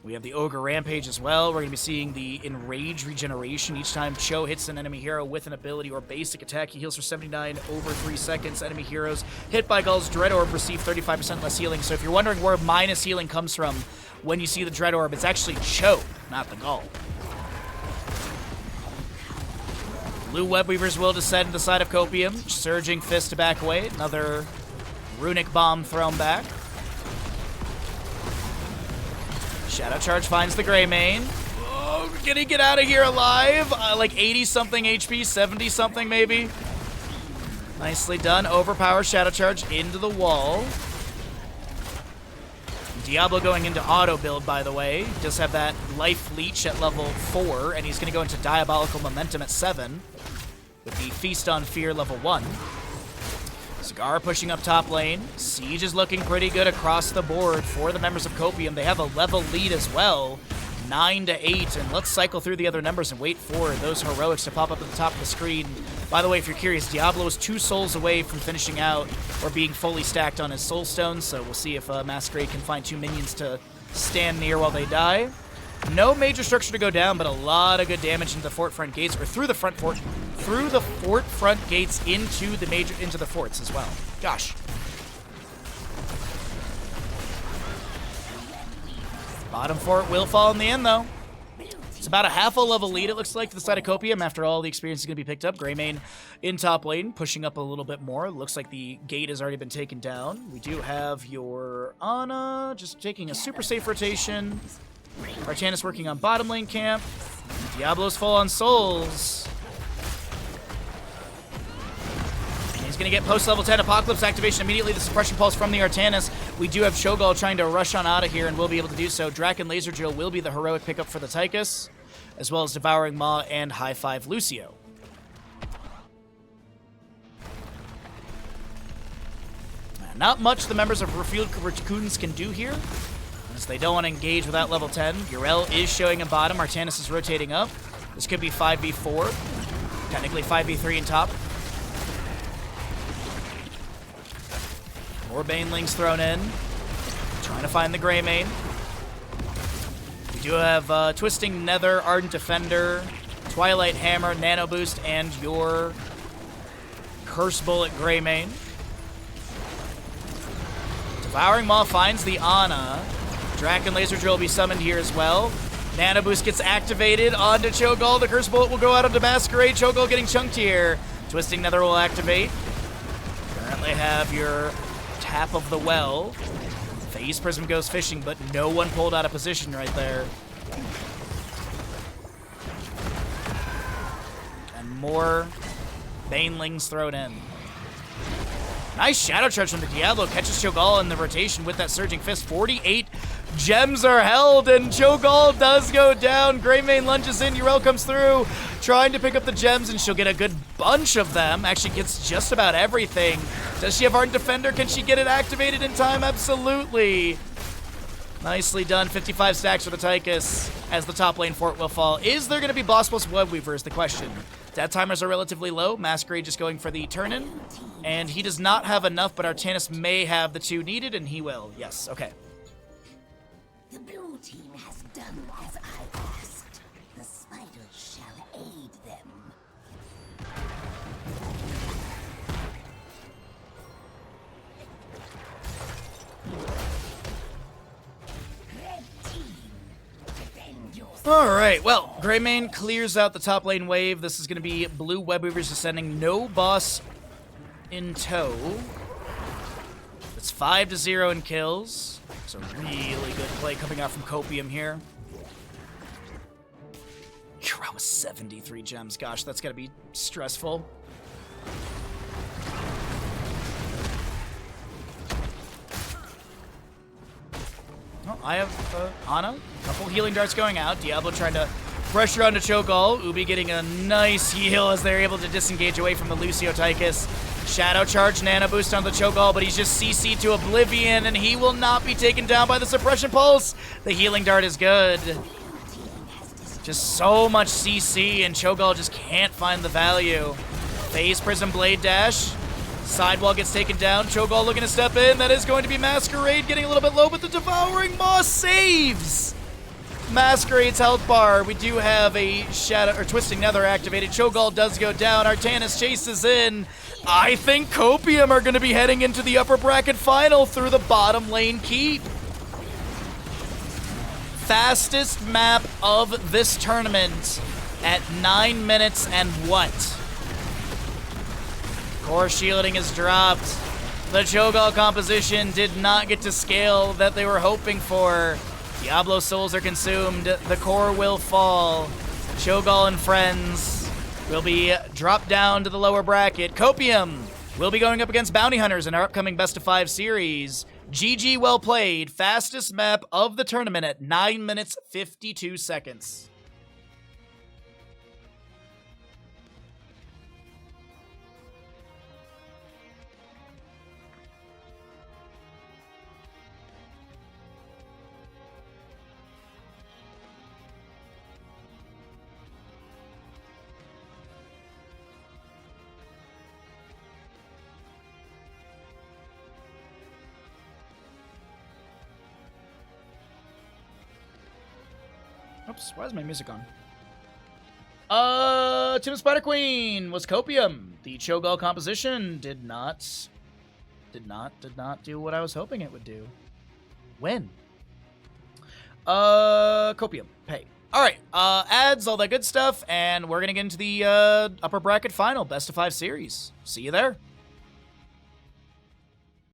We have the Ogre Rampage as well. We're going to be seeing the Enrage regeneration. Each time Cho hits an enemy hero with an ability or basic attack, he heals for 79 over 3 seconds. Enemy heroes hit by Gull's Dread Orb receive 35% less healing. So if you're wondering where minus healing comes from when you see the Dread Orb, it's actually Cho, not the Gull. Blue Web Weavers will descend to the side of Copium. Surging Fist to back away. Another Runic Bomb thrown back. Shadow Charge finds the Greymane. Oh, can he get out of here alive? Like 80-something HP, 70-something maybe. Nicely done. Overpower Shadow Charge into the wall. Diablo going into auto build, by the way. Does have that Life Leech at level 4, and he's going to go into Diabolical Momentum at 7 with the Feast on Fear level 1. Cigar pushing up top lane. Siege is looking pretty good across the board for the members of Copium. They have a level lead as well, 9-8, and let's cycle through the other numbers and wait for those heroics to pop up at the top of the screen. By the way, if you're curious, Diablo is 2 souls away from finishing out or being fully stacked on his soul stones, so we'll see if Masquerade can find 2 minions to stand near while they die. No major structure to go down, but a lot of good damage into the fort front gates, or through the fort front gates into the forts as well. Gosh. Bottom fort will fall in the end, though. It's about a half a level lead, it looks like, to the side of Copium after all the experience is going to be picked up. Greymane in top lane, pushing up a little bit more. It looks like the gate has already been taken down. We do have your Ana just taking a super safe rotation. Artanis working on bottom lane camp. Diablo's full on souls. And he's going to get post-level 10 Apocalypse activation immediately. The suppression pulse from the Artanis. We do have Cho'Gall trying to rush on out of here and will be able to do so. Draken Laser Drill will be the heroic pickup for the Tychus, as well as Devouring Maw and High Five Lucio. Not much the members of RefueledRaccoons can do here, as they don't want to engage without level 10. Yrel is showing in bottom. Artanis is rotating up. This could be 5v4. Technically 5v3 in top. More Banelings thrown in. Trying to find the Greymane. We do have Twisting Nether, Ardent Defender, Twilight Hammer, Nano Boost, and your Curse Bullet Greymane. Devouring Maw finds the Ana. Draken Laser Drill will be summoned here as well. Nano Boost gets activated onto Cho'Gall. The Curse Bullet will go out onto Masquerade. Cho'Gall getting chunked here. Twisting Nether will activate. Currently have your Tap of the Well. Phase Prism goes fishing, but no one pulled out of position right there. And more Banelings thrown in. Nice Shadow Charge from the Diablo. Catches Cho'Gall in the rotation with that Surging Fist. 48 gems are held, and Cho'Gall does go down. Greymane lunges in. Yrel comes through, trying to pick up the gems, and she'll get a good bunch of them. Actually gets just about everything. Does she have Ardent Defender? Can she get it activated in time? Absolutely. Nicely done. 55 stacks for the Tychus as the top lane fort will fall. Is there going to be Boss plus Web Weaver is the question. Death timers are relatively low. Masquerade just going for the turn-in. And he does not have enough, but Artanis may have the 2 needed, and he will. Yes, okay. The blue team has done as I asked. The spiders shall aid them. Red team, defend yourself. All right, well, Greymane clears out the top lane wave. This is going to be blue Web Weavers descending. No boss in tow. It's 5-0 in kills. It's a really good play coming out from Copium here. Wow, 73 gems. Gosh, that's got to be stressful. Oh, I have Ana. A couple healing darts going out. Diablo trying to pressure onto Cho'Gall. Ubi getting a nice heal as they're able to disengage away from the Lucio Tychus. Shadow Charge, Nano Boost on the Cho'Gall, but he's just CC'd to oblivion, and he will not be taken down by the Suppression Pulse. The healing dart is good. Just so much CC, and Cho'Gall just can't find the value. Phase Prism Blade Dash. Sidewall gets taken down. Cho'Gall looking to step in. That is going to be Masquerade getting a little bit low, but the Devouring Maw saves Masquerade's health bar. We do have a Shadow or Twisting Nether activated. Cho'Gall does go down. Artanis chases in. I think Copium are going to be heading into the upper bracket final through the bottom lane keep. Fastest map of this tournament at 9 minutes and what? Force shielding is dropped. The Cho'Gall composition did not get to scale that they were hoping for. Diablo souls are consumed. The core will fall. Cho'Gall and friends will be dropped down to the lower bracket. COPIUM will be going up against Bounty Hunters in our upcoming Best of 5 series. GG, well played. Fastest map of the tournament at 9 minutes 52 seconds. Oops, why is my music on? Tim Spider Queen was Copium. The Cho'Gall composition did not do what I was hoping it would do. When? Copium, pay. Alright, ads, all that good stuff, and we're gonna get into the upper bracket final, best of 5 series. See you there.